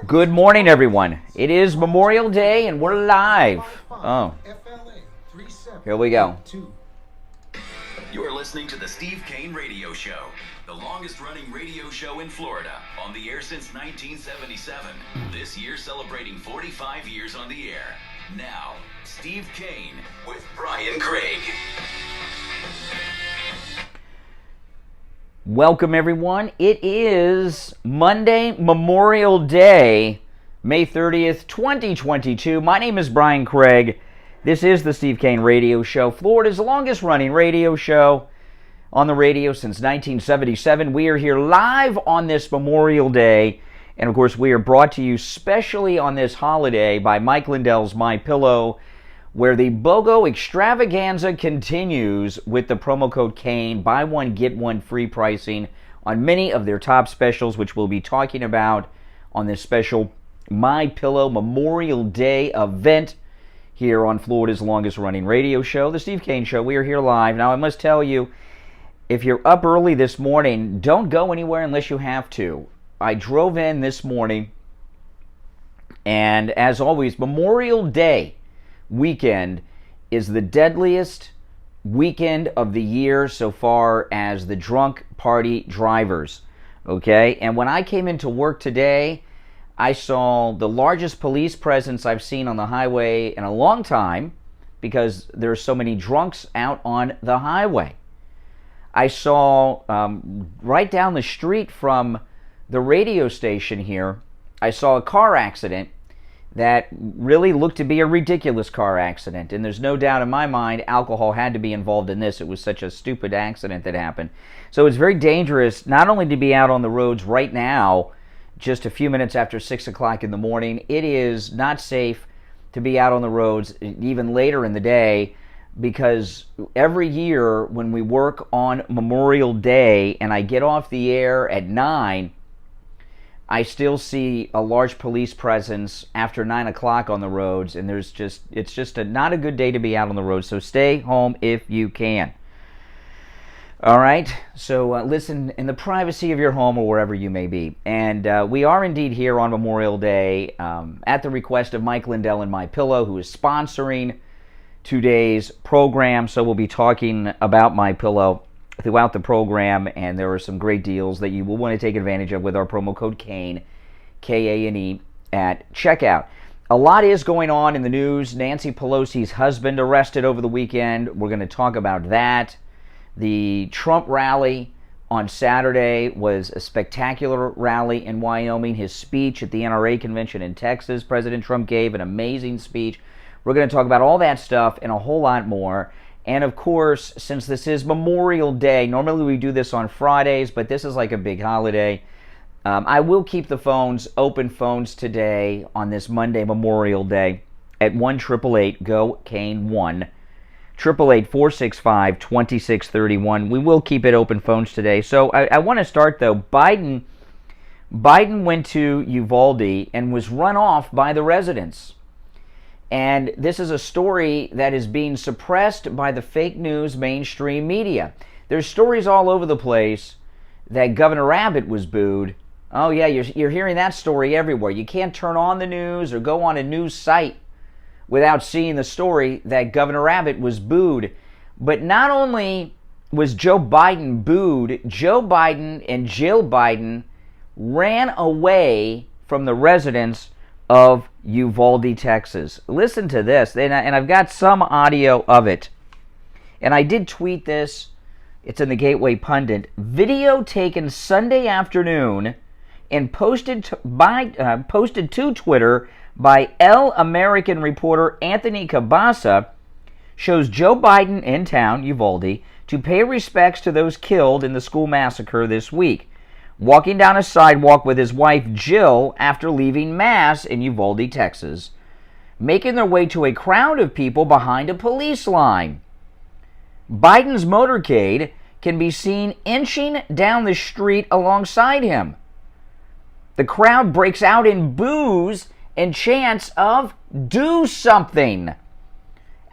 Good morning, everyone. It is Memorial Day, and we're live. Oh, here we go. You're listening to the Steve Kane Radio Show, the longest-running radio show in Florida, on the air since 1977. This year celebrating 45 years on the air. Now, Steve Kane with Brian Craig. Welcome, everyone. It is Monday, Memorial Day, May 30th, 2022. My name is Brian Craig. This is the Steve Kane Radio Show, Florida's longest-running radio show on the radio since 1977. We are here live on this Memorial Day, and of course, we are brought to you specially on this holiday by Mike Lindell's My Pillow, where the BOGO extravaganza continues with the promo code KANE, buy one, get one free pricing on many of their top specials, which we'll be talking about on this special My Pillow Memorial Day event here on Florida's longest running radio show, The Steve Kane Show. We are here live. Now, I must tell you, if you're up early this morning, don't go anywhere unless you have to. I drove in this morning, and as always, Memorial Day weekend is the deadliest weekend of the year so far as the drunk party drivers, okay? And when I came into work today, I saw the largest police presence I've seen on the highway in a long time because there are so many drunks out on the highway. I saw right down the street from the radio station here, I saw a car accident that really looked to be a ridiculous car accident. And there's no doubt in my mind alcohol had to be involved in this. It was such a stupid accident that happened. So it's very dangerous not only to be out on the roads right now, just a few minutes after 6 o'clock in the morning. It is not safe to be out on the roads even later in the day, because every year when we work on Memorial Day and I get off the air at 9, I still see a large police presence after 9 o'clock on the roads, and it's just not a good day to be out on the road. So stay home if you can. All right, so listen in the privacy of your home or wherever you may be. And we are indeed here on Memorial Day at the request of Mike Lindell and My Pillow, who is sponsoring today's program. So we'll be talking about My Pillow throughout the program, and there are some great deals that you will want to take advantage of with our promo code KANE, K-A-N-E, at checkout. A lot is going on in the news. Nancy Pelosi's husband arrested over the weekend. We're going to talk about that. The Trump rally on Saturday was a spectacular rally in Wyoming. His speech at the NRA convention in Texas, President Trump gave an amazing speech. We're going to talk about all that stuff and a whole lot more. And of course, since this is Memorial Day, normally we do this on Fridays, but this is like a big holiday. I will keep the open phones today on this Monday, Memorial Day, at 1-888-GO-KANE 1, 888-465-2631. We will keep it open phones today. So I want to start, though. Biden went to Uvalde and was run off by the residents. And this is a story that is being suppressed by the fake news mainstream media. There's stories all over the place that Governor Abbott was booed. Oh yeah, you're hearing that story everywhere. You can't turn on the news or go on a news site without seeing the story that Governor Abbott was booed. But not only was Joe Biden booed, Joe Biden and Jill Biden ran away from the residents of Uvalde, Texas. Listen to this, and I've got some audio of it. And I did tweet this. It's in the Gateway Pundit. Video taken Sunday afternoon and posted to Twitter by El American reporter Anthony Cabasa shows Joe Biden in town, Uvalde, to pay respects to those killed in the school massacre this week, walking down a sidewalk with his wife Jill after leaving Mass in Uvalde, Texas, making their way to a crowd of people behind a police line. Biden's motorcade can be seen inching down the street alongside him. The crowd breaks out in boos and chants of "do something."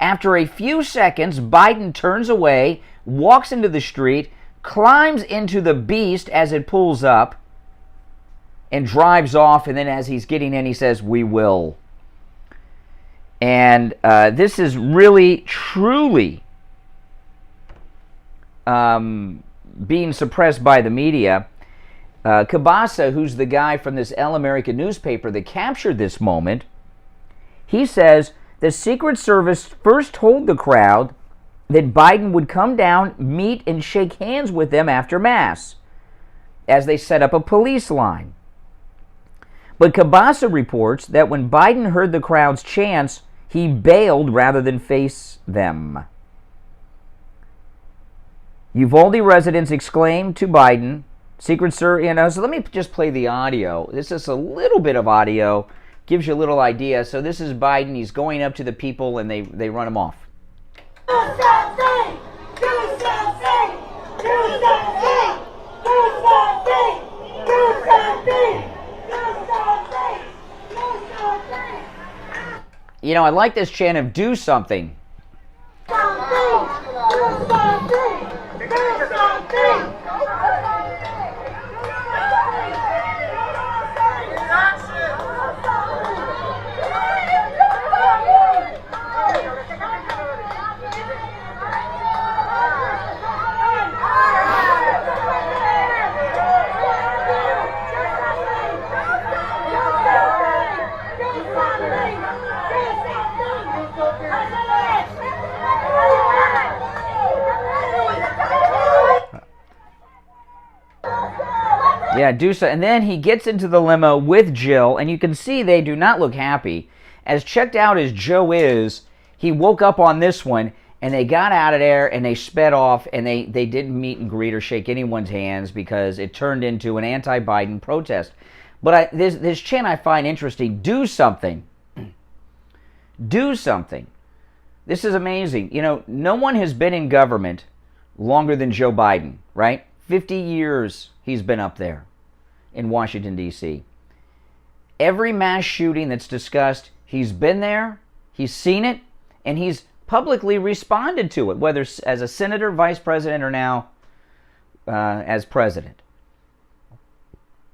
After a few seconds, Biden turns away, walks into the street, climbs into the Beast as it pulls up, and drives off, and then as he's getting in, he says, "We will." And this is really, truly being suppressed by the media. Cabasa, who's the guy from this El America newspaper that captured this moment, he says the Secret Service first told the crowd that Biden would come down, meet, and shake hands with them after Mass, as they set up a police line. But Cabasa reports that when Biden heard the crowd's chants, he bailed rather than face them. Uvalde residents exclaimed to Biden, Secret Service, so let me just play the audio. This is a little bit of audio, gives you a little idea. So this is Biden. He's going up to the people, and they run him off. Do something! Do something! Do something! Do something! Do something! Do something! Do something! I like this chant of "do something." Something! Do something! Do something! Yeah, do so. And then he gets into the limo with Jill, and you can see they do not look happy. As checked out as Joe is, he woke up on this one, and they got out of there, and they sped off, and they didn't meet and greet or shake anyone's hands because it turned into an anti-Biden protest. But this chant I find interesting. Do something. Do something. This is amazing. No one has been in government longer than Joe Biden, right? 50 years he's been up there in Washington, D.C. Every mass shooting that's discussed, he's been there, he's seen it, and he's publicly responded to it, whether as a senator, vice president, or now as president.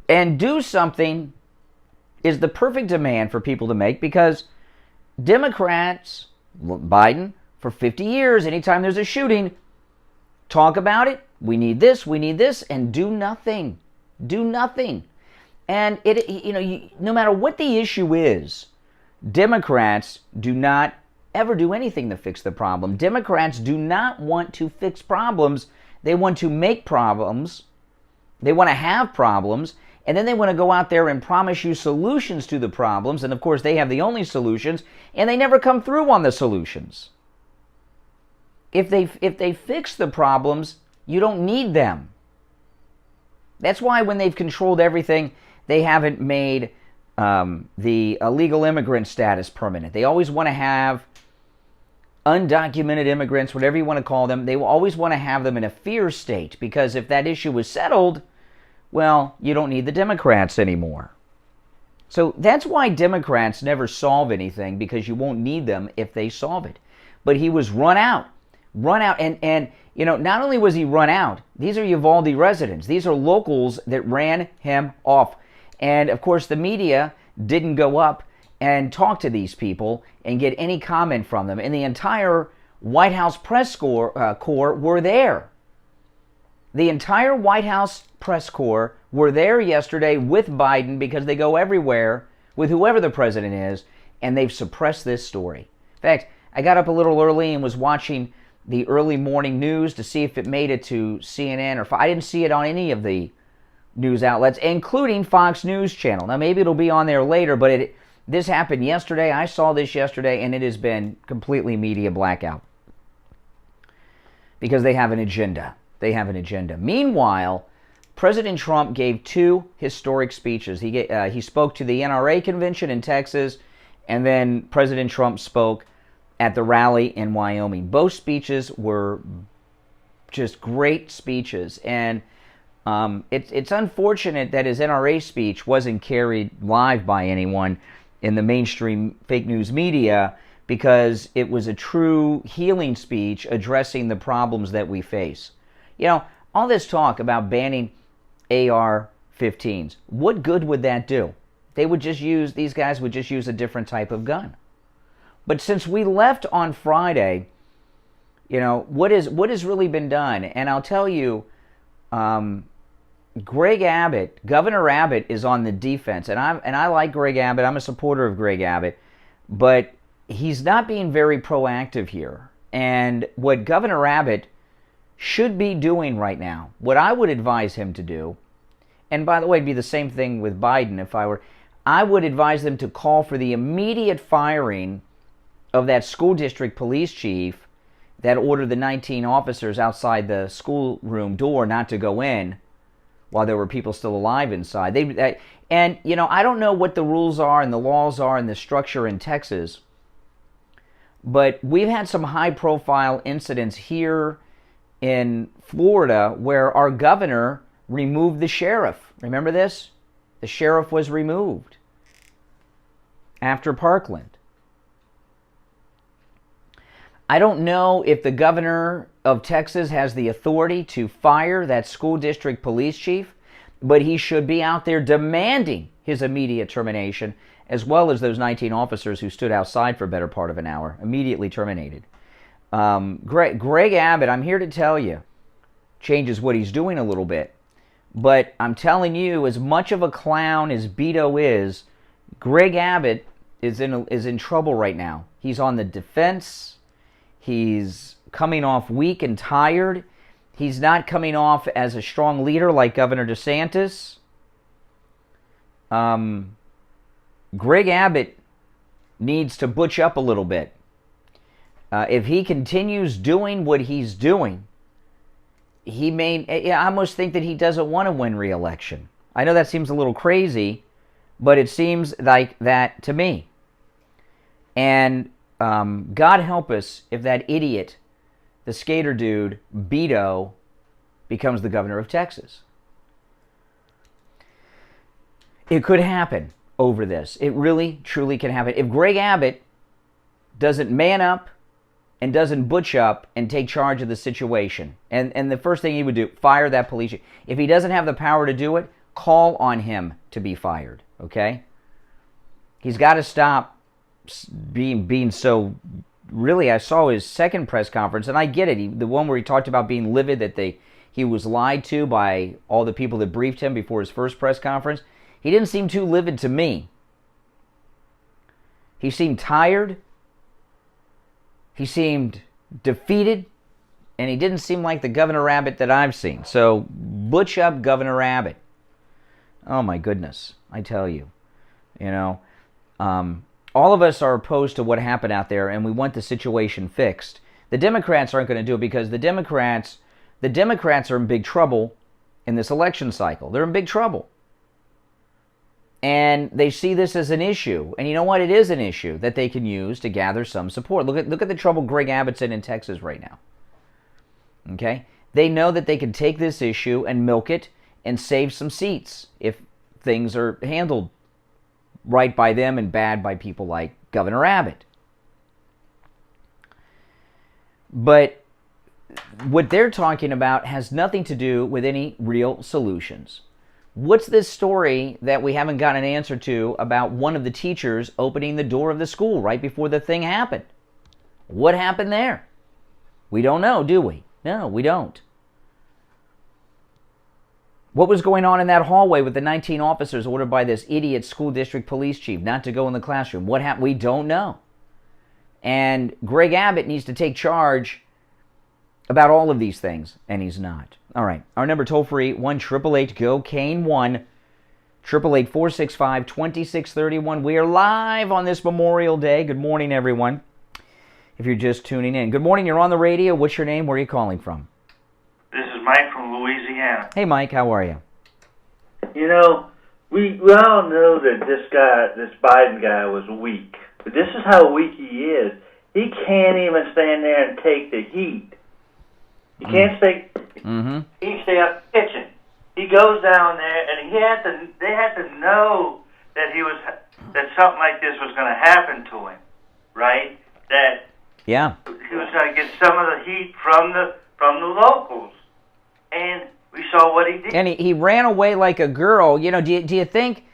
And do something is the perfect demand for people to make, because Democrats, Biden, for 50 years, anytime there's a shooting, talk about it. We need this, and do nothing. Do nothing. And no matter what the issue is, Democrats do not ever do anything to fix the problem. Democrats do not want to fix problems. They want to make problems. They want to have problems, and then they want to go out there and promise you solutions to the problems. And of course, they have the only solutions, and they never come through on the solutions. If they fix the problems, you don't need them. That's why when they've controlled everything, they haven't made the illegal immigrant status permanent. They always want to have undocumented immigrants, whatever you want to call them. They will always want to have them in a fear state, because if that issue was settled, well, you don't need the Democrats anymore. So that's why Democrats never solve anything, because you won't need them if they solve it. But he was run out, and not only was he run out, these are Uvalde residents. These are locals that ran him off. And of course, the media didn't go up and talk to these people and get any comment from them. And the entire White House press corps were there. The entire White House press corps were there yesterday with Biden, because they go everywhere with whoever the president is, and they've suppressed this story. In fact, I got up a little early and was watching the early morning news to see if it made it to CNN or I didn't see it on any of the news outlets, including Fox News Channel. Now, maybe it'll be on there later, but this happened yesterday. I saw this yesterday, and it has been completely media blackout, because they have an agenda. They have an agenda. Meanwhile, President Trump gave two historic speeches. He spoke to the NRA convention in Texas, and then President Trump spoke at the rally in Wyoming. Both speeches were just great speeches, and it's unfortunate that his NRA speech wasn't carried live by anyone in the mainstream fake news media, because it was a true healing speech addressing the problems that we face. All this talk about banning AR 15s. What good would that do? These guys would just use a different type of gun. But since we left on Friday, what has really been done? And I'll tell you, Greg Abbott, Governor Abbott, is on the defense, and I like Greg Abbott. I'm a supporter of Greg Abbott, but he's not being very proactive here. And what Governor Abbott should be doing right now, what I would advise him to do, and by the way, it'd be the same thing with Biden I would advise them to call for the immediate firing of that school district police chief that ordered the 19 officers outside the schoolroom door not to go in while there were people still alive inside. I don't know what the rules are and the laws are and the structure in Texas, but we've had some high-profile incidents here in Florida where our governor removed the sheriff. Remember this? The sheriff was removed after Parkland. I don't know if the governor of Texas has the authority to fire that school district police chief, but he should be out there demanding his immediate termination, as well as those 19 officers who stood outside for a better part of an hour, immediately terminated. Greg Abbott, I'm here to tell you, changes what he's doing a little bit. But I'm telling you, as much of a clown as Beto is, Greg Abbott is in trouble right now. He's on the defense. He's coming off weak and tired. He's not coming off as a strong leader like Governor DeSantis. Greg Abbott needs to butch up a little bit. If he continues doing what he's doing, I almost think that he doesn't want to win re-election. I know that seems a little crazy, but it seems like that to me. And God help us if that idiot, the skater dude, Beto, becomes the governor of Texas. It could happen over this. It really, truly can happen. If Greg Abbott doesn't man up and doesn't butch up and take charge of the situation, and the first thing he would do, fire that police chief. If he doesn't have the power to do it, call on him to be fired, okay? He's got to stop being so... Really, I saw his second press conference, and I get it. The one where he talked about being livid that he was lied to by all the people that briefed him before his first press conference. He didn't seem too livid to me. He seemed tired. He seemed defeated. And he didn't seem like the Governor Abbott that I've seen. So, butch up Governor Abbott. Oh my goodness, I tell you. All of us are opposed to what happened out there, and we want the situation fixed. The Democrats aren't going to do it because the Democrats are in big trouble in this election cycle. They're in big trouble. And they see this as an issue. And you know what? It is an issue that they can use to gather some support. Look at the trouble Greg Abbott's in Texas right now. Okay? They know that they can take this issue and milk it and save some seats if things are handled right by them and bad by people like Governor Abbott. But what they're talking about has nothing to do with any real solutions. What's this story that we haven't got an answer to about one of the teachers opening the door of the school right before the thing happened? What happened there? We don't know, do we? No, we don't. What was going on in that hallway with the 19 officers ordered by this idiot school district police chief not to go in the classroom? What happened? We don't know. And Greg Abbott needs to take charge about all of these things, and he's not. All right, our number toll-free, 1-888-GO-CANE, 1-888-465-2631. We are live on this Memorial Day. Good morning, everyone, if you're just tuning in. Good morning, you're on the radio. What's your name? Where are you calling from? This is Mike from Louisiana. Hey, Mike, how are you? We all know that this Biden guy was weak. But this is how weak he is. He can't even stand there and take the heat. He can't stay. Mm-hmm. He can't stay out in the kitchen. He goes down there, and they had to know that something like this was going to happen to him, right? That yeah, he was going to get some of the heat from the locals, and We saw what he did. And he ran away like a girl. You know, do you think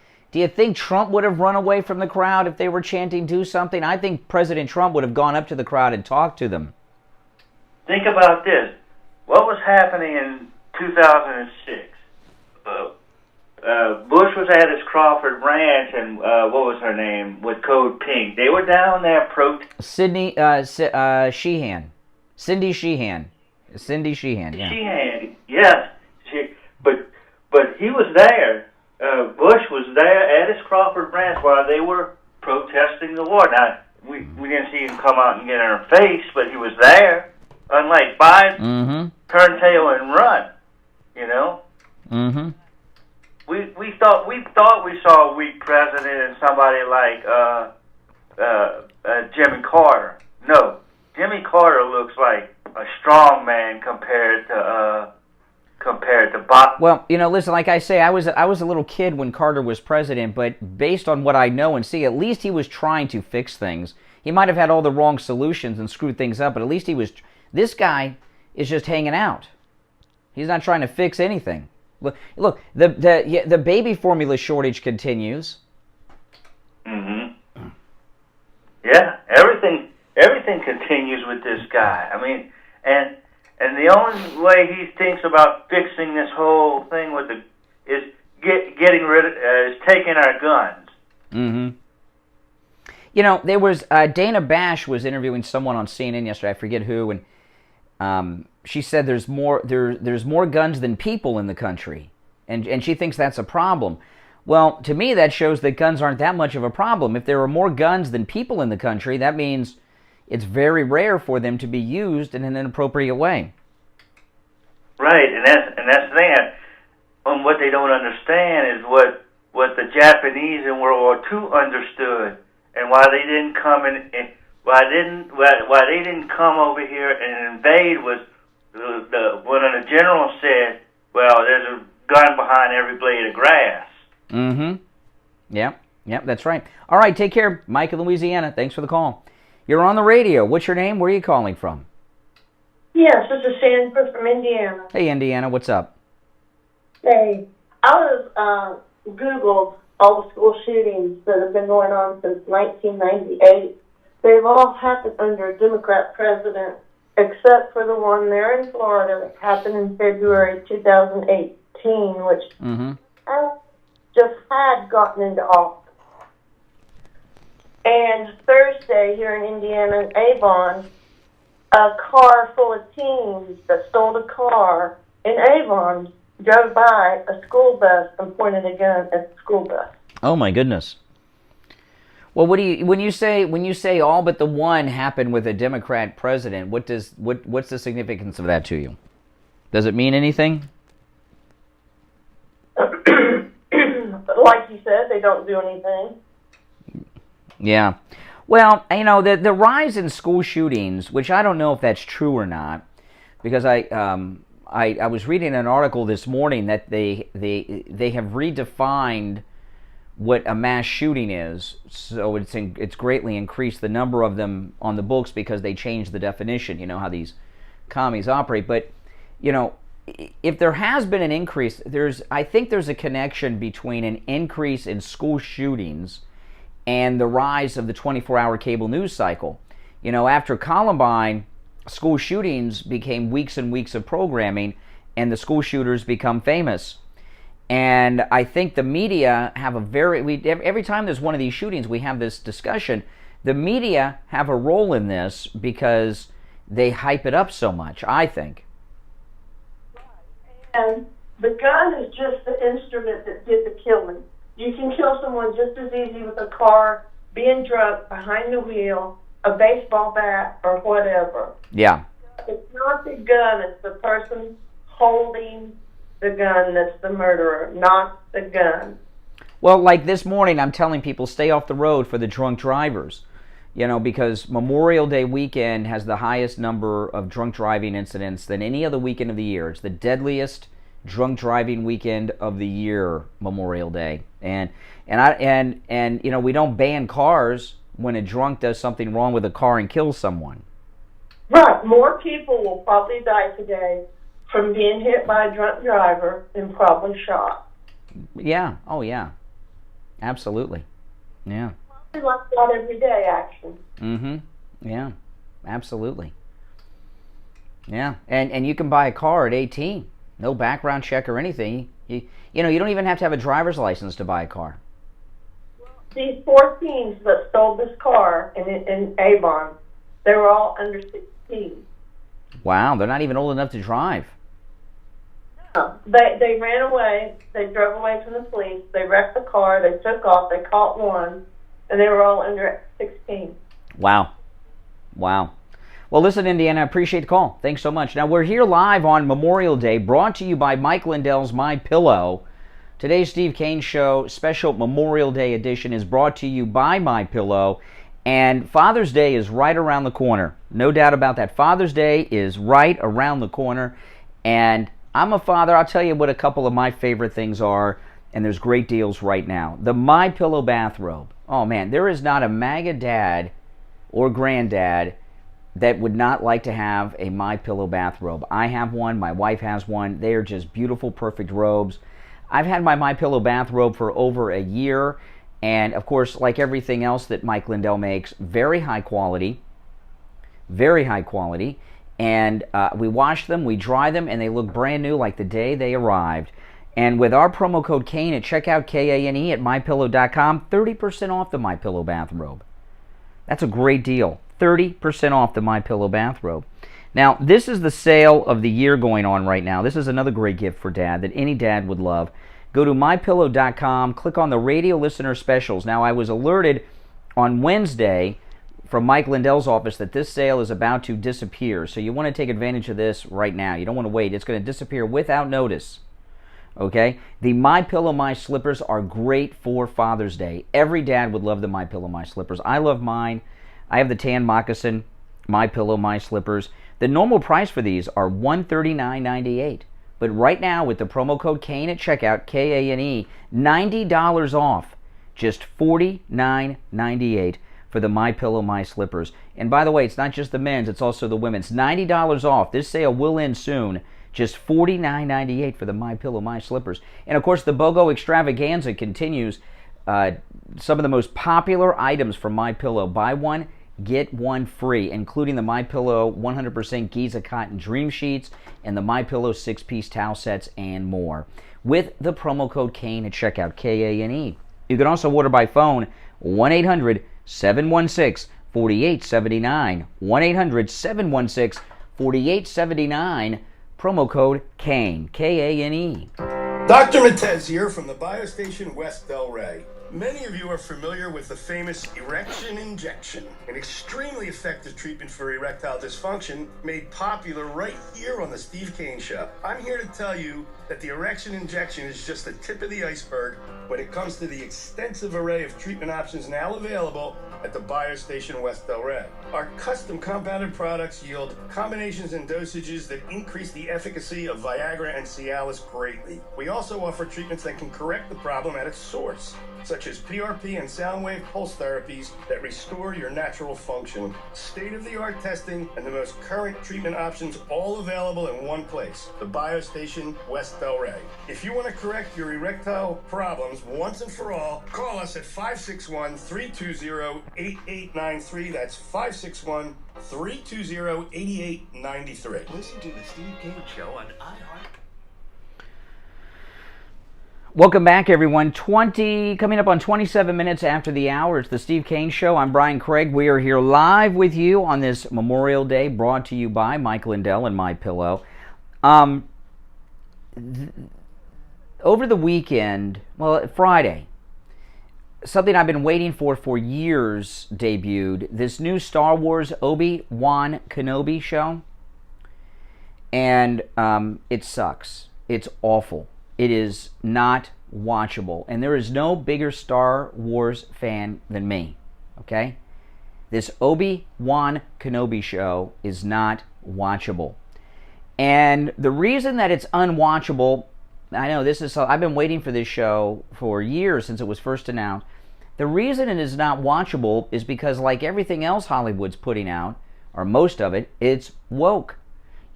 Trump would have run away from the crowd if they were chanting "do something"? I think President Trump would have gone up to the crowd and talked to them. Think about this. What was happening in 2006? Bush was at his Crawford Ranch, and what was her name, with Code Pink. They were down there protesting. Sheehan. Cindy Sheehan. Cindy Sheehan, yeah. Sheehan, yes. But he was there. Bush was there at his Crawford Ranch while they were protesting the war. Now, we didn't see him come out and get in her face, but he was there. Unlike Biden, turn tail and run. You know. Mm-hmm. We thought we saw a weak president and somebody like Jimmy Carter. No, Jimmy Carter looks like a strong man compared to Bob. Well, you know, listen, like I say, I was a little kid when Carter was president, but based on what I know and see, at least he was trying to fix things. He might have had all the wrong solutions and screwed things up, but at least he was. This guy is just hanging out. He's not trying to fix anything. Look, the baby formula shortage continues. Mm-hmm. Yeah, everything continues with this guy. I mean, and the only way he thinks about fixing this whole thing is getting rid of is taking our guns. Mm-hmm. You know, there was Dana Bash was interviewing someone on CNN yesterday. I forget who, and she said there's more guns than people in the country, and she thinks that's a problem. Well, to me, that shows that guns aren't that much of a problem. If there are more guns than people in the country, that means it's very rare for them to be used in an inappropriate way. Right, and that's the thing. And what they don't understand is what the Japanese in World War II understood, and why they didn't come why they didn't come over here and invade was when the general said, "Well, there's a gun behind every blade of grass." Mm-hmm. Yep, that's right. All right, take care, Mike in Louisiana. Thanks for the call. You're on the radio. What's your name? Where are you calling from? Yes, this is Sanford from Indiana. Hey, Indiana, what's up? Hey, I was Googled all the school shootings that have been going on since 1998. They've all happened under a Democrat president, except for the one there in Florida that happened in February 2018, which just had gotten into office. And Thursday here in Indiana, in Avon, a car full of teens that stole a car in Avon drove by a school bus and pointed a gun at the school bus. Oh my goodness. Well, when you say all but the one happened with a Democrat president, what's the significance of that to you? Does it mean anything? Like you said, they don't do anything. Yeah. Well, you know, the rise in school shootings, which I don't know if that's true or not, because I was reading an article this morning that they have redefined what a mass shooting is, so it's greatly increased the number of them on the books because they changed the definition. You know how these commies operate, but you know, if there has been an increase, I think there's a connection between an increase in school shootings and the rise of the 24-hour cable news cycle. You know, after Columbine, school shootings became weeks and weeks of programming, and the school shooters become famous. And I think the media have every time there's one of these shootings, we have this discussion. The media have a role in this because they hype it up so much, I think. And the gun is just the instrument that did the killing. You can kill someone just as easy with a car, being drunk, behind the wheel, a baseball bat, or whatever. Yeah. It's not the gun, it's the person holding the gun that's the murderer, not the gun. Well, like this morning, I'm telling people stay off the road for the drunk drivers. You know, because Memorial Day weekend has the highest number of drunk driving incidents than any other weekend of the year. It's the deadliest drunk driving weekend of the year, Memorial Day. And you know, we don't ban cars when a drunk does something wrong with a car and kills someone. Right. More people will probably die today from being hit by a drunk driver and probably shot. Yeah. Oh, yeah. Absolutely. Yeah. It's like that everyday action. Mm-hmm. Yeah. Absolutely. Yeah. And you can buy a car at 18. No background check or anything. You don't even have to have a driver's license to buy a car. These 4 teens that stole this car in Avon, they were all under 16. Wow, they're not even old enough to drive. No, they ran away. They drove away from the police. They wrecked the car. They took off. They caught one, and they were all under 16. Wow. Wow. Well, listen, Indiana, I appreciate the call. Thanks so much. Now, we're here live on Memorial Day, brought to you by Mike Lindell's My Pillow. Today's Steve Kane Show special Memorial Day edition is brought to you by My Pillow, and Father's Day is right around the corner. No doubt about that. Father's Day is right around the corner, and I'm a father. I'll tell you what a couple of my favorite things are, and there's great deals right now. The My Pillow bathrobe. Oh, man, there is not a MAGA dad or granddad that would not like to have a My Pillow bathrobe. I have one. My wife has one. They are just beautiful, perfect robes. I've had my Pillow bathrobe for over a year, and of course, like everything else that Mike Lindell makes, very high quality, and we wash them, we dry them, and they look brand new like the day they arrived. And with our promo code Kane at checkout, Kane at mypillow.com, 30% off the My Pillow bathrobe. That's a great deal. 30% off the My Pillow bathrobe. Now, this is the sale of the year going on right now. This is another great gift for Dad that any dad would love. Go to mypillow.com, click on the radio listener specials. Now, I was alerted on Wednesday from Mike Lindell's office that this sale is about to disappear. So you want to take advantage of this right now. You don't want to wait. It's going to disappear without notice. Okay? The My Pillow My Slippers are great for Father's Day. Every dad would love the My Pillow My Slippers. I love mine. I have the tan moccasin My Pillow My Slippers. The normal price for these are $139.98. But right now, with the promo code Kane at checkout, Kane, $90 off. Just $49.98 for the My Pillow My Slippers. And by the way, it's not just the men's, it's also the women's. $90 off. This sale will end soon. Just $49.98 for the My Pillow My Slippers. And of course, the BOGO extravaganza continues. Some of the most popular items from My Pillow. Buy one, get one free, including the My Pillow 100% Giza Cotton Dream Sheets and the My Pillow 6-piece towel sets and more. With the promo code Kane at checkout, Kane. You can also order by phone, 1-800-716-4879. 1-800-716-4879. Promo code Kane, Kane. Dr. Matez here from the Biostation West Delray. Many of you are familiar with the famous erection injection, an extremely effective treatment for erectile dysfunction made popular right here on the Steve Kane Show. I'm here to tell you that the erection injection is just the tip of the iceberg when it comes to the extensive array of treatment options now available at the Biostation West Delray. Our custom compounded products yield combinations and dosages that increase the efficacy of Viagra and Cialis greatly. We also offer treatments that can correct the problem at its source, such as PRP and sound wave pulse therapies that restore your natural function. State-of-the-art testing and the most current treatment options all available in one place, the Biostation West Delray. If you want to correct your erectile problems once and for all, call us at 561-320-8893. That's 561-320-8893. Listen to the Steve Kane Show on iHeart. Welcome back, everyone. Coming up on 27 minutes after the hour, it's the Steve Kane Show. I'm Brian Craig. We are here live with you on this Memorial Day, brought to you by Mike Lindell and My Pillow. Over the weekend, Friday, something I've been waiting for years debuted. This new Star Wars Obi-Wan Kenobi show, and it sucks. It's awful. It is not watchable. And there is no bigger Star Wars fan than me, okay? This Obi-Wan Kenobi show is not watchable. And the reason that it's unwatchable, I know I've been waiting for this show for years since it was first announced. The reason it is not watchable is because, like everything else Hollywood's putting out, or most of it, it's woke.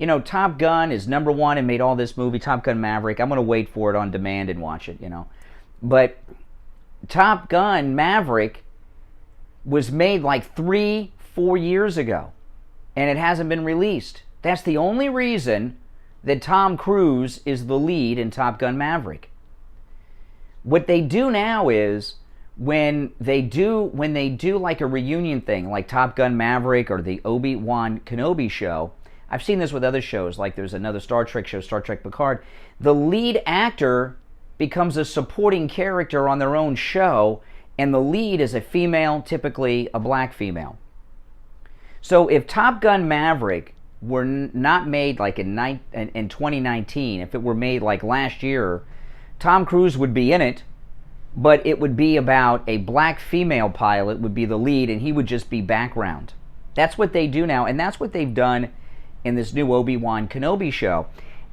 you know, Top Gun is #1 and made all this movie, Top Gun Maverick. I'm going to wait for it on demand and watch it, you know. But Top Gun Maverick was made like 3-4 years ago, and it hasn't been released. That's the only reason that Tom Cruise is the lead in Top Gun Maverick. What they do now is when they do like a reunion thing, like Top Gun Maverick or the Obi-Wan Kenobi show. I've seen this with other shows, like there's another Star Trek show, Star Trek Picard. The lead actor becomes a supporting character on their own show, and the lead is a female, typically a black female. So if Top Gun Maverick were not made like in 2019, if it were made like last year, Tom Cruise would be in it, but it would be about a black female pilot would be the lead, and he would just be background. That's what they do now, and that's what they've done in this new Obi-Wan Kenobi show.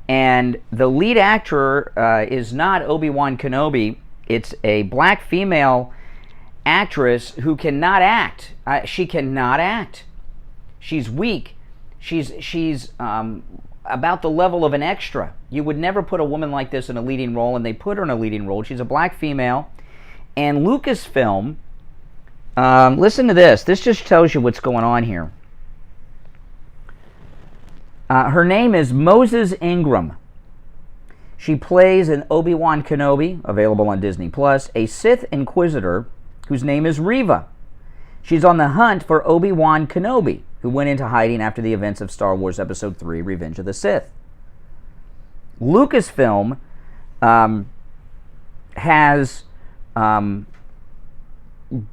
And the lead actor is not Obi-Wan Kenobi. It's a black female actress who cannot act. She cannot act. She's weak. She's about the level of an extra. You would never put a woman like this in a leading role, and they put her in a leading role. She's a black female. And Lucasfilm, listen to this. This just tells you what's going on here. Her name is Moses Ingram. She plays an Obi-Wan Kenobi, available on Disney+, a Sith Inquisitor whose name is Reva. She's on the hunt for Obi-Wan Kenobi, who went into hiding after the events of Star Wars Episode 3, Revenge of the Sith. Lucasfilm has,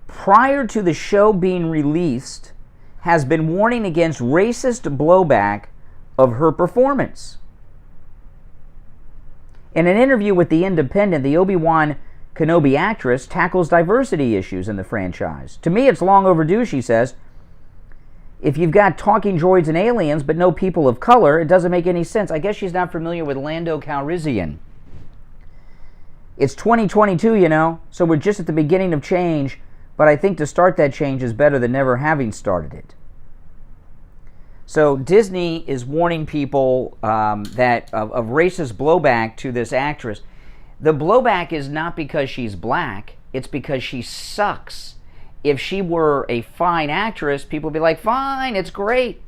prior to the show being released, has been warning against racist blowback of her performance. In an interview with The Independent, the Obi-Wan Kenobi actress tackles diversity issues in the franchise. To me, it's long overdue, she says. If you've got talking droids and aliens, but no people of color, it doesn't make any sense. I guess she's not familiar with Lando Calrissian. It's 2022, you know, so we're just at the beginning of change, but I think to start that change is better than never having started it. So Disney is warning people that of racist blowback to this actress. The blowback is not because she's black, it's because she sucks. If she were a fine actress, people would be like, fine, it's great.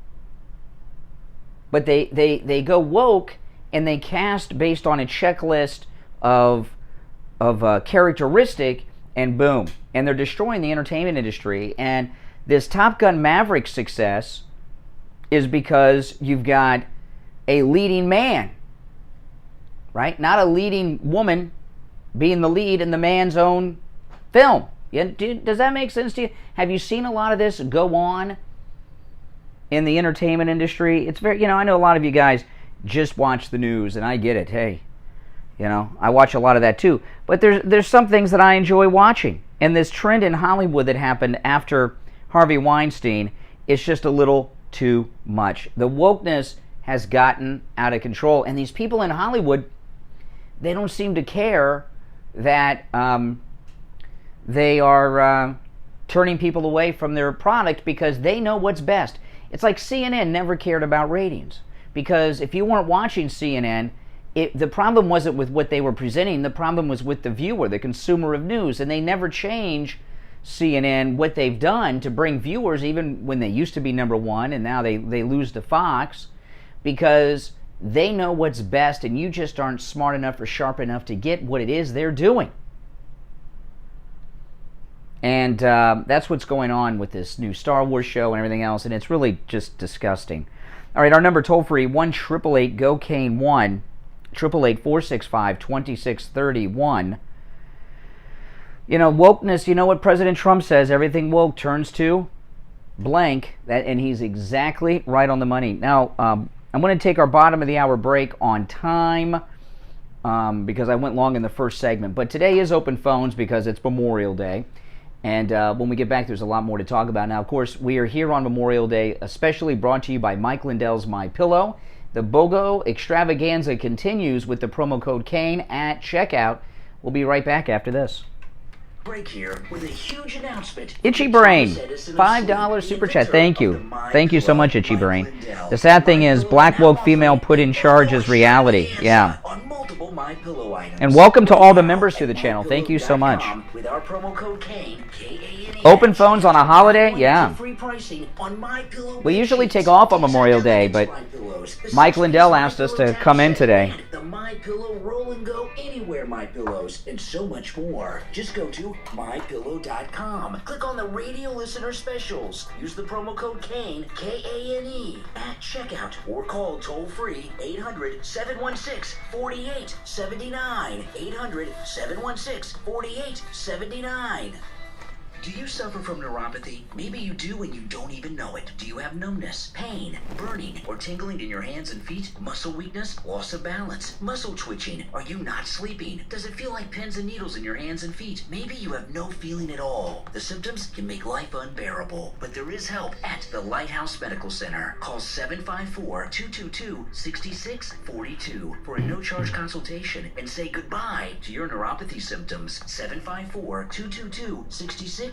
But they go woke and they cast based on a checklist of characteristic, and boom. And they're destroying the entertainment industry. And this Top Gun Maverick success is because you've got a leading man, right? Not a leading woman being the lead in the man's own film. Does that make sense to you? Have you seen a lot of this go on in the entertainment industry? It's very, I know a lot of you guys just watch the news, and I get it. Hey, I watch a lot of that too. But there's some things that I enjoy watching. And this trend in Hollywood that happened after Harvey Weinstein is just a little too much. The wokeness has gotten out of control, and these people in Hollywood, they don't seem to care that they are turning people away from their product because they know what's best. It's like CNN never cared about ratings, because if you weren't watching CNN, the problem wasn't with what they were presenting, the problem was with the viewer, the consumer of news, and they never change CNN, what they've done to bring viewers, even when they used to be #1 and now they lose to Fox, because they know what's best and you just aren't smart enough or sharp enough to get what it is they're doing. And that's what's going on with this new Star Wars show and everything else, and it's really just disgusting. All right, our number toll free, 1-888-GO-CANE-1, 888-465-2631. Wokeness, you know what President Trump says, everything woke turns to blank, and he's exactly right on the money. Now, I'm going to take our bottom of the hour break on time because I went long in the first segment. But today is open phones because it's Memorial Day. And when we get back, there's a lot more to talk about. Now, of course, we are here on Memorial Day, especially brought to you by Mike Lindell's MyPillow. The BOGO extravaganza continues with the promo code KANE at checkout. We'll be right back after this. Break here with a huge announcement. Itchy Brain, $5 super chat. Thank you. Thank you so much, Itchy Brain. The sad thing is, black woke female put in charge is reality. Yeah. And welcome to all the members to the channel. Thank you so much. With our promo code Kane, K-A-N-E. Open phones on a holiday? Yeah. Free pricing on MyPillow. We usually take off on Memorial Day, but Mike Lindell asked us to come in today. The MyPillow Roll and Go Anywhere MyPillows and so much more. Just go to MyPillow.com. Click on the radio listener specials. Use the promo code Kane, K-A-N-E, at checkout or call toll-free 800-716-4879. 800-716-4879. Do you suffer from neuropathy? Maybe you do and you don't even know it. Do you have numbness, pain, burning, or tingling in your hands and feet? Muscle weakness, loss of balance, muscle twitching? Are you not sleeping? Does it feel like pins and needles in your hands and feet? Maybe you have no feeling at all. The symptoms can make life unbearable, but there is help at the Lighthouse Medical Center. Call 754-222-6642 for a no-charge consultation and say goodbye to your neuropathy symptoms. 754-222-6642.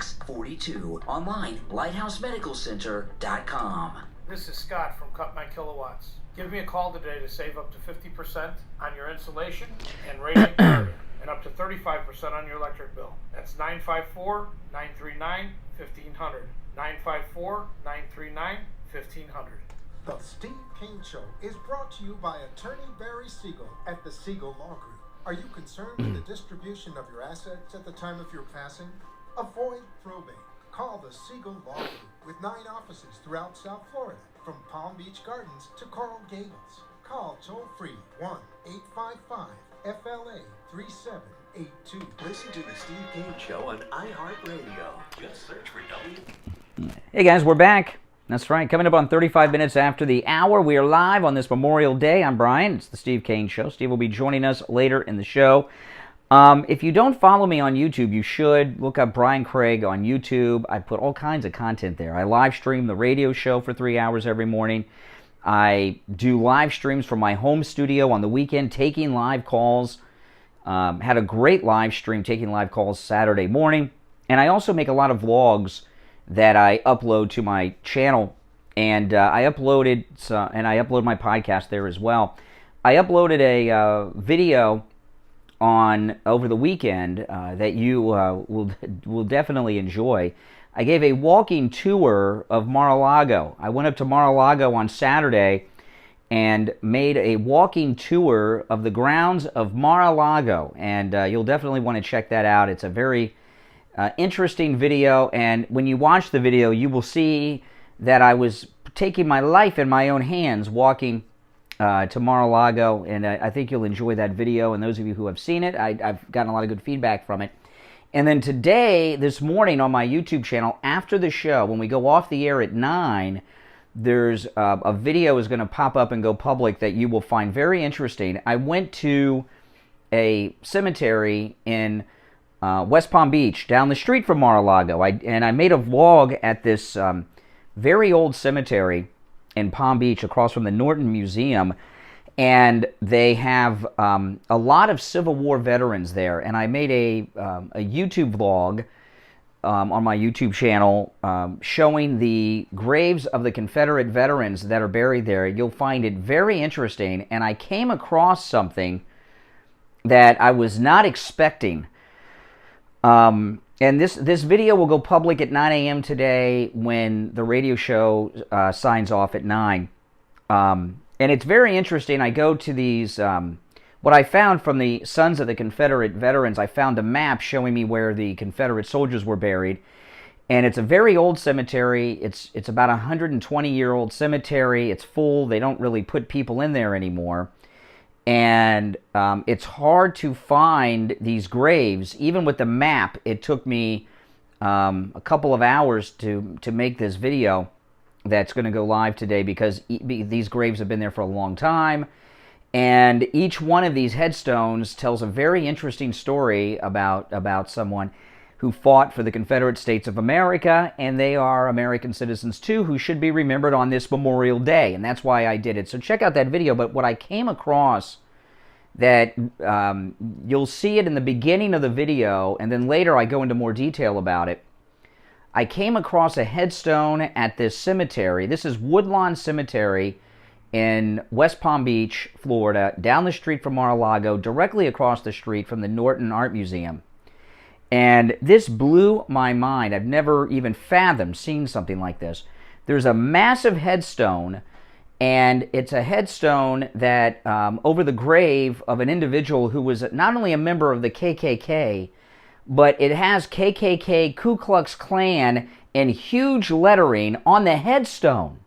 Online, lighthousemedicalcenter.com. This is Scott from Cut My Kilowatts. Give me a call today to save up to 50% on your insulation and radiant area, and up to 35% on your electric bill. That's 954-939-1500. 954-939-1500. The Steve Kane Show is brought to you by Attorney Barry Siegel at the Siegel Law Group. Are you concerned with the distribution of your assets at the time of your passing? Avoid probate. Call the Siegel Law Group with 9 offices throughout South Florida, from Palm Beach Gardens to Coral Gables. Call toll-free 1-855-FLA-3782. Listen to the Steve Kane Show on iHeartRadio. Just search for W. Hey guys, we're back. That's right. Coming up on 35 minutes after the hour, we are live on this Memorial Day. I'm Brian. It's the Steve Kane Show. Steve will be joining us later in the show. If you don't follow me on YouTube, you should. Look up Brian Craig on YouTube. I put all kinds of content there. I live stream the radio show for 3 hours every morning. I do live streams from my home studio on the weekend, taking live calls. Had a great live stream taking live calls Saturday morning. And I also make a lot of vlogs that I upload to my channel. And I upload my podcast there as well. I uploaded a video over the weekend that you will definitely enjoy. I gave a walking tour of Mar-a-Lago. I went up to Mar-a-Lago on Saturday and made a walking tour of the grounds of Mar-a-Lago, and you'll definitely want to check that out. It's a very interesting video, and when you watch the video, you will see that I was taking my life in my own hands walking to Mar-a-Lago, and I think you'll enjoy that video. And those of you who have seen it, I've gotten a lot of good feedback from it. And then today, this morning on my YouTube channel, after the show, when we go off the air at 9, there's a video is going to pop up and go public that you will find very interesting. I went to a cemetery in West Palm Beach, down the street from Mar-a-Lago, and I made a vlog at this very old cemetery in Palm Beach, across from the Norton Museum, and they have a lot of Civil War veterans there. And I made a YouTube vlog on my YouTube channel showing the graves of the Confederate veterans that are buried there. You'll find it very interesting, and I came across something that I was not expecting. And this video will go public at 9 a.m. today when the radio show signs off at 9. And it's very interesting. I go to these, what I found from the Sons of the Confederate Veterans, I found a map showing me where the Confederate soldiers were buried. And it's a very old cemetery. It's about a 120-year-old cemetery. It's full. They don't really put people in there anymore. And it's hard to find these graves. Even with the map, it took me a couple of hours to make this video that's going to go live today, because these graves have been there for a long time. And each one of these headstones tells a very interesting story about someone who fought for the Confederate States of America, and they are American citizens too, who should be remembered on this Memorial Day, and that's why I did it. So check out that video. But what I came across that you'll see it in the beginning of the video, and then later I go into more detail about it. I came across a headstone at this cemetery. This is Woodlawn Cemetery in West Palm Beach, Florida, down the street from Mar-a-Lago, directly across the street from the Norton Art Museum. And this blew my mind. I've never even fathomed seeing something like this. There's a massive headstone, and it's a headstone that over the grave of an individual who was not only a member of the KKK, but it has KKK, Ku Klux Klan, in huge lettering on the headstone.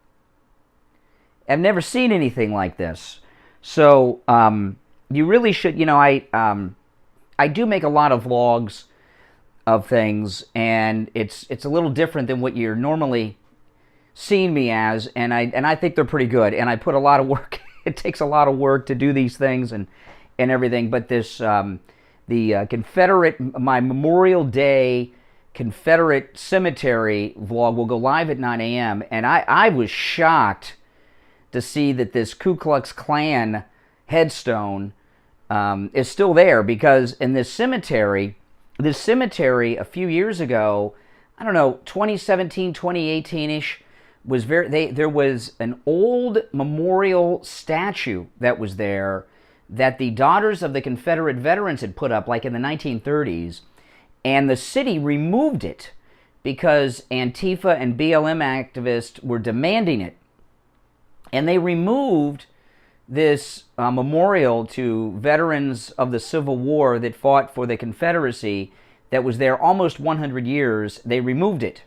I've never seen anything like this. So you really should, you know, I do make a lot of vlogs of things, and it's a little different than what you're normally seeing me as, and I think they're pretty good, and I put a lot of work. It takes a lot of work to do these things and everything, but this the Confederate, my Memorial Day Confederate Cemetery vlog will go live at 9 a.m., and I was shocked to see that this Ku Klux Klan headstone is still there, because in this cemetery a few years ago, I don't know, 2017, 2018-ish, there was an old memorial statue that was there that the Daughters of the Confederate Veterans had put up like in the 1930s, and the city removed it because Antifa and BLM activists were demanding it. And they removed this memorial to veterans of the Civil War that fought for the Confederacy that was there almost 100 years. They removed it.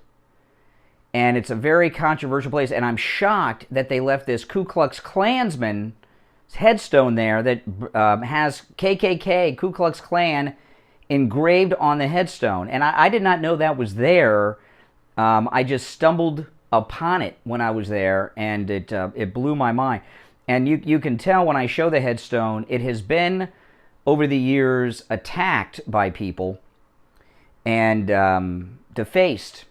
And it's a very controversial place. And I'm shocked that they left this Ku Klux Klansman headstone there that has KKK, Ku Klux Klan, engraved on the headstone. And I did not know that was there. I just stumbled upon it when I was there, and it blew my mind. And you can tell when I show the headstone, it has been, over the years, attacked by people and defaced.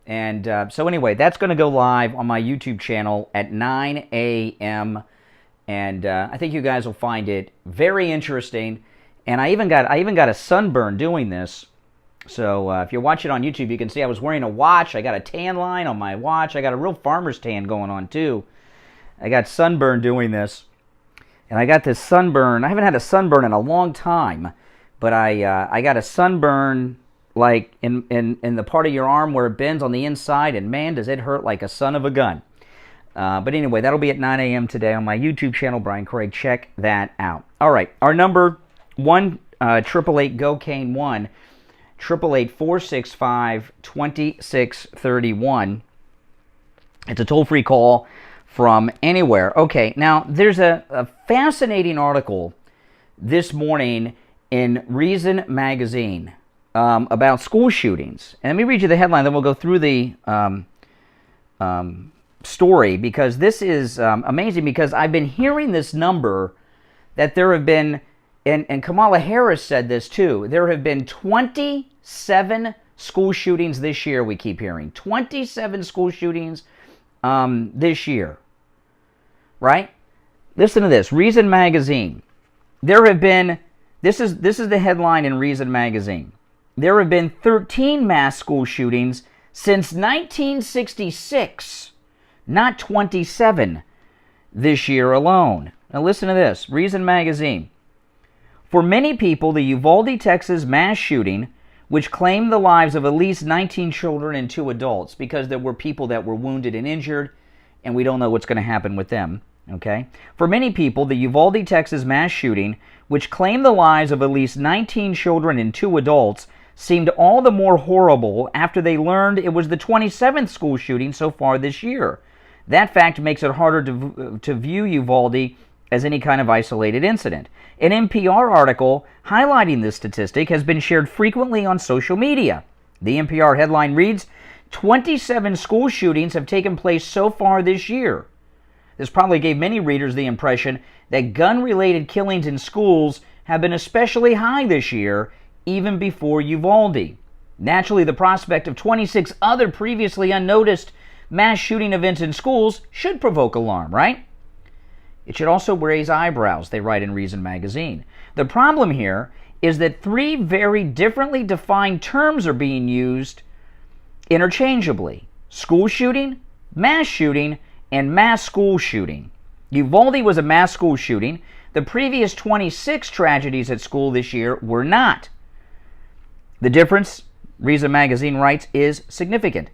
And so anyway, that's going to go live on my YouTube channel at 9 a.m. And I think you guys will find it very interesting. And I even got a sunburn doing this. So if you're watching on YouTube, you can see I was wearing a watch. I got a tan line on my watch. I got a real farmer's tan going on too. I got sunburn doing this. And I got this sunburn. I haven't had a sunburn in a long time. But I got a sunburn like in the part of your arm where it bends on the inside. And man, does it hurt like a son of a gun. But anyway, that'll be at 9 a.m. today on my YouTube channel, Brian Craig. Check that out. All right, our number 1-888-GO-CANE-1. 888-465-2631. It's a toll-free call from anywhere. Okay, now there's a fascinating article this morning in Reason Magazine about school shootings. And let me read you the headline, then we'll go through the story, because this is amazing, because I've been hearing this number that there have been, and Kamala Harris said this too, there have been 27 school shootings this year, we keep hearing. 27 school shootings this year. Right? Listen to this. Reason Magazine. There have been, this is the headline in Reason Magazine. There have been 13 mass school shootings since 1966. Not 27 this year alone. Now listen to this. Reason Magazine. For many people, the Uvalde, Texas mass shooting, which claimed the lives of at least 19 children and 2 adults, because there were people that were wounded and injured, and we don't know what's going to happen with them. Okay? For many people, the Uvalde, Texas mass shooting, which claimed the lives of at least 19 children and 2 adults, seemed all the more horrible after they learned it was the 27th school shooting so far this year. That fact makes it harder to view Uvalde as any kind of isolated incident. An NPR article highlighting this statistic has been shared frequently on social media. The NPR headline reads, 27 school shootings have taken place so far this year. This probably gave many readers the impression that gun-related killings in schools have been especially high this year, even before Uvalde. Naturally, the prospect of 26 other previously unnoticed mass shooting events in schools should provoke alarm, right? It should also raise eyebrows, they write in Reason magazine. The problem here is that three very differently defined terms are being used interchangeably: school shooting, mass shooting, and mass school shooting. Uvalde was a mass school shooting. The previous 26 tragedies at school this year were not. The difference, Reason magazine writes, is significant.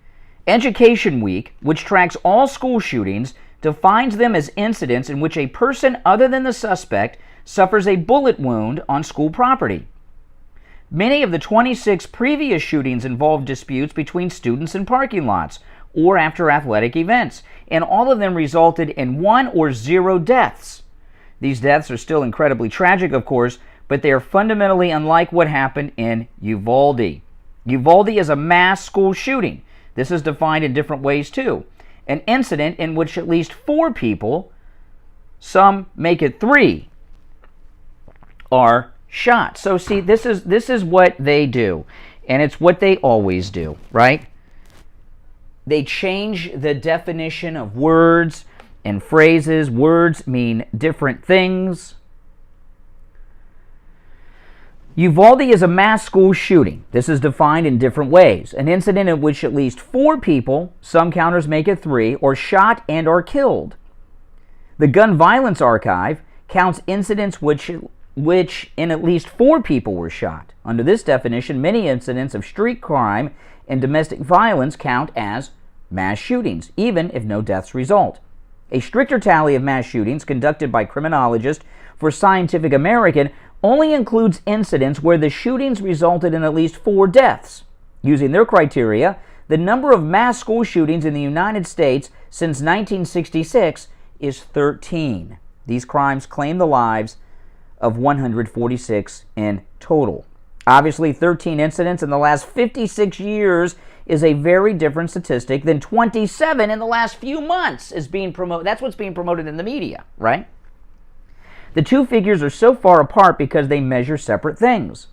Education Week, which tracks all school shootings, defines them as incidents in which a person other than the suspect suffers a bullet wound on school property. Many of the 26 previous shootings involved disputes between students in parking lots or after athletic events, and all of them resulted in 1 or 0 deaths. These deaths are still incredibly tragic, of course, but they are fundamentally unlike what happened in Uvalde. Uvalde is a mass school shooting. This is defined in different ways too. An incident in which at least 4 people, some make it 3, are shot. So see, this is what they do, and it's what they always do, right? They change the definition of words and phrases. Words mean different things. Uvalde is a mass school shooting. This is defined in different ways. An incident in which at least 4 people, some counters make it 3, are shot and are killed. The Gun Violence Archive counts incidents which in at least 4 people were shot. Under this definition, many incidents of street crime and domestic violence count as mass shootings, even if no deaths result. A stricter tally of mass shootings conducted by criminologists for Scientific American only includes incidents where the shootings resulted in at least 4 deaths. Using their criteria, the number of mass school shootings in the United States since 1966 is 13. These crimes claim the lives of 146 in total. Obviously, 13 incidents in the last 56 years is a very different statistic than 27 in the last few months is being promoted. That's what's being promoted in the media, right? The two figures are so far apart because they measure separate things.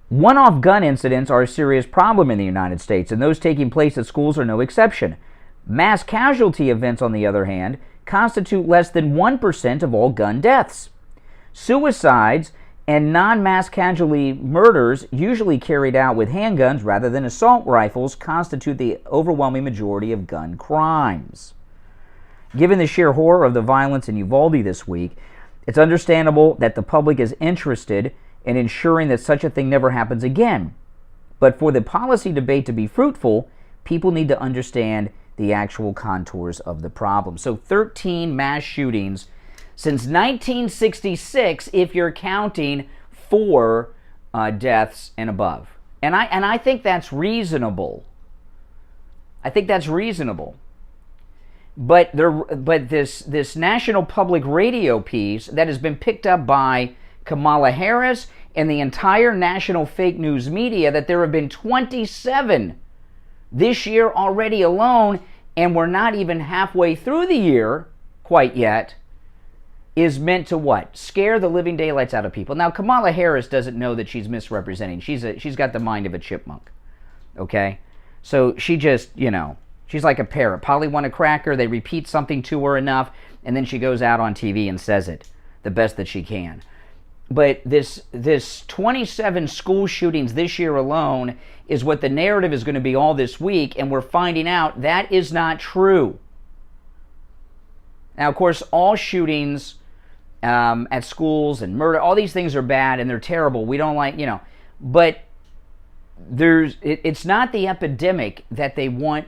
One-off gun incidents are a serious problem in the United States, and those taking place at schools are no exception. Mass casualty events, on the other hand, constitute less than 1% of all gun deaths. Suicides and non-mass casualty murders, usually carried out with handguns rather than assault rifles, constitute the overwhelming majority of gun crimes. Given the sheer horror of the violence in Uvalde this week, it's understandable that the public is interested in ensuring that such a thing never happens again. But for the policy debate to be fruitful, people need to understand the actual contours of the problem. So 13 mass shootings since 1966, if you're counting 4 deaths and above. And I think that's reasonable. I think that's reasonable. But this National Public Radio piece that has been picked up by Kamala Harris and the entire national fake news media, that there have been 27 this year already alone, and we're not even halfway through the year quite yet, is meant to what? Scare the living daylights out of people. Now, Kamala Harris doesn't know that she's misrepresenting. She's got the mind of a chipmunk, okay? So she just, she's like a parrot. Polly want a cracker, they repeat something to her enough, and then she goes out on TV and says it the best that she can. But this 27 school shootings this year alone is what the narrative is going to be all this week, and we're finding out that is not true. Now, of course, all shootings at schools and murder, all these things are bad and they're terrible. We don't like, but it's not the epidemic that they want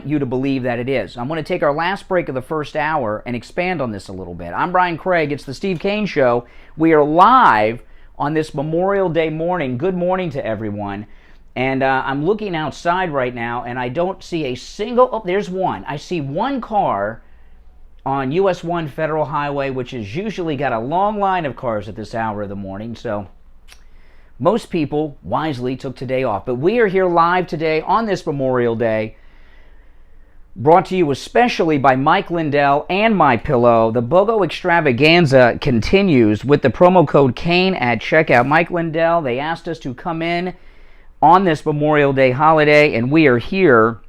you to believe that it is. I'm going to take our last break of the first hour and expand on this a little bit. I'm Brian Craig. It's the Steve Kane Show. We are live on this Memorial Day morning. Good morning to everyone. And I'm looking outside right now, and I don't see a single... Oh, there's one. I see one car on US 1 Federal Highway, which has usually got a long line of cars at this hour of the morning. So most people wisely took today off. But we are here live today on this Memorial Day, brought to you especially by Mike Lindell and MyPillow. The BOGO extravaganza continues with the promo code KANE at checkout. Mike Lindell, they asked us to come in on this Memorial Day holiday, and we are here.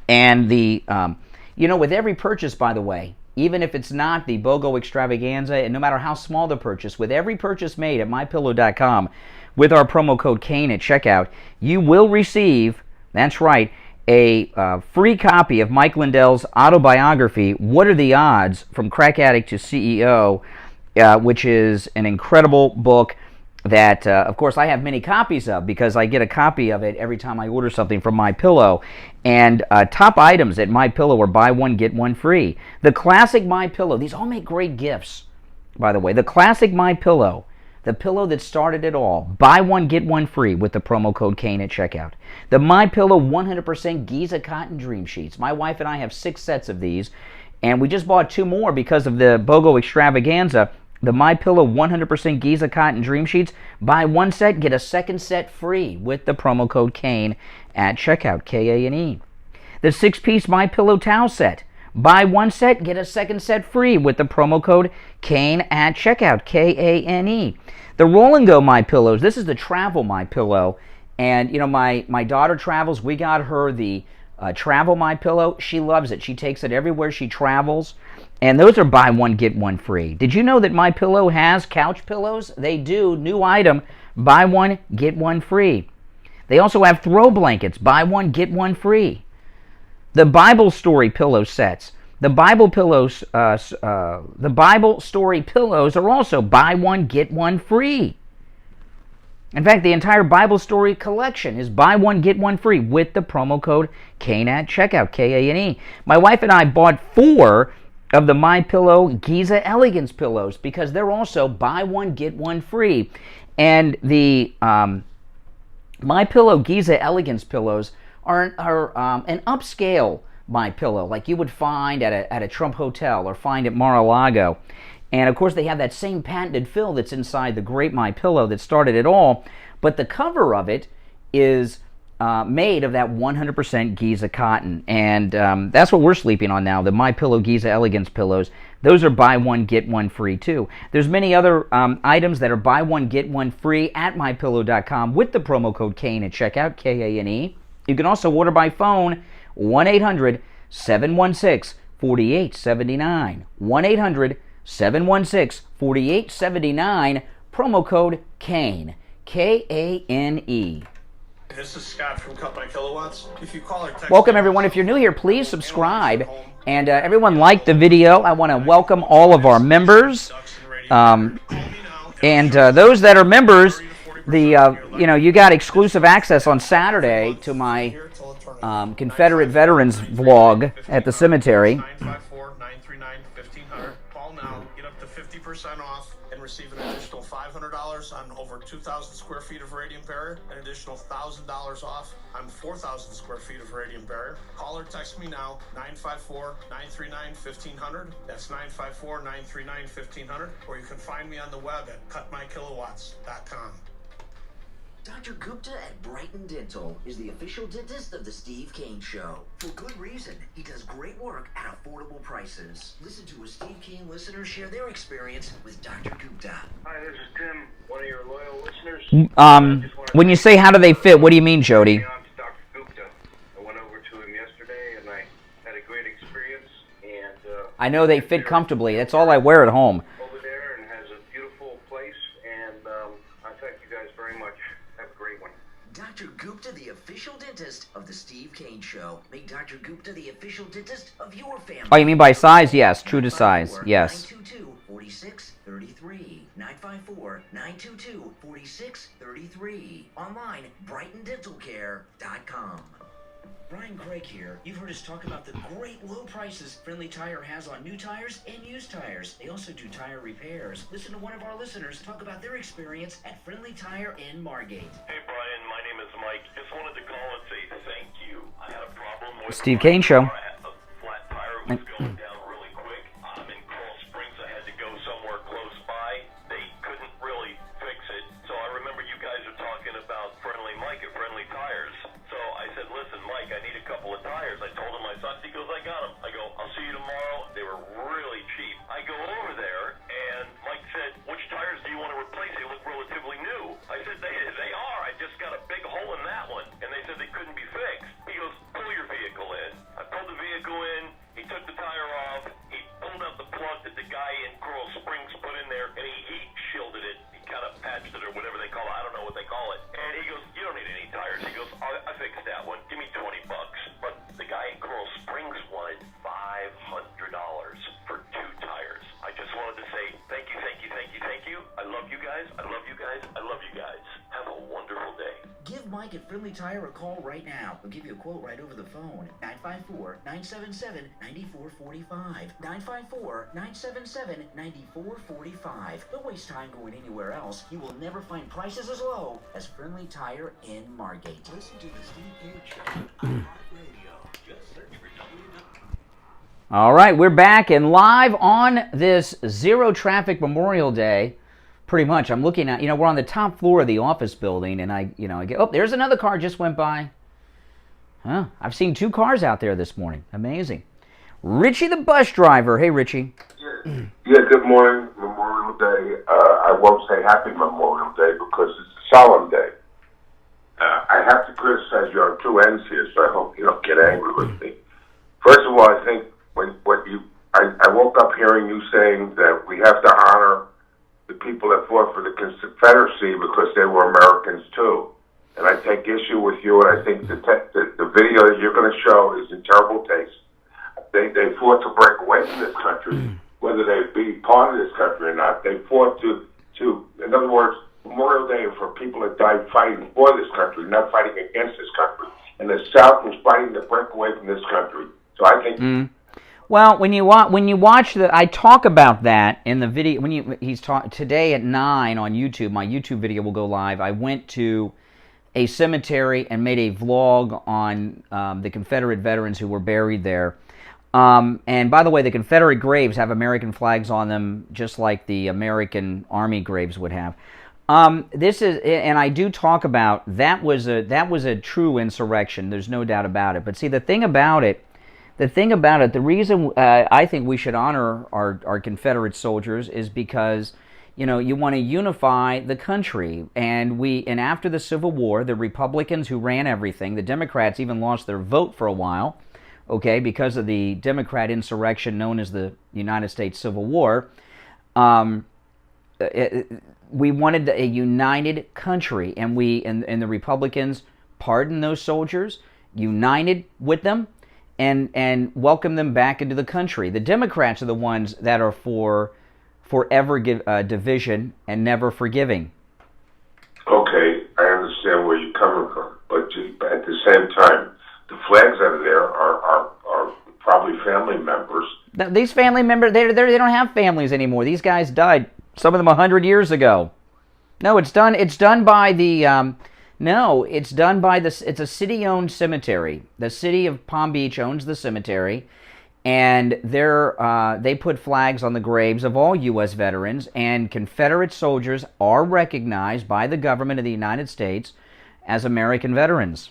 And with every purchase, by the way, even if it's not the BOGO extravaganza, and no matter how small the purchase, with every purchase made at MyPillow.com with our promo code Kane at checkout, you will receive, that's right, a free copy of Mike Lindell's autobiography, What Are the Odds? From Crack Addict to CEO, which is an incredible book that, of course, I have many copies of because I get a copy of it every time I order something from MyPillow. And top items at MyPillow are buy one, get one free. The classic MyPillow, these all make great gifts, by the way. The classic MyPillow, the pillow that started it all, buy one, get one free with the promo code Kane at checkout. The MyPillow 100% Giza Cotton Dream Sheets. My wife and I have 6 sets of these, and we just bought 2 more because of the BOGO extravaganza. The MyPillow 100% Giza Cotton Dream Sheets. Buy 1 set, get a 2nd set free with the promo code Kane at checkout, K-A-N-E. The 6-piece MyPillow Towel Set. Buy 1 set, get a 2nd set free with the promo code Kane at checkout, K-A-N-E. The Roll and Go MyPillows. This is the travel MyPillow. And, you know, my daughter travels. We got her the travel MyPillow. She loves it. She takes it everywhere she travels. And those are buy one, get one free. Did you know that MyPillow has couch pillows? They do. New item, buy one, get one free. They also have throw blankets, buy one, get one free. The Bible Story pillow sets. The Bible Story pillows are also buy one, get one free. In fact, the entire Bible Story collection is buy one, get one free with the promo code Kane at checkout, K-A-N-E. My wife and I bought 4 of the MyPillow Giza Elegance pillows because they're also buy one, get one free. And the MyPillow Giza Elegance pillows are an upscale MyPillow, like you would find at a Trump hotel or find at Mar-a-Lago. And of course, they have that same patented fill that's inside the great MyPillow that started it all. But the cover of it is made of that 100% Giza cotton. And that's what we're sleeping on now, the MyPillow Giza Elegance pillows. Those are buy one, get one free, too. There's many other items that are buy one, get one free at MyPillow.com with the promo code Kane at checkout, K-A-N-E. You can also order by phone, 1-800-716-4879. 1-800-716-4879. Promo code Kane, K-A-N-E. This is Scott from Cut My Kilowatts. If you call or text Welcome, everyone. If you're new here, please subscribe. And everyone liked the video. I want to welcome all of our members. And those that are members, you got exclusive access on Saturday to my Confederate veterans vlog at the cemetery. 954-939-1500. Call now. Get up to 50% off and receive an additional $500 on over 2,000 square feet of radium barrier, an additional $1,000 off on 4,000 square feet of radium barrier. Call or text me now, 954-939-1500. That's 954-939-1500. Or you can find me on the web at cutmykilowatts.com. Dr. Gupta at Brighton Dental is the official dentist of the Steve Kane Show. For good reason. He does great work at affordable prices. Listen to a Steve Kane listener share their experience with Dr. Gupta. Hi, this is Tim, one of your loyal listeners. When you say how do they fit, what do you mean, Jody? Dr. Gupta. I went over to him yesterday and I had a great experience. And I know they fit comfortably. That's all I wear at home. Over there and has a beautiful place. And I thank you guys very much. Have a great one. Dr. Gupta, the official dentist of the Steve Kane Show. Make Dr. Gupta the official dentist of your family. Oh, you mean by size? Yes, true to size. Yes. 952-4633. 954-922-4633. Online, BrightonDentalCare.com. Brian Craig here. You've heard us talk about the great low prices Friendly Tire has on new tires and used tires. They also do tire repairs. Listen to one of our listeners talk about their experience at Friendly Tire in Margate. Hey Brian, my name is Mike. Just wanted to call and say thank you. I had a problem with Steve Kane Show. I had a flat tire. It was going down really quick. I'm in Coral Springs. I had to go somewhere close by. They couldn't really fix it. So I remember you guys are talking about Friendly Mike at Friendly Tires. So I said, listen, Mike, I need a couple of tires. I told him my son. He goes, I got them. I go, I'll see you tomorrow. They were really cheap. I go over there, and Mike said, which tires do you want to replace? They look relatively new. I said, they are. I just got a big hole in that one. And they said they couldn't be fixed. He goes, pull your vehicle in. I pulled the vehicle in. He took the tire Give Friendly Tire a call right now. We'll give you a quote right over the phone. 954-977-9445. 954-977-9445. Don't waste time going anywhere else. You will never find prices as low as Friendly Tire in Margate. Listen to the Steve Kane Show on radio. Just search for W. All right, we're back and live on this Zero Traffic Memorial Day. Pretty much, I'm looking at, we're on the top floor of the office building, and I get, oh, there's another car just went by. Huh? I've seen 2 cars out there this morning. Amazing. Richie the bus driver. Hey, Richie. Yeah, good morning, Memorial Day. I won't say Happy Memorial Day because it's a solemn day. I have to criticize you on 2 ends here, so I hope you don't get angry with me. First of all, I think I woke up hearing you saying that we have to honor the people that fought for the Confederacy because they were Americans too. And I take issue with you, and I think the video that you're going to show is in terrible taste. They fought to break away from this country, whether they be part of this country or not. They fought to in other words, Memorial Day for people that died fighting for this country, not fighting against this country. And the South was fighting to break away from this country. So I think. Well, when you watch I talk about that in the video. Today at 9 on YouTube, my YouTube video will go live. I went to a cemetery and made a vlog on the Confederate veterans who were buried there. And by the way, the Confederate graves have American flags on them, just like the American Army graves would have. And I do talk about that was a true insurrection. There's no doubt about it. But see, the thing about it, the reason I think we should honor our Confederate soldiers is because, you want to unify the country. And after the Civil War, the Republicans who ran everything, the Democrats even lost their vote for a while, okay, because of the Democrat insurrection known as the United States Civil War. We wanted a united country, and the Republicans pardoned those soldiers, united with them, and welcomed them back into the country. The Democrats are the ones that are for forever division and never forgiving. Okay, I understand where you're coming from, but at the same time, the flags that are there are probably family members. These family members, they don't have families anymore. These guys died, some of them 100 years ago. No, it's done by the. It's a city-owned cemetery. The city of Palm Beach owns the cemetery, and they put flags on the graves of all U.S. veterans, and Confederate soldiers are recognized by the government of the United States as American veterans.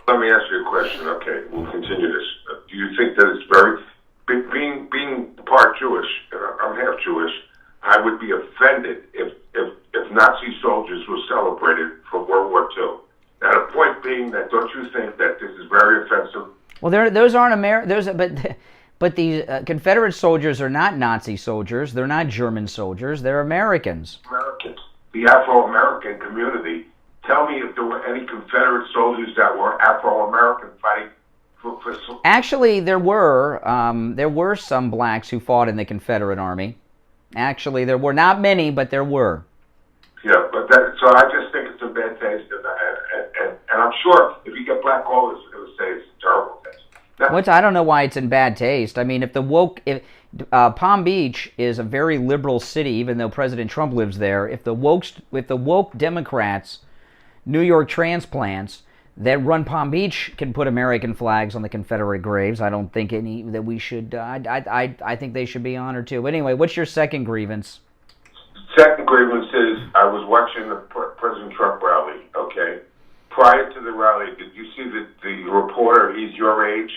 Let me ask you a question. Okay, we'll continue this. Do you think that it's very being part Jewish? I'm half Jewish. I would be offended if Nazi soldiers were celebrated for World War II. Now, the point being that don't you think that this is very offensive? Well, those aren't but these Confederate soldiers are not Nazi soldiers. They're not German soldiers. They're Americans. Americans, the Afro-American community. Tell me if there were any Confederate soldiers that were Afro-American fighting for. Actually, there were some blacks who fought in the Confederate Army. Actually, there were not many, but there were. Yeah, so I just think it's a bad taste, and I'm sure if you get black callers, it would say it's a terrible taste. I don't know why it's in bad taste. I mean, Palm Beach is a very liberal city, even though President Trump lives there. If the woke Democrats, New York transplants that run Palm Beach can put American flags on the Confederate graves, I don't think that we should. I think they should be honored too. But anyway, what's your second grievance? Second grievance is I was watching the President Trump rally. Okay, prior to the rally, did you see the reporter? He's your age.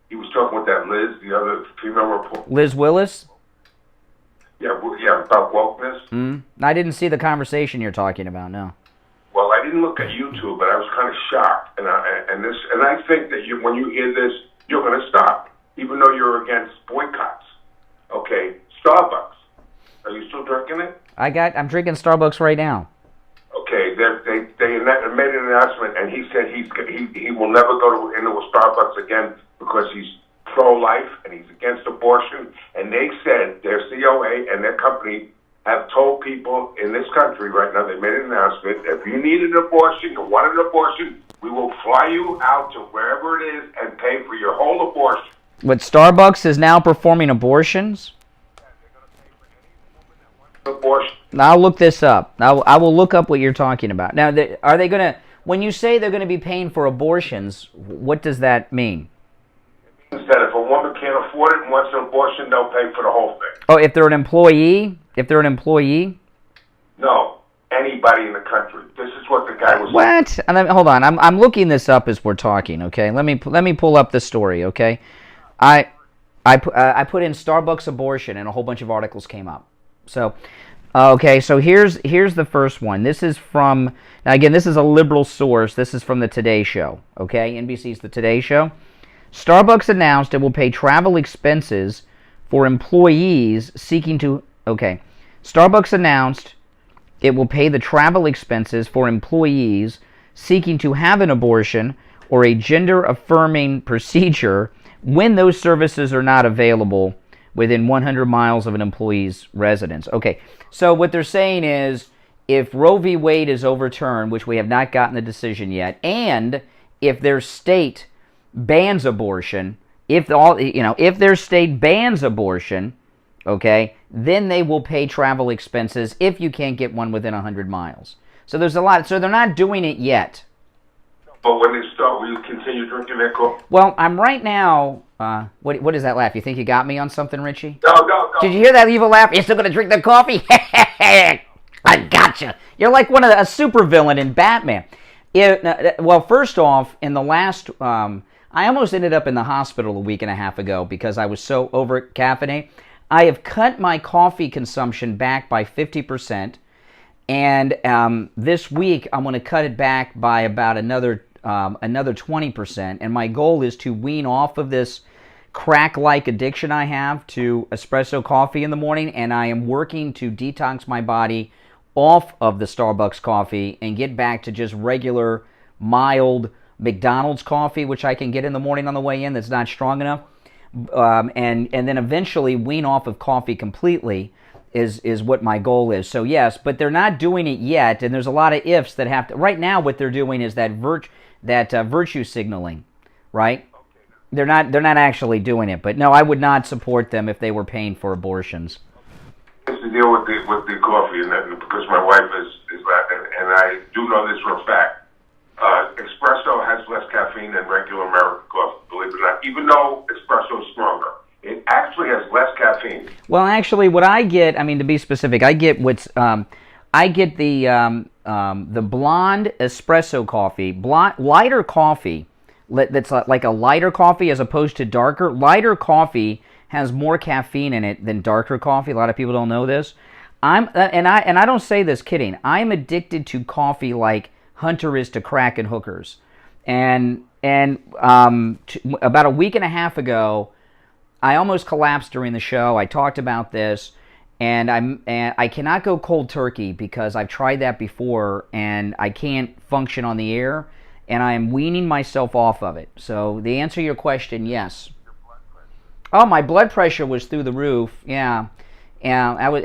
He was talking with that Liz, the other female reporter. Liz Willis. Yeah, about wokeness. I didn't see the conversation you're talking about. No. Well, I didn't look at YouTube, but I was kind of shocked, and I think that when you hear this, you're going to stop, even though you're against boycotts. Okay, Starbucks. Are you still drinking it? I'm drinking Starbucks right now. Okay, they made an announcement, and he said he will never go into a Starbucks again because he's pro-life and he's against abortion. And they said their COA and their company have told people in this country right now, they made an announcement, if If you need an abortion, you want an abortion, we will fly you out to wherever it is and pay for your whole abortion. What, Starbucks is now performing abortions? Abortion. I'll look this up. I will look up what you're talking about. Now, are they going to, when you say they're going to be paying for abortions, what does that mean? It means that if a woman can't afford it and wants an abortion, they'll pay for the whole thing. Oh, if they're an employee? If they're an employee? No, anybody in the country. This is what the guy was. What? And then, hold on. I'm looking this up as we're talking. Okay, let me pull up the story. Okay, I put in Starbucks abortion and a whole bunch of articles came up. So, okay, so here's the first one. This is from, now again, this is a liberal source. This is from the Today Show. Okay, NBC's the Today Show. Starbucks announced it will pay travel expenses for employees seeking to. Okay, Starbucks announced it will pay the travel expenses for employees seeking to have an abortion or a gender-affirming procedure when those services are not available within 100 miles of an employee's residence. Okay, so what they're saying is if Roe v. Wade is overturned, which we have not gotten the decision yet, and if their state bans abortion, if their state bans abortion, okay, then they will pay travel expenses if you can't get one within 100 miles. So there's a lot. So they're not doing it yet. But when they start, will you continue drinking that coffee? Well, I'm right now. What is that laugh? You think you got me on something, Richie? No. Did you hear that evil laugh? You're still going to drink the coffee? I gotcha. You're like a supervillain in Batman. Well, first off, in the last, I almost ended up in the hospital a week and a half ago because I was so over caffeinated. I have cut my coffee consumption back by 50%, and this week I'm going to cut it back by about another 20%. And my goal is to wean off of this crack-like addiction I have to espresso coffee in the morning, and I am working to detox my body off of the Starbucks coffee and get back to just regular, mild McDonald's coffee, which I can get in the morning on the way in that's not strong enough. And then eventually wean off of coffee completely is what my goal is. So yes, but they're not doing it yet, and there's a lot of ifs that have to. Right now, what they're doing is that virtue signaling, right? They're not actually doing it. But no, I would not support them if they were paying for abortions. What's the deal with the coffee and that? Because my wife is Latin, and I do know this for a fact. Espresso has less caffeine than regular American coffee, believe it or not. Even though espresso is stronger, it actually has less caffeine. Well, actually, what I get, I mean, to be specific, I get the blonde espresso coffee, lighter coffee. That's like a lighter coffee as opposed to darker. Lighter coffee has more caffeine in it than darker coffee. A lot of people don't know this. I don't say this kidding. I'm addicted to coffee like Hunter is to crack and hookers. And about a week and a half ago, I almost collapsed during the show. I talked about this, and I cannot go cold turkey because I've tried that before, and I can't function on the air, and I am weaning myself off of it. So the answer to your question, yes. Oh, my blood pressure was through the roof. Yeah. But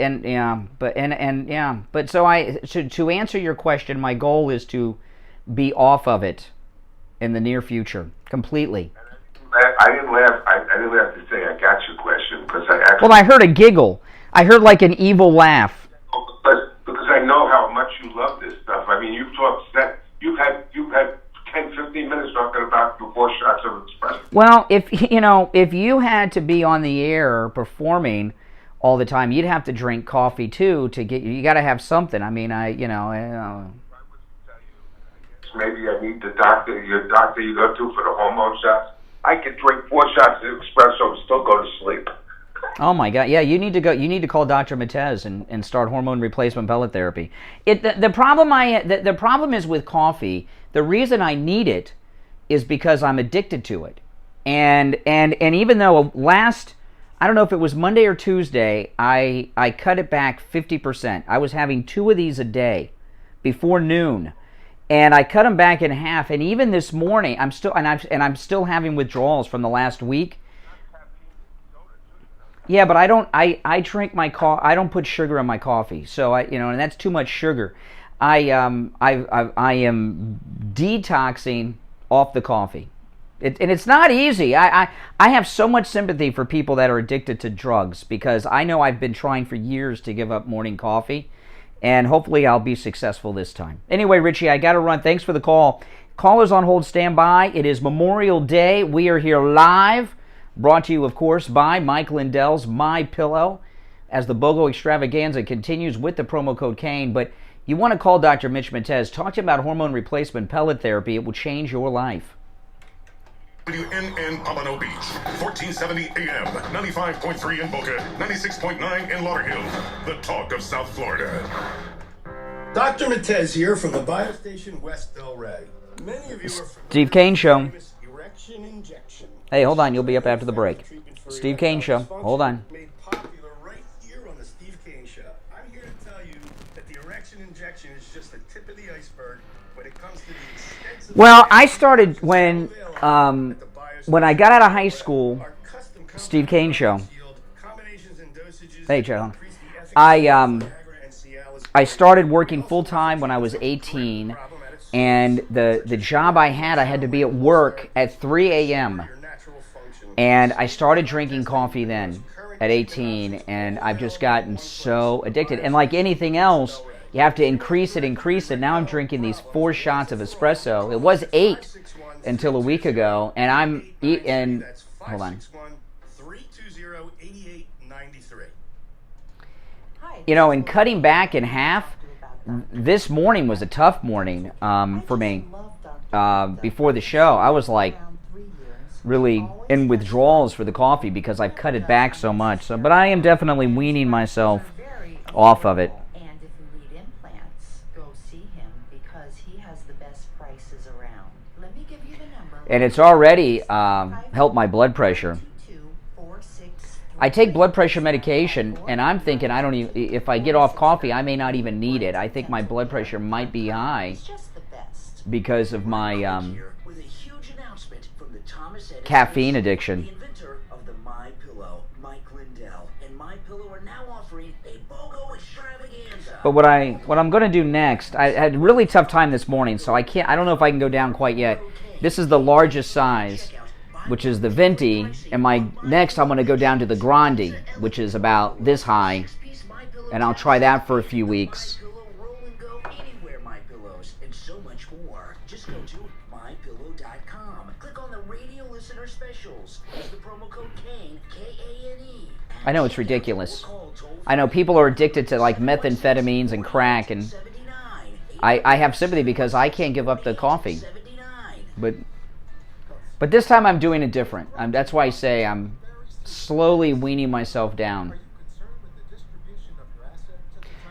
to answer your question, my goal is to be off of it in the near future, completely. I didn't laugh. I didn't laugh to say I got your question because I actually. Well, I heard a giggle. I heard like an evil laugh. Because I know how much you love this stuff. I mean, you've had 10, 15 minutes talking about your 4 shots of espresso. Well, if you had to be on the air performing all the time, you'd have to drink coffee too to get. You got to have something. I mean, Maybe I need your doctor you go to for the hormone shots. I could drink 4 shots of espresso and still go to sleep. Oh my God! Yeah, you need to go. You need to call Dr. Matez and start hormone replacement pellet therapy. The problem is with coffee. The reason I need it is because I'm addicted to it, and even though I don't know if it was Monday or Tuesday, I cut it back 50%. I was having 2 of these a day before noon, and I cut them back in half. And even this morning, I'm still having withdrawals from the last week. Yeah, but I drink my coffee. I don't put sugar in my coffee, so and that's too much sugar. I am detoxing off the coffee. And it's not easy. I have so much sympathy for people that are addicted to drugs because I know I've been trying for years to give up morning coffee, and hopefully I'll be successful this time. Anyway, Richie, I got to run. Thanks for the call. Callers on hold, stand by. It is Memorial Day. We are here live, brought to you, of course, by Mike Lindell's My Pillow, as the BOGO extravaganza continues with the promo code Kane. But you want to call Dr. Mitch Matez. Talk to him about hormone replacement pellet therapy. It will change your life. WNN Pompano Beach, 1470 AM, 95.3 in Boca, 96.9 in Lauderhill, the talk of South Florida. Dr. Matez here from the Biostation West Delray. Many of you are Steve Kane Show. erection injection. Hey, hold on. You'll be up after the break. Steve Kane Show. Hold on. Made popular right here on the Steve Kane Show. I'm here to tell you that the erection injection is just the tip of the iceberg when it comes to the extensive... Well, I started when I got out of high school, Steve Kane Show. Hey, Joe. I started working full-time when I was 18, and the job I had to be at work at 3 a.m., and I started drinking coffee then at 18, and I've just gotten so addicted. And like anything else, you have to increase it. Now I'm drinking these 4 shots of espresso. It was 8 until a week ago, and hold on. You know, and cutting back in half, this morning was a tough morning for me. Before the show, I was like really in withdrawals for the coffee because I've cut it back so much. So, but I am definitely weaning myself off of it. And if you need implants, go see him because he has the best prices around. Let me give you the number. And it's already helped my blood pressure. I take blood pressure medication, and I'm thinking if I get off coffee, I may not even need it. I think my blood pressure might be high because of my caffeine addiction. The inventor of the My Pillow, Mike Lindell, and My Pillow are now offering a BOGO extravaganza. But what I'm going to do next, I had a really tough time this morning, so I don't know if I can go down quite yet. This is the largest size, which is the Venti, and next I'm going to go down to the Grande, which is about this high, and I'll try that for a few weeks. So much more. Just go to mypillow.com. Click on the radio listener specials. Use the promo code Kane, K-A-N-E. I know it's ridiculous. I know people are addicted to like methamphetamines and crack, and I have sympathy because I can't give up the coffee. But this time I'm doing it different. That's why I say I'm slowly weaning myself down.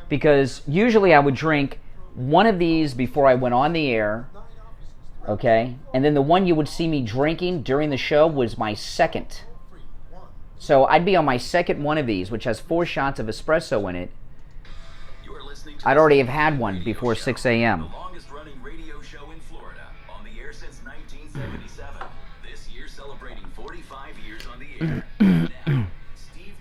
Because usually I would drink one of these before I went on the air, okay? And then the one you would see me drinking during the show was my second. So I'd be on my second one of these, which has 4 shots of espresso in it. I'd already have had one before 6 a.m. The longest running radio show in Florida, on the air since 1977. This year celebrating 45 years on the air. Now, Steve.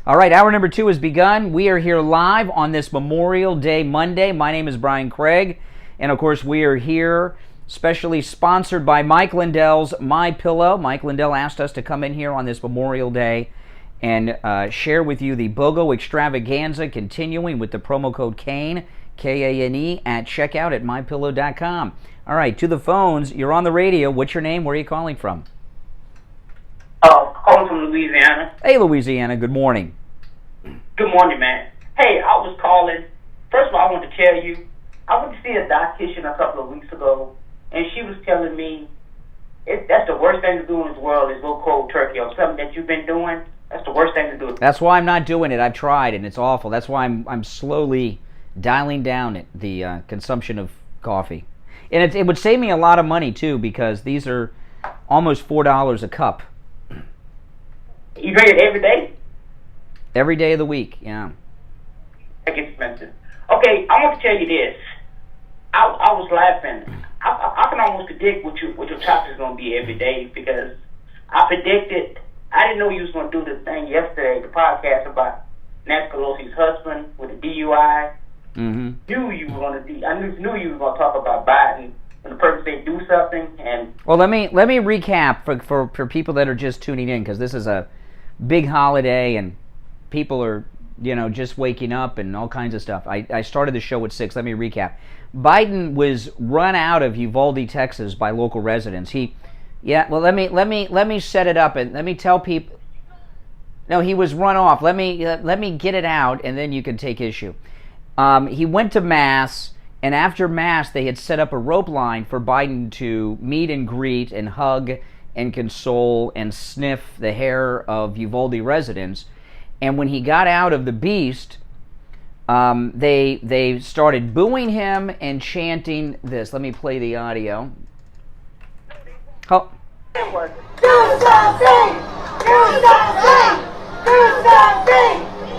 All right, hour number 2 has begun. We are here live on this Memorial Day Monday. My name is Brian Craig, and of course we are here specially sponsored by Mike Lindell's My Pillow. Mike Lindell asked us to come in here on this Memorial Day and share with you the BOGO extravaganza, continuing with the promo code Kane, K-A-N-E, at checkout at mypillow.com. All right, to the phones. You're on the radio. What's your name? Where are you calling from? Calling from Louisiana. Hey, Louisiana. Good morning. Good morning, man. Hey, I was calling. First of all, I want to tell you, I went to see a dietitian a couple of weeks ago, and she was telling me that's the worst thing to do in this world is go cold turkey or something that you've been doing. That's the worst thing to do. That's why I'm not doing it. I've tried, and it's awful. That's why I'm slowly dialing down the consumption of coffee. And it would save me a lot of money, too, because these are almost $4 a cup. You drink it every day? Every day of the week, yeah. That's expensive. Okay, I want to tell you this. I was laughing. I can almost predict what your topic is going to be every day because I predicted. I didn't know you was going to do the thing yesterday, the podcast about Nancy Pelosi's husband with the DUI. Mm-hmm. Knew you were going to be. I knew you were going to talk about Biden and the person say do something. And well, let me recap for people that are just tuning in, because this is a big holiday and people are just waking up and all kinds of stuff. I started the show at 6. Let me recap. Biden was run out of Uvalde, Texas, by local residents. Let me set it up and let me tell people. No, he was run off. Let me get it out, and then you can take issue. He went to Mass, and after Mass, they had set up a rope line for Biden to meet and greet and hug and console and sniff the hair of Uvalde residents. And when he got out of the Beast, they started booing him and chanting this. Let me play the audio. Oh. Do something! Do something! Do something!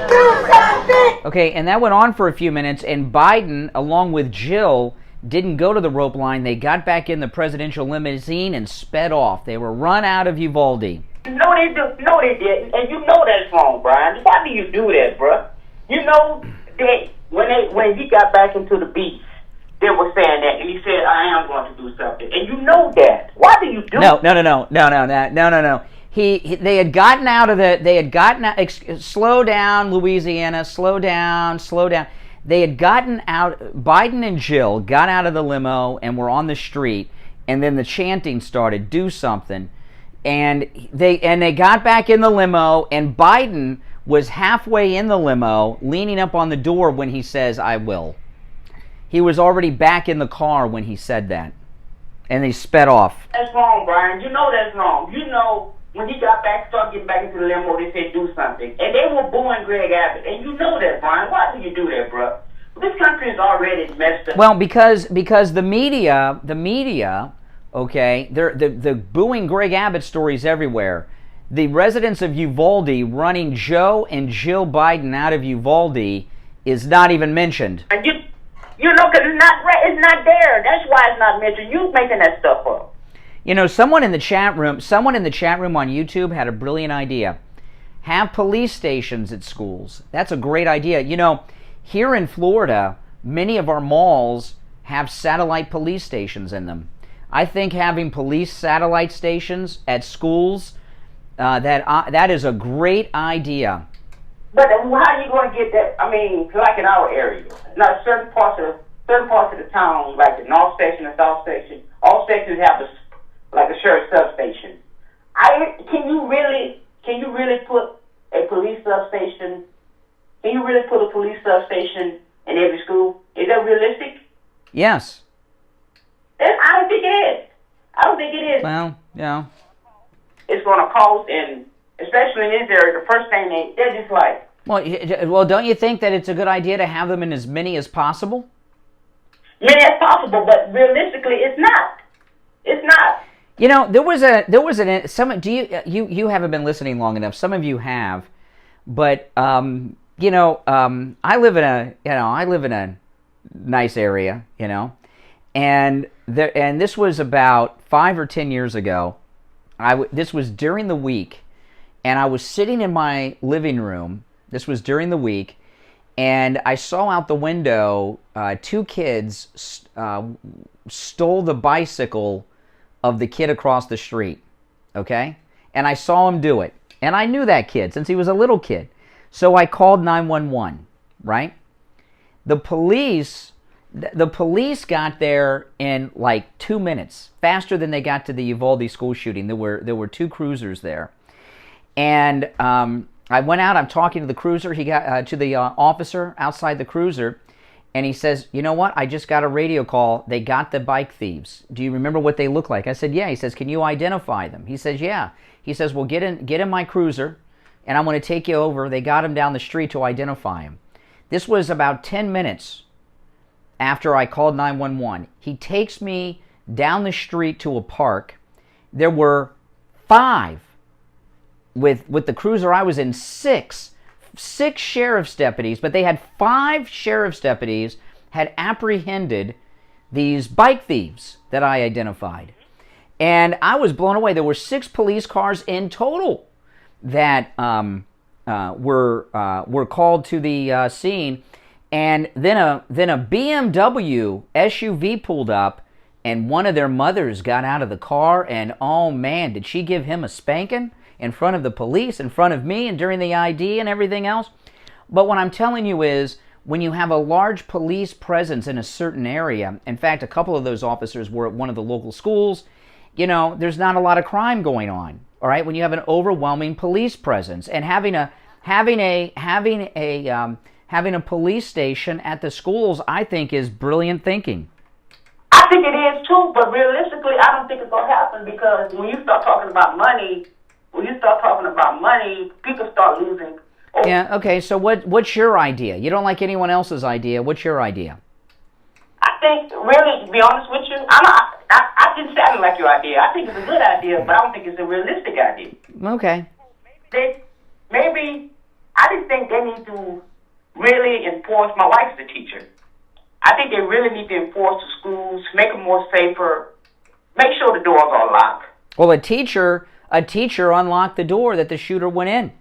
Do something! Okay, and that went on for a few minutes, and Biden, along with Jill, didn't go to the rope line. They got back in the presidential limousine and sped off. They were run out of Uvalde. No, they didn't, and you know that's wrong, Brian. Why do you do that, bruh? You know that when he got back into the Beast, they were saying that, and he said, "I am going to do something," and you know that. Why do you do? No. They had gotten out of the. They had gotten out. Slow down, Louisiana. Slow down. They had gotten out. Biden and Jill got out of the limo and were on the street, and then the chanting started. Do something. And they got back in the limo, and Biden was halfway in the limo, leaning up on the door when he says, "I will." He was already back in the car when he said that, and they sped off. That's wrong, Brian. You know that's wrong. You know when he started getting back into the limo, they said do something, and they were booing Greg Abbott, and you know that, Brian. Why do you do that, bro? This country is already messed up. Well, because the media. Okay, the booing Greg Abbott stories everywhere. The residents of Uvalde running Joe and Jill Biden out of Uvalde is not even mentioned. And you know, because it's not there. That's why it's not mentioned. You making that stuff up. Someone in the chat room on YouTube had a brilliant idea. Have police stations at schools. That's a great idea. Here in Florida, many of our malls have satellite police stations in them. I think having police satellite stations at schools, that is a great idea. But how are you going to get that? I mean, like in our area, now certain parts of the town, like the North Station and South Station, all sections have a sheriff substation. Can you really put a police substation? Can you really put a police substation in every school? Is that realistic? Yes. I don't think it is. Well, yeah. It's going to cost, and especially in this area, the first thing they're just like. Well, don't you think that it's a good idea to have them in as many as possible? Many as possible, but realistically, it's not. It's not. You haven't been listening long enough. Some of you have, but I live in a nice area, and this was about 5 or 10 years ago. This was during the week, and I was sitting in my living room. This was during the week, and I saw out the window 2 kids stole the bicycle of the kid across the street, okay? And I saw him do it, and I knew that kid since he was a little kid. So I called 911, right? The police got there in like 2 minutes, faster than they got to the Uvalde school shooting. There were 2 cruisers there, and I went out. I'm talking to the cruiser. He got to the officer outside the cruiser, and he says, "You know what? I just got a radio call. They got the bike thieves. Do you remember what they look like?" I said, "Yeah." He says, "Can you identify them?" He says, "Yeah." He says, "Well, get in my cruiser, and I'm going to take you over." They got him down the street to identify him. This was about 10 minutes after I called 911. He takes me down the street to a park. There were 5. With the cruiser I was in, 6 sheriff's deputies, but they had 5 sheriff's deputies had apprehended these bike thieves that I identified. And I was blown away. There were 6 police cars in total that were called to the scene. And then a BMW SUV pulled up, and one of their mothers got out of the car, and oh man, did she give him a spanking in front of the police, in front of me, and during the ID and everything else. But what I'm telling you is, when you have a large police presence in a certain area, in fact, a couple of those officers were at one of the local schools, there's not a lot of crime going on. All right, when you have an overwhelming police presence, and having a police station at the schools, I think, is brilliant thinking. I think it is too, but realistically, I don't think it's gonna happen, because when you start talking about money, people start losing. Yeah. Okay. So what's your idea? You don't like anyone else's idea. What's your idea? I think, really, to be honest with you, I didn't say I didn't like your idea. I think it's a good idea, but I don't think it's a realistic idea. Okay. Maybe I just think they need to really enforce. My wife's a teacher. I think they really need to enforce the schools, make them more safer, make sure the doors are locked. Well, a teacher unlocked the door that the shooter went in.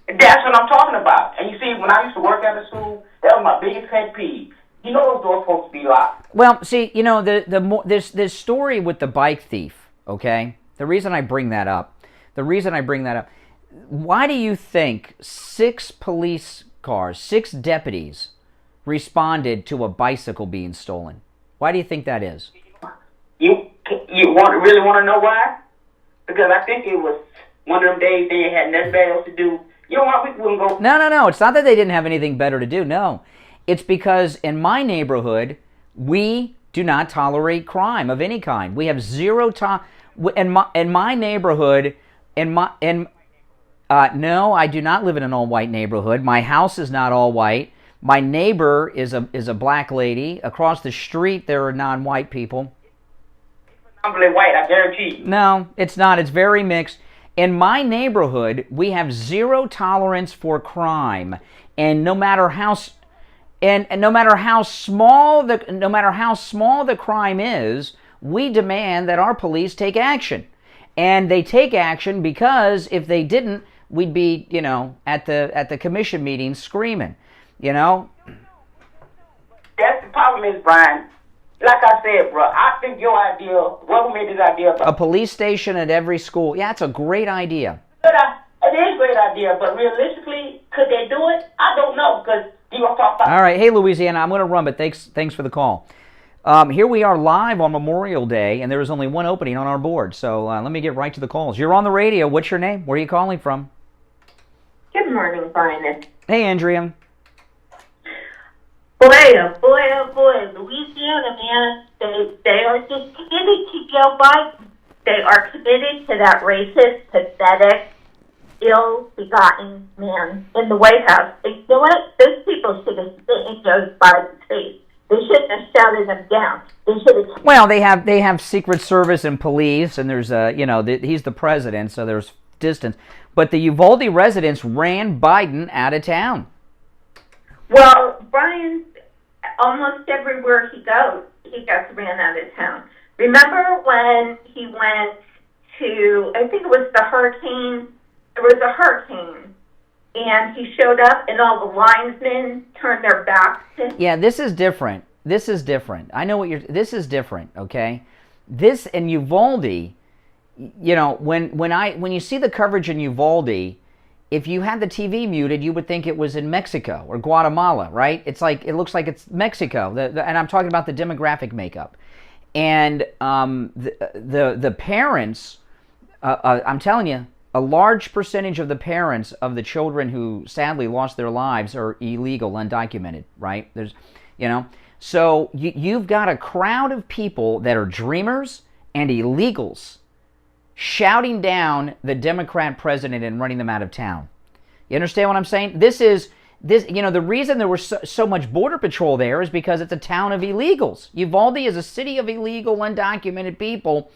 That's what I'm talking about. And you see, when I used to work at a school, that was my biggest pet peeve. Those doors are supposed to be locked. Well, see, this story with the bike thief, okay? The reason I bring that up, why do you think 6 police cars, 6 deputies responded to a bicycle being stolen? Why do you think that is? You really want to know why? Because I think it was one of them days they had nothing else to do. You know what? We wouldn't go. No. It's not that they didn't have anything better to do. No. It's because in my neighborhood, we do not tolerate crime of any kind. We have zero in my neighborhood, no, I do not live in an all-white neighborhood. My house is not all white. My neighbor is a black lady. Across the street, there are non-white people. I'm white, I guarantee you. No, it's not. It's very mixed. In my neighborhood, we have zero tolerance for crime, and no matter how small the crime is, we demand that our police take action. And they take action because if they didn't, we'd be, at the commission meeting screaming, That's the problem is, Brian. Like I said, bro, I think your idea, whoever made this idea... A police station at every school. Yeah, it's a great idea. It is a great idea, but realistically, could they do it? I don't know, because you're going to talk about... All right. Hey, Louisiana, I'm going to run, but thanks for the call. Here we are live on Memorial Day, and there is only one opening on our board, so let me get right to the calls. You're on the radio. What's your name? Where are you calling from? Good morning, Brian. Hey, Andrea. Boy, Louisiana, man, they are just committed to Joe Biden. They are committed to that racist, pathetic, ill-begotten man in the White House. And you know what? Those people should have spit in Joe Biden's face. They shouldn't have shouted him down. They should have... Well, they have Secret Service and police, and there's he's the president, so there's distance. But the Uvalde residents ran Biden out of town. Well, Brian, almost everywhere he goes, he gets ran out of town. Remember when he went to, I think it was the hurricane, there was a hurricane, and he showed up and all the linesmen turned their backs to him? Yeah, this is different. I know what this is different, okay? This in Uvalde, when you see the coverage in Uvalde, if you had the TV muted, you would think it was in Mexico or Guatemala, right? It looks like it's Mexico, and I'm talking about the demographic makeup. And the parents, I'm telling you, a large percentage of the parents of the children who sadly lost their lives are illegal, undocumented, right? So you've got a crowd of people that are dreamers and illegals shouting down the Democrat president and running them out of town. You understand what I'm saying? The reason there was so much border patrol there is because it's a town of illegals. Uvalde is a city of illegal, undocumented people.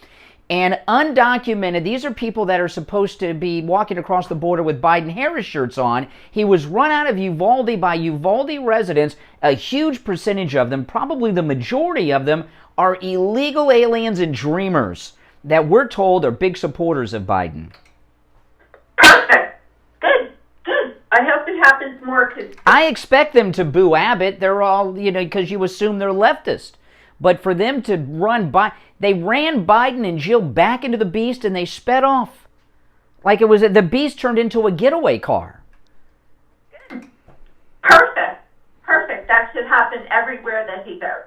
And undocumented, these are people that are supposed to be walking across the border with Biden-Harris shirts on. He was run out of Uvalde by Uvalde residents. A huge percentage of them, probably the majority of them, are illegal aliens and dreamers that we're told are big supporters of Biden. Perfect. Good. I hope it happens more because I expect them to boo Abbott. They're all, because you assume they're leftist. But for them to they ran Biden and Jill back into the beast and they sped off. Like it was, the beast turned into a getaway car. Perfect. That should happen everywhere that he goes.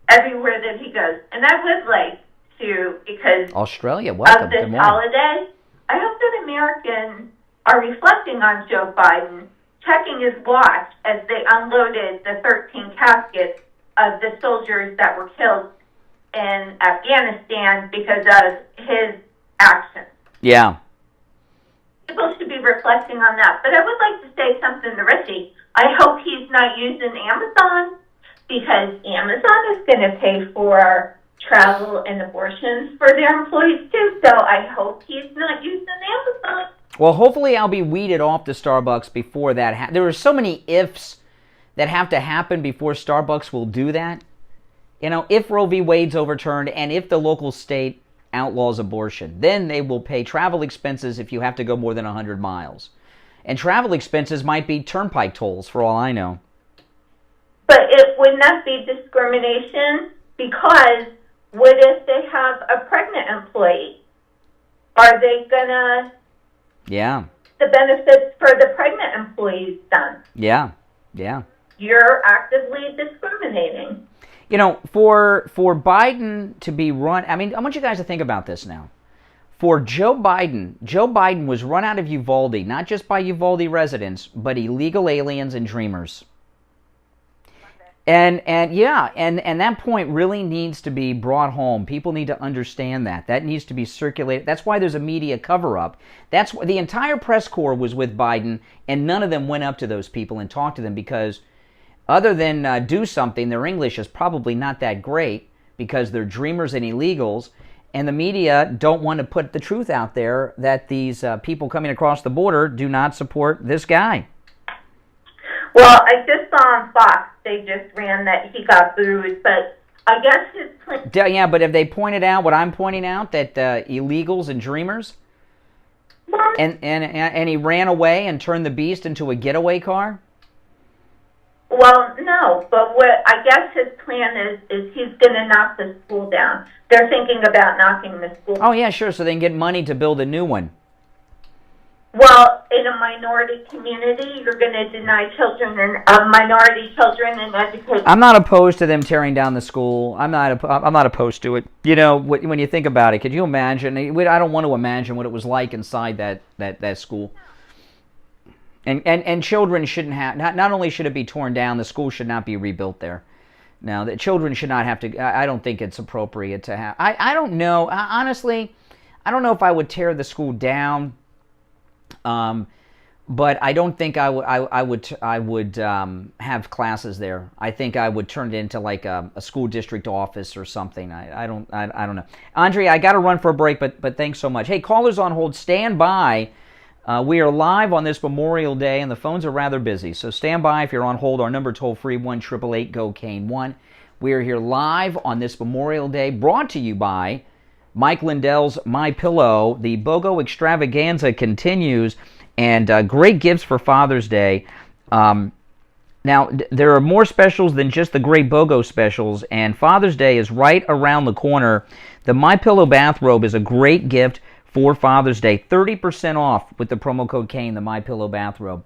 Everywhere that he goes. And I would like to, because Australia, welcome. of this Good morning. holiday, I hope that Americans are reflecting on Joe Biden, checking his watch as they unloaded the 13 caskets of the soldiers that were killed in Afghanistan because of his actions. Yeah. People should be reflecting on that. But I would like to say something to Richie. I hope he's not using Amazon, because Amazon is going to pay for travel and abortions for their employees too. So I hope he's not using Amazon. Well, hopefully I'll be weeded off the Starbucks before that. There are so many ifs that have to happen before Starbucks will do that. If Roe v. Wade's overturned and if the local state outlaws abortion, then they will pay travel expenses if you have to go more than 100 miles. And travel expenses might be turnpike tolls, for all I know. But it would not be discrimination, because what if they have a pregnant employee? Are they going to... Yeah. The benefits for the pregnant employees done? Yeah. You're actively discriminating. For Biden to be run... I want you guys to think about this now. For Joe Biden was run out of Uvalde, not just by Uvalde residents, but illegal aliens and dreamers. And that point really needs to be brought home. People need to understand that. That needs to be circulated. That's why there's a media cover-up. That's why the entire press corps was with Biden, and none of them went up to those people and talked to them, because other than do something, their English is probably not that great, because they're dreamers and illegals, and the media don't want to put the truth out there that these people coming across the border do not support this guy. Well, I just saw on Fox, they just ran that he got booed, but I guess his... Yeah, but have they pointed out what I'm pointing out, that illegals and dreamers? And he ran away and turned the beast into a getaway car? Well, no, but what I guess his plan is he's going to knock the school down. They're thinking about knocking the school down. Oh, yeah, sure, so they can get money to build a new one. Well, in a minority community, you're going to deny minority children and education. I'm not opposed to them tearing down the school. I'm not opposed to it. When you think about it, could you imagine? I don't want to imagine what it was like inside that school. And children shouldn't have. Not only should it be torn down, the school should not be rebuilt there. Now, the children should not have to. I don't think it's appropriate to have. I don't know. Honestly, I don't know if I would tear the school down. But I don't think I would have classes there. I think I would turn it into like a school district office or something. I don't know. Andre, I got to run for a break, but thanks so much. Hey, callers on hold, stand by. We are live on this Memorial Day, and the phones are rather busy, so stand by if you're on hold. Our number toll-free, 1-888-GO-CANE-1. We are here live on this Memorial Day, brought to you by Mike Lindell's MyPillow. The BOGO extravaganza continues, and great gifts for Father's Day. Now, there are more specials than just the great BOGO specials, and Father's Day is right around the corner. The MyPillow bathrobe is a great gift for Father's Day. 30% off with the promo code CANE, the MyPillow bathrobe.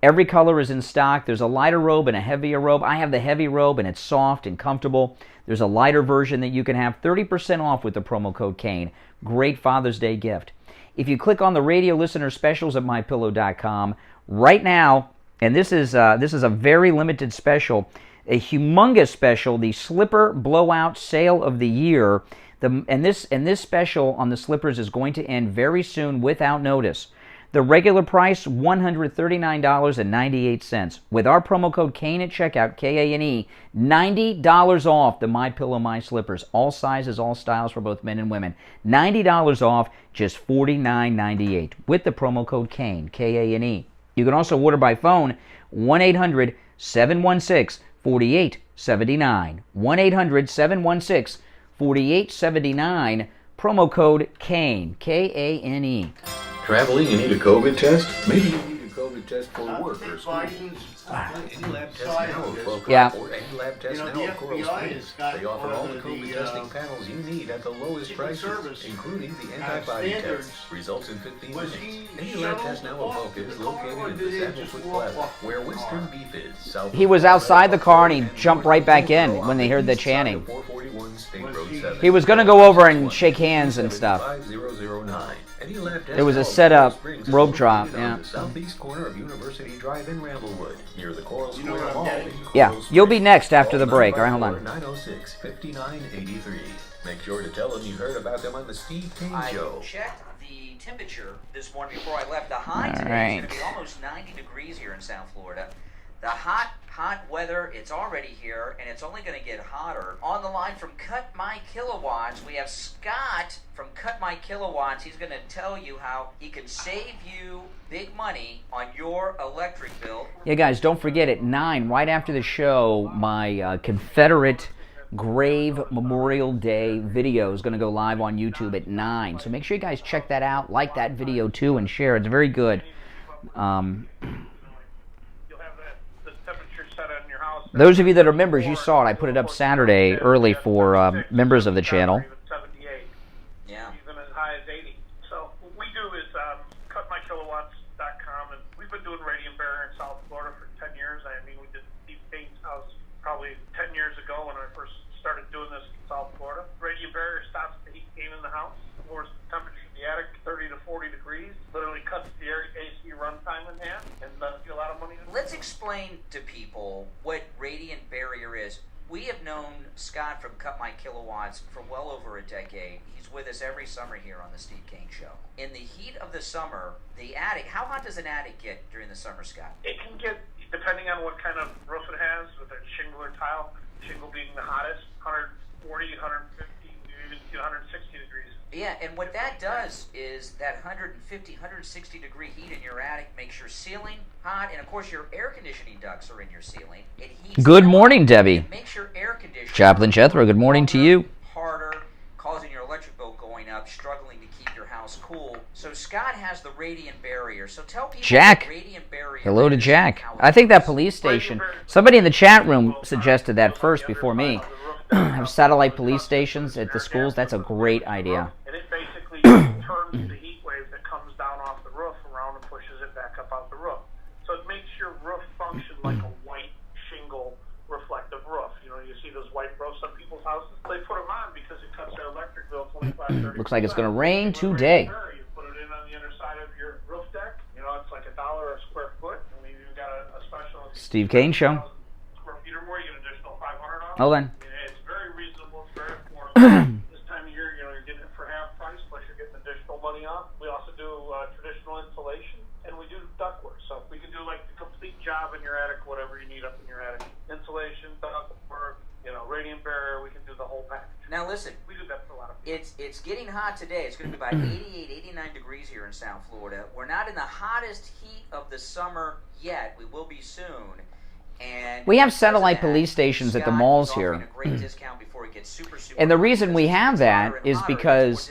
Every color is in stock. There's a lighter robe and a heavier robe. I have the heavy robe, and it's soft and comfortable. There's a lighter version that you can have. 30% off with the promo code CANE. Great Father's Day gift. If you click on the radio listener specials at MyPillow.com right now, and this is a very limited special, a humongous special, the slipper blowout sale of the year. And this special on the slippers is going to end very soon without notice. The regular price, $139.98. With our promo code CANE at checkout, K-A-N-E, $90 off the MyPillow My Slippers. All sizes, all styles for both men and women. $90 off, just $49.98 with the promo code CANE, K-A-N-E. You can also order by phone, 1-800-716-4879. 1-800-716-4879, promo code CANE, K-A-N-E. Traveling and need a COVID test? Maybe you need a COVID test for work or school. Any lab test now of Boca Yeah. or any lab test now of Coral Springs. They offer all the COVID testing panels you need at the lowest prices, including the antibody test. Results in 15 minutes. Any lab test now of Boca is located in the Sandalwood Plaza, where Western Beef is. South He was outside the car and he jumped right back in when they heard the chanting. 441 State Road 7. He was going to go over and shake hands and stuff. 5009. Any lab test It was a now of setup Coral Springs is rope drop, located on yeah. the southeast corner of University Drive in Ramblewood, near the Coral Square Mall. Yeah, you'll be next after the break. All right, hold on. 906-5983. Make sure to tell them you heard about them on the Steve Kane Show. I checked the temperature this morning before I left. The high All today right. is going to be almost 90 degrees here in South Florida. The hot weather, it's already here, and it's only going to get hotter. On the line from Cut My Kilowatts, we have Scott from Cut My Kilowatts. He's going to tell you how he can save you big money on your electric bill. Yeah, guys, don't forget at 9, right after the show, my Confederate Grave Memorial Day video is going to go live on YouTube at 9. So make sure you guys check that out, like that video too, and share. It's very good. Those of you that are members, you saw it. I put it up Saturday early for members of the channel. Yeah. Even as high as 80. So what we do is cutmykilowatts.com, and we've been doing radiant barrier in South Florida for 10 years. I mean, we did Steve Kane's house probably 10 years ago when I first started doing this in South Florida. Radiant barrier stops the heat gain in the house, lowers the temperature in the attic 30 to 40 degrees, literally cuts the AC runtime in half, and does get a lot of money. Let's explain to people what radiant barrier is. We have known Scott from Cut My Kilowatts for well over a decade. He's with us every summer here on the Steve Kane Show. In the heat of the summer, the attic, how hot does an attic get during the summer, Scott? It can get, depending on what kind of roof it has, with a shingle or tile, shingle being the hottest, 140, 150, even 160 degrees. Yeah, and what that does is that 150, 160 degree heat in your attic makes your ceiling hot, and of course your air conditioning ducts are in your ceiling. It heats Good morning, Debbie. It makes your air conditioning Chaplain Jethro, good morning to you. harder, causing your electric bill going up, struggling to keep your house cool. So Scott has the radiant barrier. So tell people Jack. what radiant barrier Hello to is. Jack. I think that police station, somebody in the chat room suggested that first before me. Have satellite police stations at the schools. That's a great idea. And it basically turns the heat wave that comes down off the roof around and pushes it back up out the roof. So it makes your roof function like a white shingle reflective roof. You know, you see those white roofs on people's houses. They put them on because it cuts their electric bill 25-30%. Looks like it's going to rain today. You put it in on the underside of your roof deck. You know, it's like $1 a square foot. I mean, you've got a special Steve Kane Show. square feet or more. You get an additional $500 off. Hold on. It's very reasonable. It's very affordable. This time of year, you know, you're getting it for half price, plus you're getting additional money off. We also do traditional insulation, and we do ductwork. So we can do like the complete job in your attic, whatever you need up in your attic. Insulation, ductwork, you know, radiant barrier. We can do the whole package. Now listen, We do that for a lot of people. it's getting hot today. It's going to be about 88, 89 degrees here in South Florida. We're not in the hottest heat of the summer yet. We will be soon. And We have satellite police stations at the malls here. And the reason we have that is because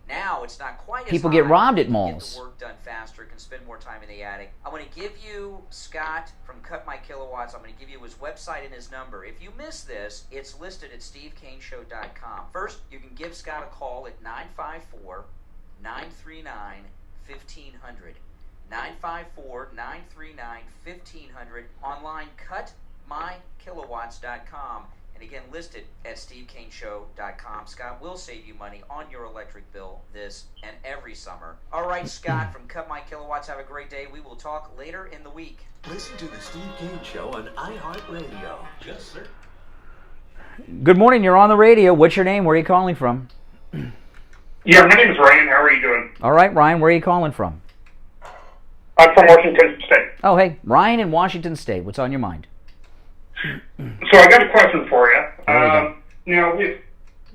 now it's not quite as people get hot. robbed You at can malls. Get the work done faster, can spend more time in the attic. I want to give you Scott from Cut My Kilowatts. I'm going to give you his website and his number. If you miss this, it's listed at SteveKaneShow.com. First, you can give Scott a call at 954-939-1500. 954-939-1500. Online, cutmykilowatts.com. And again, listed at SteveKaneShow.com. Scott will save you money on your electric bill this and every summer. All right, Scott from Cut My Kilowatts, have a great day. We will talk later in the week. Listen to the Steve Kane Show on iHeartRadio. Yes, sir. Good morning, you're on the radio. What's your name? Where are you calling from? Yeah, my name is Ryan. How are you doing? All right, Ryan, where are you calling from? I'm from Washington State. Oh, hey, Ryan in Washington State. What's on your mind? So I got a question for you. There you go. Now, if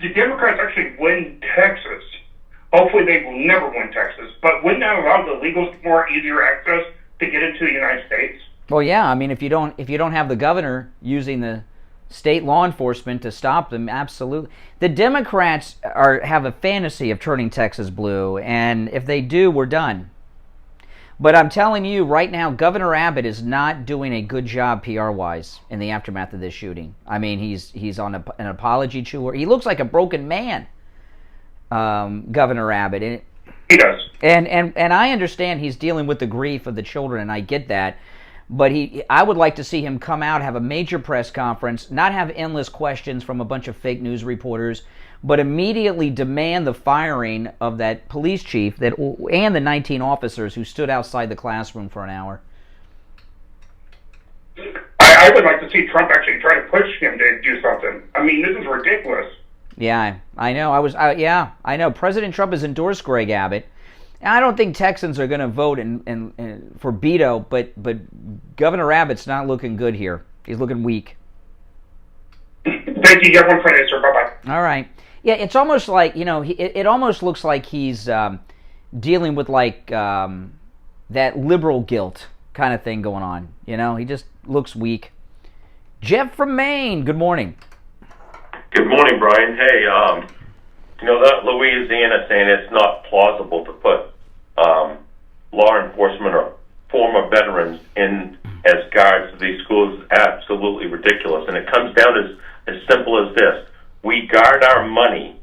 the Democrats actually win Texas, hopefully they will never win Texas, but wouldn't that allow the illegals more easier access to get into the United States? Well, yeah. I mean, if you don't have the governor using the state law enforcement to stop them, absolutely. The Democrats have a fantasy of turning Texas blue, and if they do, we're done. But I'm telling you right now, Governor Abbott is not doing a good job PR-wise in the aftermath of this shooting. I mean, he's on an apology tour. He looks like a broken man, Governor Abbott. He does. And I understand he's dealing with the grief of the children, and I get that. But I would like to see him come out, have a major press conference, not have endless questions from a bunch of fake news reporters, but immediately demand the firing of that police chief and the 19 officers who stood outside the classroom for an hour. I would like to see Trump actually try to push him to do something. I mean, this is ridiculous. Yeah, I know. I know. President Trump has endorsed Greg Abbott. I don't think Texans are going to vote for Beto, but Governor Abbott's not looking good here. He's looking weak. Thank you. You have one for this, sir. Bye-bye. All right. Yeah, it's almost like, it almost looks like he's dealing with like that liberal guilt kind of thing going on. He just looks weak. Jeff from Maine, good morning. Good morning, Brian. Hey, that Louisiana saying it's not plausible to put law enforcement or former veterans in as guards to these schools is absolutely ridiculous. And it comes down as simple as this. We guard our money.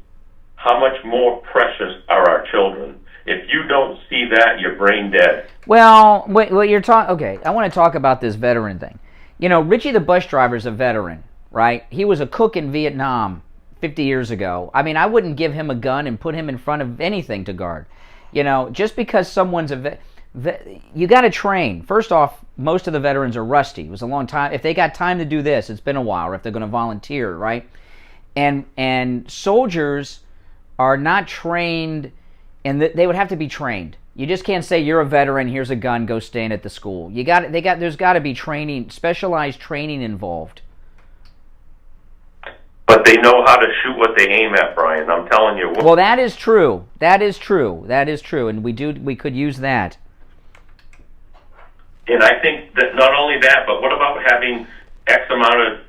How much more precious are our children? If you don't see that, you're brain dead. Well, you're talking. Okay, I want to talk about this veteran thing. Richie the bus driver is a veteran, right? He was a cook in Vietnam 50 years ago. I mean, I wouldn't give him a gun and put him in front of anything to guard. Just because someone's you got to train. First off, most of the veterans are rusty. It was a long time. If they got time to do this, it's been a while. Or if they're going to volunteer, right? And soldiers are not trained, and they would have to be trained. You just can't say you're a veteran. Here's a gun. Go stand at the school. There's got to be training, specialized training involved. But they know how to shoot what they aim at, Brian. I'm telling you. Well, that is true. That is true. And we could use that. And I think that not only that, but what about having X amount of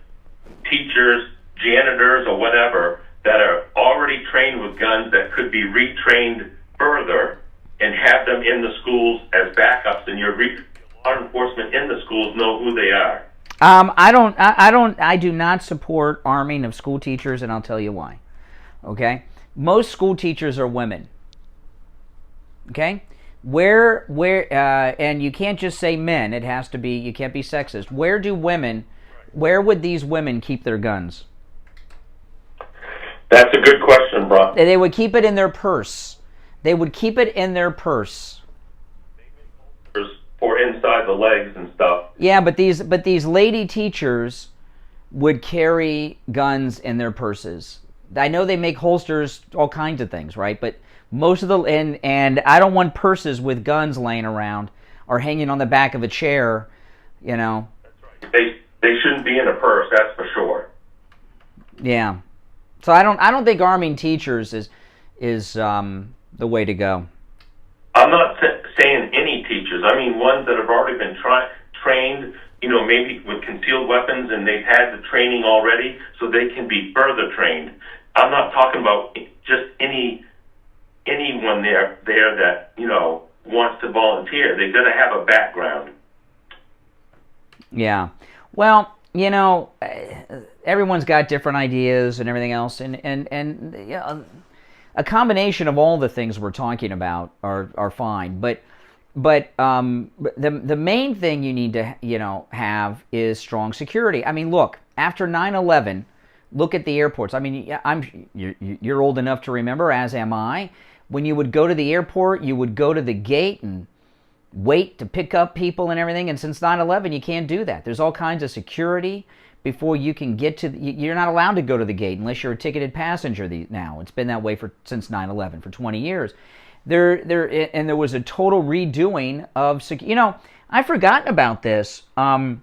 teachers, janitors, or whatever that are already trained with guns that could be retrained further and have them in the schools as backups, and your law enforcement in the schools know who they are. I do not support arming of school teachers, and I'll tell you why. Okay? Most school teachers are women. Okay? And you can't just say men. It has to be, you can't be sexist. Where would these women keep their guns? That's a good question, bro. They would keep it in their purse. Or inside the legs and stuff. Yeah, but these lady teachers would carry guns in their purses. I know they make holsters, all kinds of things, right? But most of and I don't want purses with guns laying around or hanging on the back of a chair, That's right. They shouldn't be in a purse, that's for sure. Yeah. So I don't think arming teachers is the way to go. I'm not saying any teachers. I mean ones that have already been trained, maybe with concealed weapons, and they've had the training already, so they can be further trained. I'm not talking about just anyone there that wants to volunteer. They've got to have a background. Yeah. Well, everyone's got different ideas and everything else, and a combination of all the things we're talking about are fine, but the main thing you need to have is strong security. I mean, look, after 9/11, look at the airports. I mean, you're old enough to remember, as am I. When you would go to the airport, you would go to the gate and wait to pick up people and everything. And since 9/11, you can't do that. There's all kinds of security before you can get to. You're not allowed to go to the gate unless you're a ticketed passenger. Now it's been that way since 9/11 for 20 years. There was a total redoing of. I've forgotten about this. My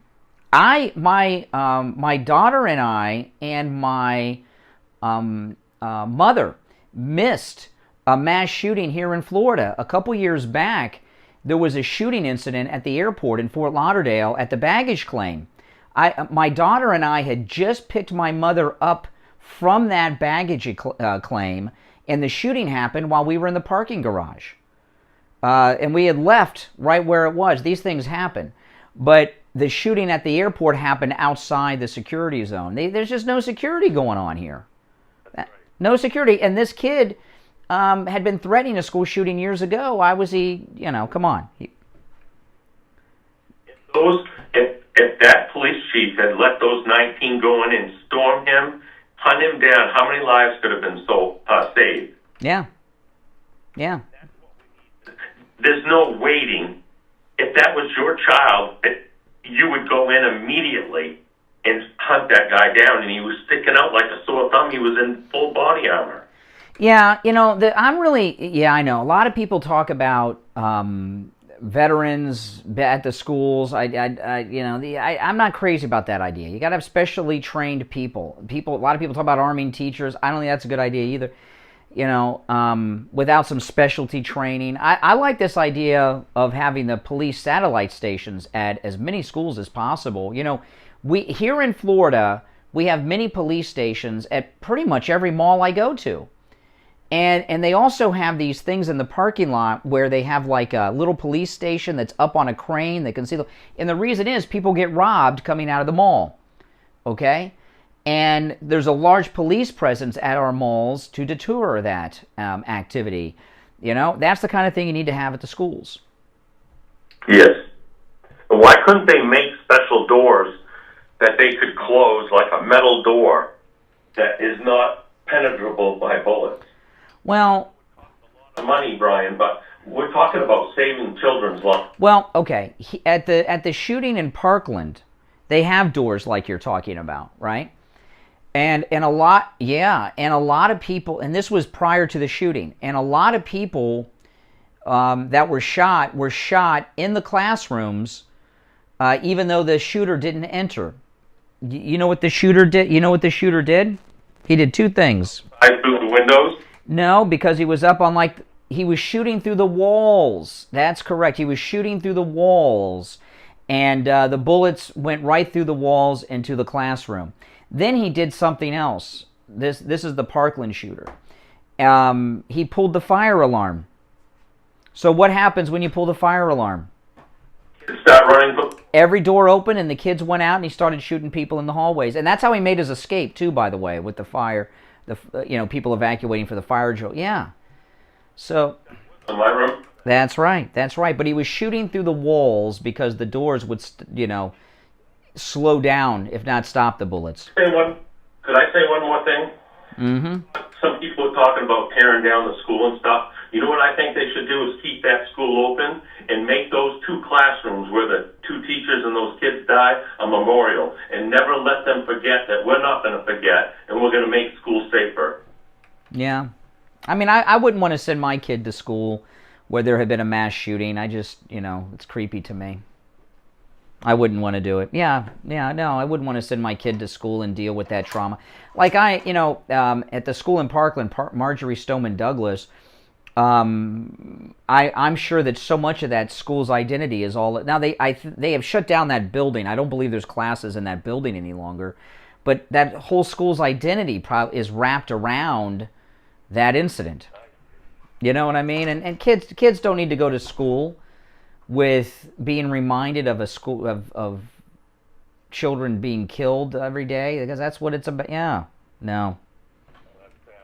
daughter and I and my mother missed a mass shooting here in Florida a couple years back. There was a shooting incident at the airport in Fort Lauderdale at the baggage claim. My daughter and I had just picked my mother up from that baggage claim, and the shooting happened while we were in the parking garage. and we had left right where it was. These things happen. But the shooting at the airport happened outside the security zone. There's just no security going on here. No security. And this kid had been threatening a school shooting years ago. Why was he, come on. If that police chief had let those 19 go in and storm him, hunt him down, how many lives could have been saved? Yeah. Yeah. There's no waiting. If that was your child, you would go in immediately and hunt that guy down, and he was sticking out like a sore thumb. He was in full body armor. Yeah, I know. A lot of people talk about veterans at the schools. I'm not crazy about that idea. You got to have specially trained people. A lot of people talk about arming teachers. I don't think that's a good idea either. Without some specialty training. I like this idea of having the police satellite stations at as many schools as possible. We here in Florida, we have many police stations at pretty much every mall I go to. And they also have these things in the parking lot where they have like a little police station that's up on a crane. They can see and the reason is people get robbed coming out of the mall. Okay? And there's a large police presence at our malls to deter that activity. That's the kind of thing you need to have at the schools. Yes. Why couldn't they make special doors that they could close, like a metal door that is not penetrable by bullets? Well, money, Brian, but we're talking about saving children's lives. Well, okay. At the shooting in Parkland, they have doors like you're talking about, right? And a lot of people, and this was prior to the shooting, and a lot of people that were shot in the classrooms, even though the shooter didn't enter. You know what the shooter did? He did two things. Through the windows? No, because he was up on he was shooting through the walls. That's correct. He was shooting through the walls, and the bullets went right through the walls into the classroom. Then he did something else. This is the Parkland shooter. He pulled the fire alarm. So what happens when you pull the fire alarm? Start running. Every door opened and the kids went out and he started shooting people in the hallways. And that's how he made his escape too, by the way, with the fire. People evacuating for the fire drill. Yeah. So. In my room. That's right. But he was shooting through the walls because the doors would, slow down, if not stop the bullets. Could I say one more thing? Mm-hmm. Some people are talking about tearing down the school and stuff. You know what I think they should do is keep that school open and make those two classrooms where the two teachers and those kids died a memorial, and never let them forget that we're not going to forget, and we're going to make schools safer. Yeah. I wouldn't want to send my kid to school where there had been a mass shooting. I just, it's creepy to me. I wouldn't want to do it. No, I wouldn't want to send my kid to school and deal with that trauma. Like at the school in Parkland, Marjorie Stoneman Douglas, I'm sure that so much of that school's identity is all. Now they have shut down that building. I don't believe there's classes in that building any longer, but that whole school's identity is wrapped around that incident. You know what I mean? And kids don't need to go to school with being reminded of of children being killed every day, because that's what it's about. Yeah, no.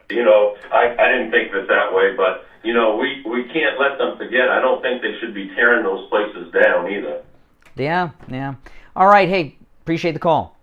I didn't think of it that way, but we can't let them forget. I don't think they should be tearing those places down either. Yeah. All right, hey, appreciate the call.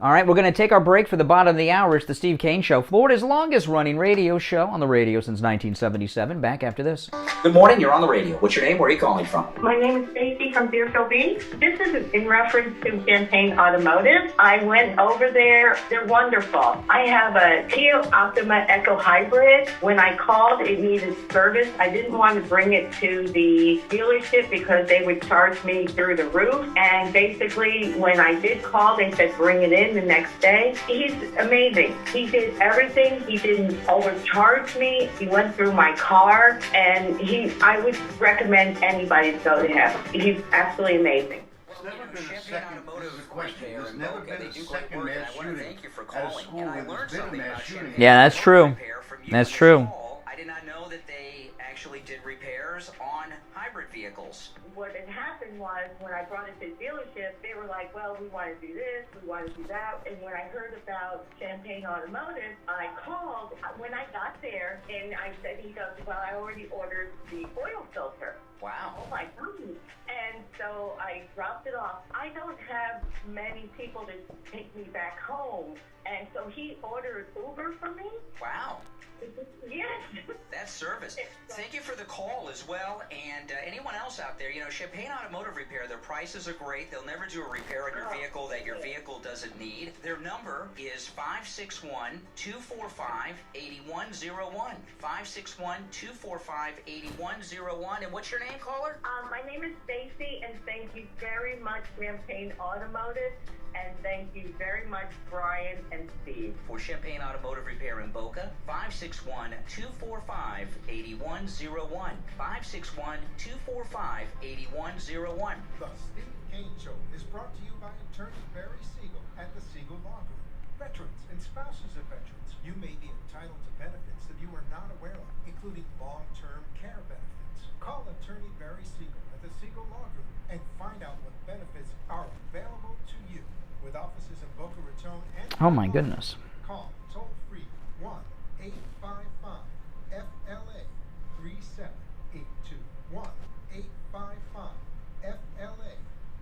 All right, we're going to take our break for the bottom of the hour. It's the Steve Kane Show, Florida's longest-running radio show on the radio since 1977. Back after this. Good morning, you're on the radio. What's your name? Where are you calling from? My name is Stacy from Deerfield Beach. This is in reference to Chanting Automotive. I went over there. They're wonderful. I have a Kia Optima Echo Hybrid. When I called, it needed service. I didn't want to bring it to the dealership because they would charge me through the roof. And basically, when I did call, they said bring it in the next day. He's amazing. He did everything. He didn't overcharge me. He went through my car, and I would recommend anybody to go to him. He's absolutely amazing. Yeah, that's true. That's true. I did not know that they they actually did repairs on hybrid vehicles. What had happened was when I brought it to the dealership, they were like, well, we want to do this, we want to do that. And when I heard about Champagne Automotive, I called when I got there, and I said, he goes, well, I already ordered the oil filter. Wow. Oh my goodness. And so I dropped it off. I don't have many people to take me back home. And so he ordered Uber for me. Wow. Yes. That's service. Thank you for the call as well. And anyone else out there, Champagne Automotive Repair, their prices are great. They'll never do a repair on your vehicle that your vehicle doesn't need. Their number is 561-245-8101. 561-245-8101. And what's your name, caller? My name is Stacy, and thank you very much, Champagne Automotive. And thank you very much, Brian and Steve. For Champagne Automotive Repair in Boca, 561-245-8101. 561-245-8101. The Steve Kane Show is brought to you by attorney Barry Siegel at the Siegel Law Group. Veterans and spouses of veterans, you may be entitled to benefits that you are not aware of, including long-term care benefits. Call attorney Barry Siegel at the Siegel Law Group and find out what benefits are available to you. With offices in Boca Raton and Oh my goodness. Call toll free 1-855-FLA 3782. 1-855-FLA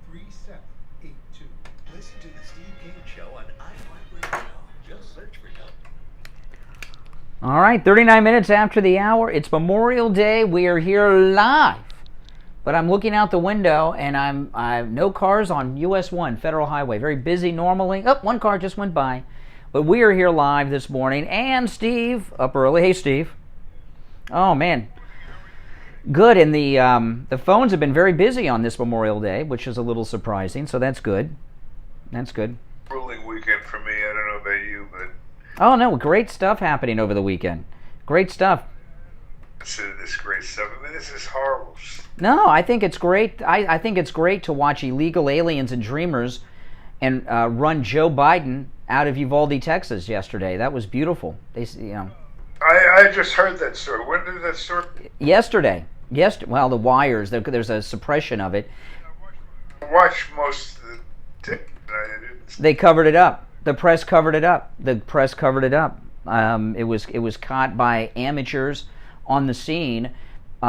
3782. Listen to the Steve Kane Show on iHeartRadio. Just search for help. All right, 39 minutes after the hour. It's Memorial Day. We are here live. But I'm looking out the window, and I have no cars on US 1, Federal Highway. Very busy normally. Oh, one car just went by. But we are here live this morning. And Steve, up early. Hey, Steve. Oh, man. Good. And the phones have been very busy on this Memorial Day, which is a little surprising. So that's good. That's good. Grueling weekend for me. I don't know about you, but... Oh, no. Great stuff happening over the weekend. Great stuff. This great stuff. I mean, this is horrible. No, I think it's great. I think it's great to watch illegal aliens and dreamers and run Joe Biden out of Uvalde, Texas yesterday. That was beautiful. I just heard that story. When did that story? Yesterday. Well, the wires. There's a suppression of it. I watched most of the day. They covered it up. The press covered it up. It was caught by amateurs on the scene. They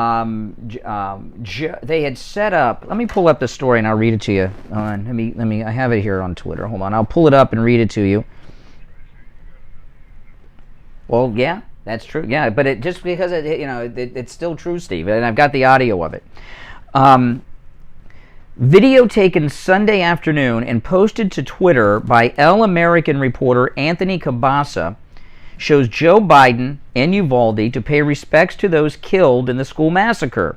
had set up. Let me pull up the story and I'll read it to you. Let me. I have it here on Twitter. Hold on. I'll pull it up and read it to you. Well, yeah, that's true. Yeah, but just because it's still true, Steve, and I've got the audio of it. Video taken Sunday afternoon and posted to Twitter by El American reporter Anthony Cabasa shows Joe Biden in Uvalde to pay respects to those killed in the school massacre.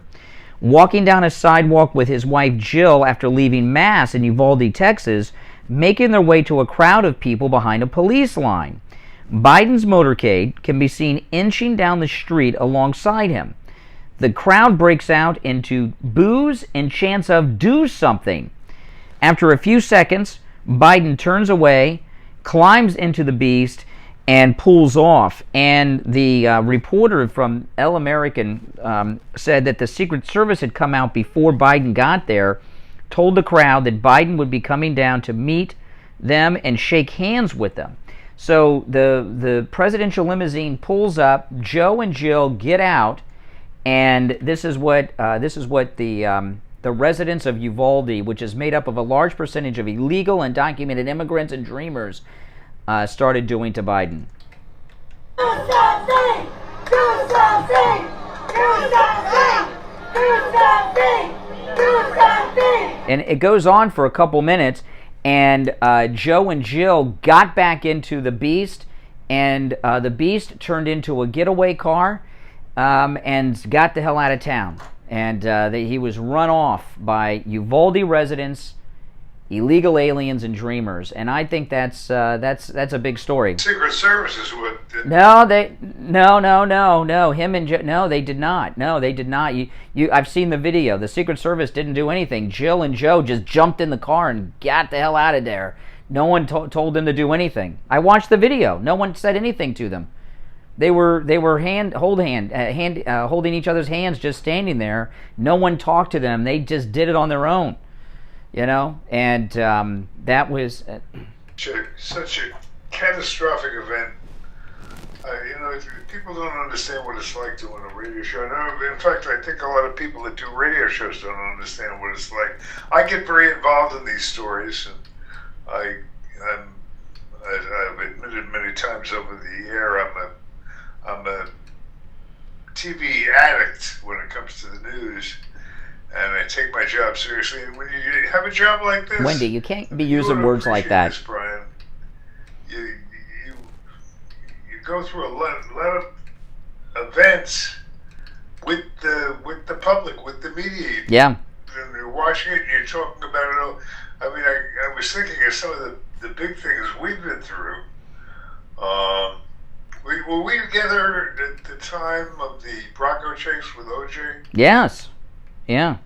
Walking down a sidewalk with his wife Jill after leaving Mass in Uvalde, Texas, making their way to a crowd of people behind a police line. Biden's motorcade can be seen inching down the street alongside him. The crowd breaks out into boos and chants of "do something." After a few seconds, Biden turns away, climbs into the Beast, and pulls off. And the reporter from El American said that the Secret Service had come out before Biden got there, told the crowd that Biden would be coming down to meet them and shake hands with them. So the presidential limousine pulls up, Joe and Jill get out, and this is what the residents of Uvalde, which is made up of a large percentage of illegal and undocumented immigrants and dreamers, started doing to Biden. Do something! Do something! Do something! Do something! Do something! And it goes on for a couple minutes, and Joe and Jill got back into the Beast, and the Beast turned into a getaway car and got the hell out of town. And he was run off by Uvalde residents, illegal aliens, and dreamers. And I think that's a big story. Secret Services would. No. Him and Joe. No, they did not. I've seen the video. The Secret Service didn't do anything. Jill and Joe just jumped in the car and got the hell out of there. No one told them to do anything. I watched the video. No one said anything to them. They were holding each other's hands, just standing there. No one talked to them. They just did it on their own, And that was such a catastrophic event. People don't understand what it's like doing a radio show. In fact, I think a lot of people that do radio shows don't understand what it's like. I get very involved in these stories, and I've admitted many times over the air, I'm a TV addict when it comes to the news, and I take my job seriously. And when you have a job like this, Wendy, you can't be using words like that. This, Brian. You go through a lot of events with the public, with the media. Yeah. And you're watching it and you're talking about it all. I mean, I was thinking of some of the big things we've been through. Were we together at the time of the Bronco chase with OJ? Yes. Yeah.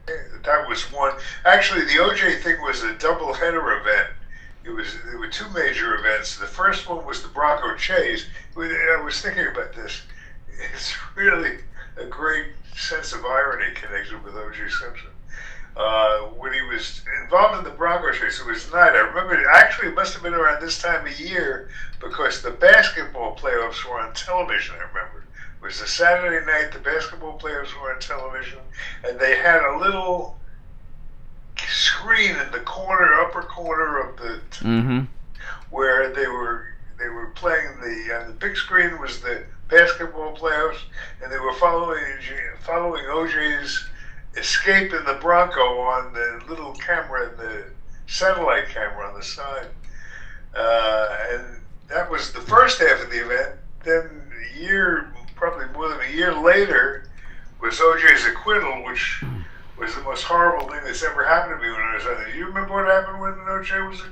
That was one. Actually, the OJ thing was a double-header event. There were two major events. The first one was the Bronco chase. I was thinking about this. It's really a great sense of irony connected with O.J. Simpson. When he was involved in the Bronco chase, it was night. I remember, it must have been around this time of year because the basketball playoffs were on television, I remember. It was a Saturday night, the basketball playoffs were on television, and they had a little screen in the upper corner of the where they were playing the big screen was the basketball playoffs, and they were following OJ's escape in the Bronco on the little camera, the satellite camera on the side, and that was the first half of the event. Then probably more than a year later, was OJ's acquittal, which was the most horrible thing that's ever happened to me when I was on there. Do you remember what happened when OJ was?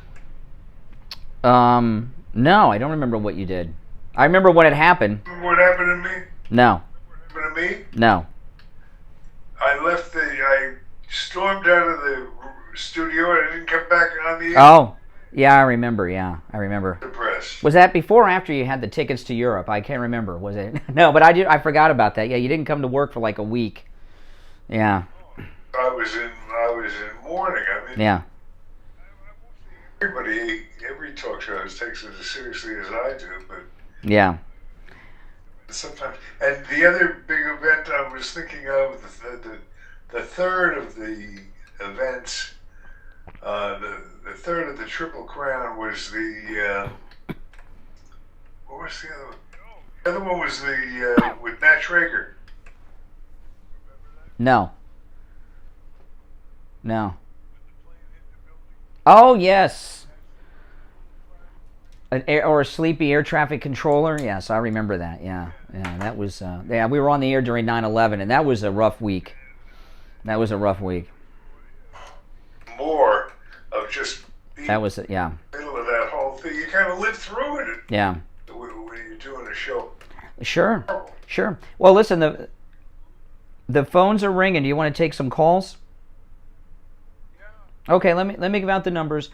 No, I don't remember what you did. I remember when it happened. Remember what happened to me? No. What happened to me? No. I stormed out of the studio and I didn't come back on the air. Oh, yeah, I remember. Yeah, I remember. Depressed. Was that before or after you had the tickets to Europe? I can't remember. Was it? No, but I forgot about that. Yeah, you didn't come to work for like a week. Yeah. I was in mourning. I mean, yeah. Every talk show takes it as seriously as I do, but yeah. Sometimes, and the other big event I was thinking of, the third of the events, the third of the Triple Crown was the what was the other one? The other one was the with Nat Schrager. No. Oh yes. Or a sleepy air traffic controller. Yes, I remember that. Yeah, that was. We were on the air during 9/11, and that was a rough week. More of just being that was middle of that whole thing. You kind of live through it. Yeah. When you're doing a show. Sure. Well, listen, the phones are ringing. Do you want to take some calls? Okay, let me give out the numbers.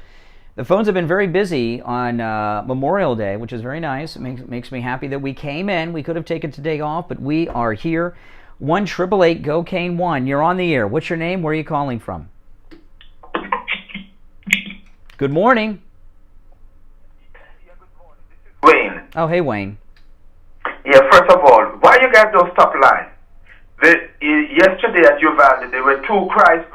The phones have been very busy on Memorial Day, which is very nice. It makes me happy that we came in. We could have taken today off, but we are here. 1-888-GO-CANE-1. You're on the air. What's your name? Where are you calling from? Good morning. Wayne. Oh, hey, Wayne. Yeah, first of all, why you guys don't stop lying? Yesterday at Uvalde, there were two cries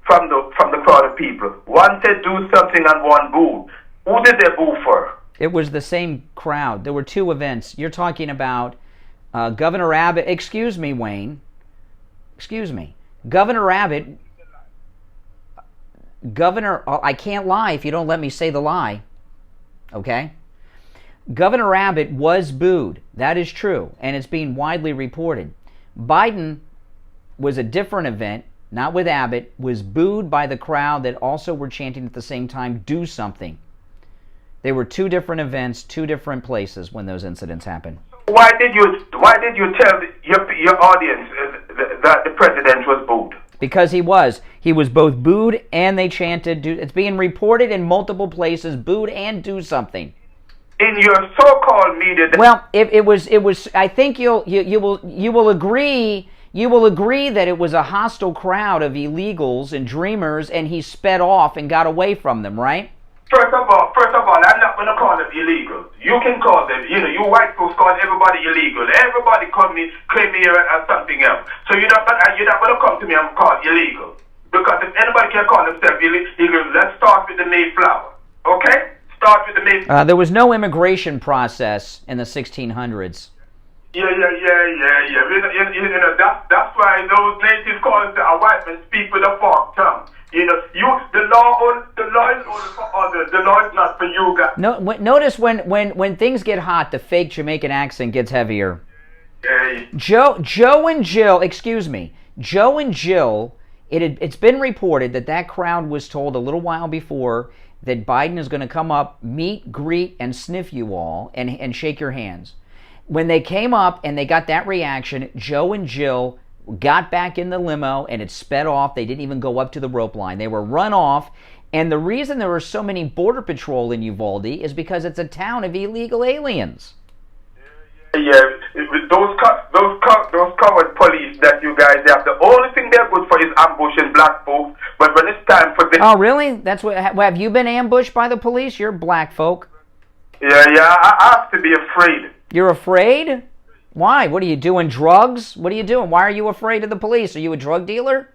from the crowd of people. One said do something and one booed. Who did they boo for? It was the same crowd. There were two events. You're talking about Governor Abbott. Excuse me, Wayne. Excuse me. Governor Abbott. I can't lie if you don't let me say the lie. Okay? Governor Abbott was booed. That is true. And it's being widely reported. Biden was a different event. Not with Abbott, was booed by the crowd that also were chanting at the same time, do something. They were two different events, two different places when those incidents happened. Why did you tell your audience that the president was booed? Because he was both booed and they chanted, it's being reported in multiple places, booed and do something. in your so-called media. Well, it was. I think you will agree. You will agree that it was a hostile crowd of illegals and dreamers, and he sped off and got away from them, right? First of all, I'm not going to call them illegals. You can call them, you white folks call everybody illegal. Everybody claim here as something else. So you're not going to come to me and call illegal. Because if anybody can call themselves illegal, let's start with the Mayflower. Okay? Start with the Mayflower. There was no immigration process in the 1600s. Yeah. That's why those natives call it a white man speak with a forked tongue. The law is only for others. The law is not for you guys. No, notice when things get hot, the fake Jamaican accent gets heavier. Yeah. Joe and Jill, excuse me, Joe and Jill. It's been reported that crowd was told a little while before that Biden is going to come up, meet, greet, and sniff you all and shake your hands. When they came up and they got that reaction, Joe and Jill got back in the limo and it sped off. They didn't even go up to the rope line. They were run off. And the reason there were so many border patrol in Uvalde is because it's a town of illegal aliens. Yeah, those coward police that you guys have, the only thing they're good for is ambushing black folks. But when it's time for this... Oh, really? That's what... Have you been ambushed by the police? You're black folk. Yeah, I have to be afraid. You're afraid? Why? What are you doing, drugs? What are you doing? Why are you afraid of the police? Are you a drug dealer?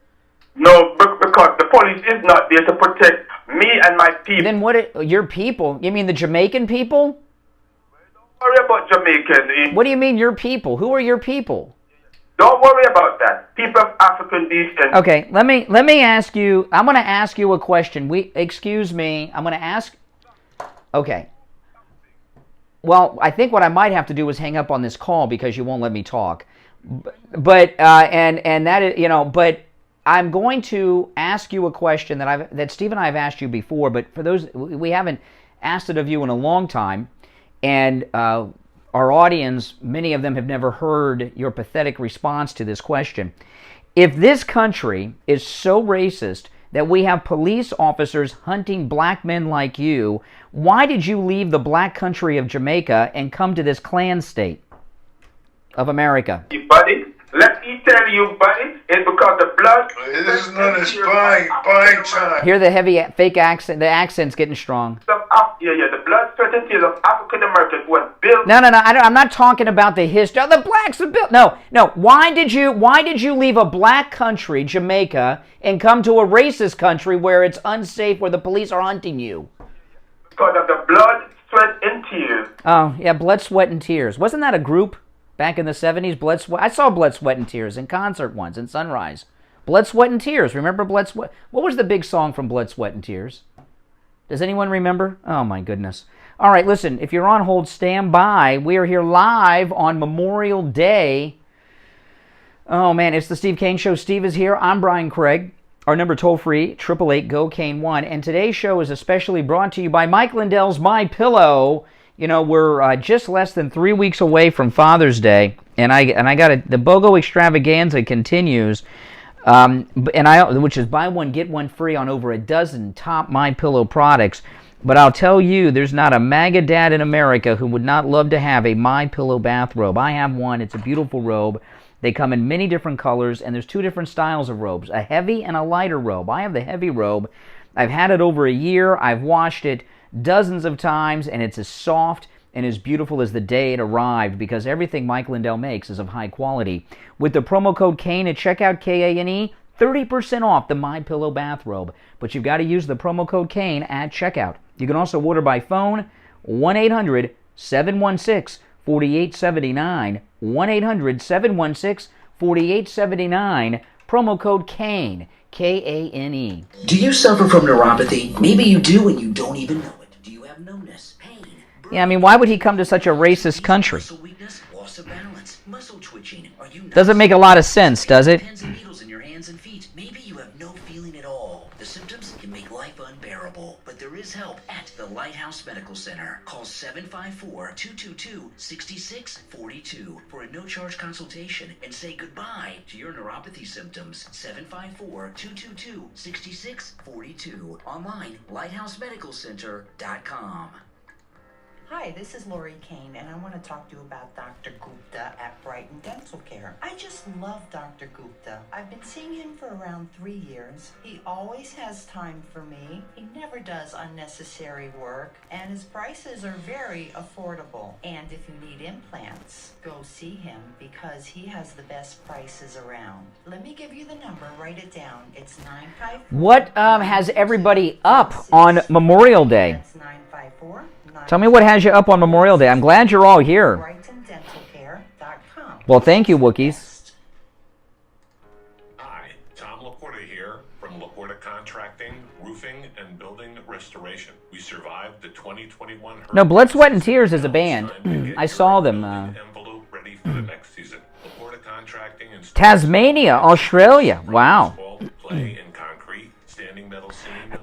No, because the police is not there to protect me and my people. Then what? Your people? You mean the Jamaican people? Don't worry about Jamaicans. What do you mean your people? Who are your people? Don't worry about that. People of African descent. Okay, let me ask you. I'm going to ask you a question. Excuse me. I'm going to ask. Okay. Well, I think what I might have to do is hang up on this call because you won't let me talk. But and that is, but I'm going to ask you a question that Steve and I have asked you before, but for those, we haven't asked it of you in a long time, and our audience, many of them have never heard your pathetic response to this question. If this country is so racist that we have police officers hunting black men like you, why did you leave the black country of Jamaica and come to this Klan state of America? Buddy, let me tell you, buddy, it's because the blood... This is known as buying time. Hear the heavy fake accent, the accent's getting strong. The blood, sweat, and tears of African Americans was built... No, I'm not talking about the history. The blacks are built... No. Why did you leave a black country, Jamaica, and come to a racist country where it's unsafe, where the police are hunting you? Because of the blood, sweat, and tears. Oh, yeah, Blood, Sweat, and Tears. Wasn't that a group back in the 70s? Blood, Sweat. I saw Blood, Sweat, and Tears in concert once in Sunrise. Blood, Sweat, and Tears. Remember Blood, Sweat? What was the big song from Blood, Sweat, and Tears? Does anyone remember? Oh, my goodness. All right, listen, if you're on hold, stand by. We are here live on Memorial Day. Oh, man, it's the Steve Kane Show. Steve is here. I'm Brian Craig. Our number toll-free, 888-GO-KANE-1. And today's show is especially brought to you by Mike Lindell's My Pillow. We're just less than 3 weeks away from Father's Day, and I got it. The BOGO extravaganza continues, which is buy one get one free on over a dozen top My Pillow products. But I'll tell you, there's not a MAGA dad in America who would not love to have a My Pillow bathrobe. I have one. It's a beautiful robe. They come in many different colors, and there's two different styles of robes, a heavy and a lighter robe. I have the heavy robe. I've had it over a year. I've washed it dozens of times, and it's as soft and as beautiful as the day it arrived, because everything Mike Lindell makes is of high quality. With the promo code KANE at checkout, KANE, 30% off the My Pillow bathrobe. But you've got to use the promo code KANE at checkout. You can also order by phone, 1-800-716-4879, 1-800-716-4879, promo code KANE, KANE. Do you suffer from neuropathy? Maybe you do and you don't even know it. Do you have numbness, pain? Yeah, I mean, why would he come to such a racist country? Muscle weakness, loss of balance, muscle twitching. Are you doesn't make a lot of sense, does it? Pins and needles in your hands and feet. Maybe you have no feeling at all. The symptoms can make life unbearable, but there is help at the Lighthouse Medical Center. Call 754-222-6642 for a no-charge consultation and say goodbye to your neuropathy symptoms. 754-222-6642. Online, lighthousemedicalcenter.com. Hi, this is Lori Kane, and I want to talk to you about Dr. Gupta at Brighton Dental Care. I just love Dr. Gupta. I've been seeing him for around 3 years. He always has time for me. He never does unnecessary work, and his prices are very affordable. And if you need implants, go see him because he has the best prices around. Let me give you the number. Write it down. It's 954. What has everybody up on Memorial Day? That's 954. Tell me what has you up on Memorial Day. I'm glad you're all here. BrightonDentalCare.com. Well, thank you, Wookiees. Hi, Tom Laporta here from Laporta Contracting, Roofing, and Building Restoration. We survived the 2021 hurricane. No, Blood, Sweat, and Tears is a band. I saw them. Envelope ready for the next season. Laporta Contracting and Tasmania, Australia. Wow. Clay and concrete, standing metal seam,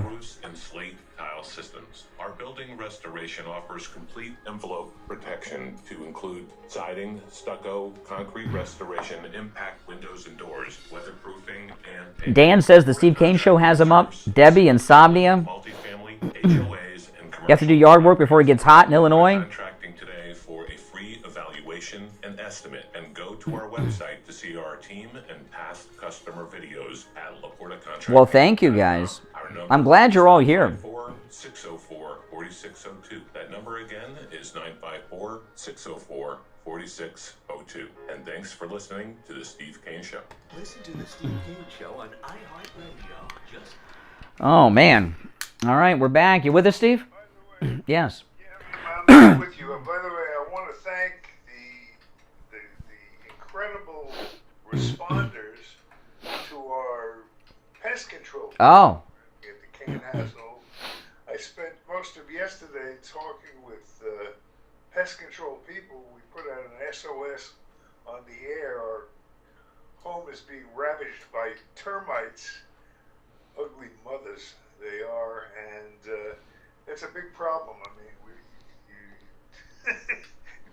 roofs, and slate tile systems. Our building restoration offers complete envelope protection to include siding, stucco, concrete restoration, impact windows and doors, weatherproofing, and paint. Dan says the Steve Kane Show has him up. Debbie, Insomnia. Multifamily, HOAs, and You have to do yard work before it gets hot in Illinois. Contracting today for a free evaluation and estimate, and go to our website to see our team and past customer videos at Laporta Contracting. Well, thank you, guys. I'm glad you're all here. 604-4602. That number again is 954-604-4602. And thanks for listening to the Steve Kane Show. Listen to the Steve Kane Show on iHeartRadio. Just Oh, man. All right, we're back. You with us, Steve? Yes. I'm with you. And by the way, I want to thank the incredible responders to our pest control. Oh. At the Kane household. I spent most of yesterday talking with pest control people. We put out an SOS on the air. Our home is being ravaged by termites, ugly mothers they are, and it's a big problem. I mean, you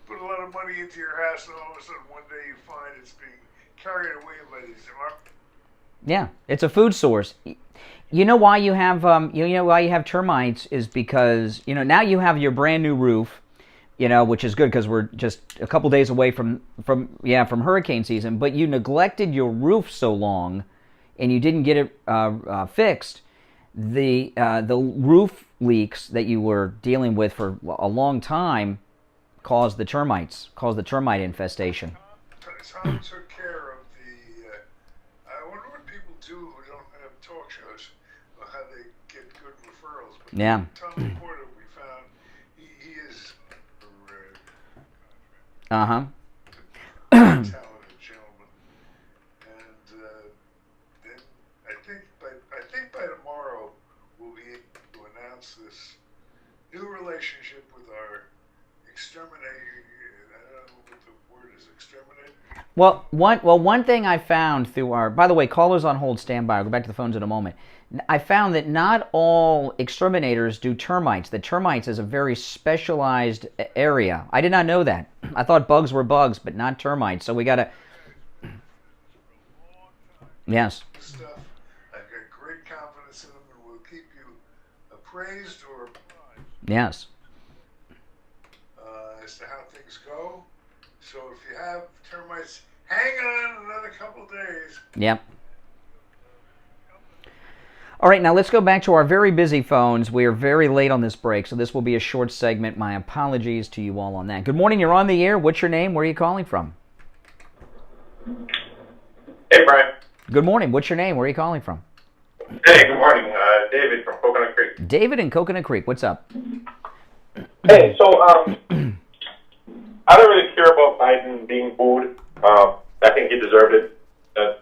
put a lot of money into your house, and all of a sudden one day you find it's being carried away by these. Yeah, it's a food source. You know why you have why you have termites is because now you have your brand new roof, which is good because we're just a couple days away from hurricane season. But you neglected your roof so long, and you didn't get it fixed. The roof leaks that you were dealing with for a long time caused the termite infestation. Tom took care of the. I wonder what people do who don't have talk shows, how they get good referrals. But Yeah. Tom Porter, we found he is talented gentleman, and then I think by tomorrow we'll be able to announce this new relationship with our exterminator. I don't know what the word is, exterminator. Well, one thing I found through our, by the way, callers on hold, stand by. I'll go back to the phones in a moment. I found that not all exterminators do termites. The termites is a very specialized area. I did not know that. I thought bugs were bugs, but not termites. So we got to. Yes. Stuff. I've got great confidence in them, and we'll keep you appraised or Yes. As to how things go. So if you have termites, hang on another couple days. Yep. All right, now let's go back to our very busy phones. We are very late on this break, so this will be a short segment. My apologies to you all on that. Good morning, you're on the air. What's your name? Where are you calling from? Hey, Brian. Good morning. What's your name? Where are you calling from? Hey, good morning. David from Coconut Creek. David in Coconut Creek. What's up? Hey, so I don't really care about Biden being booed. I think he deserved it. That's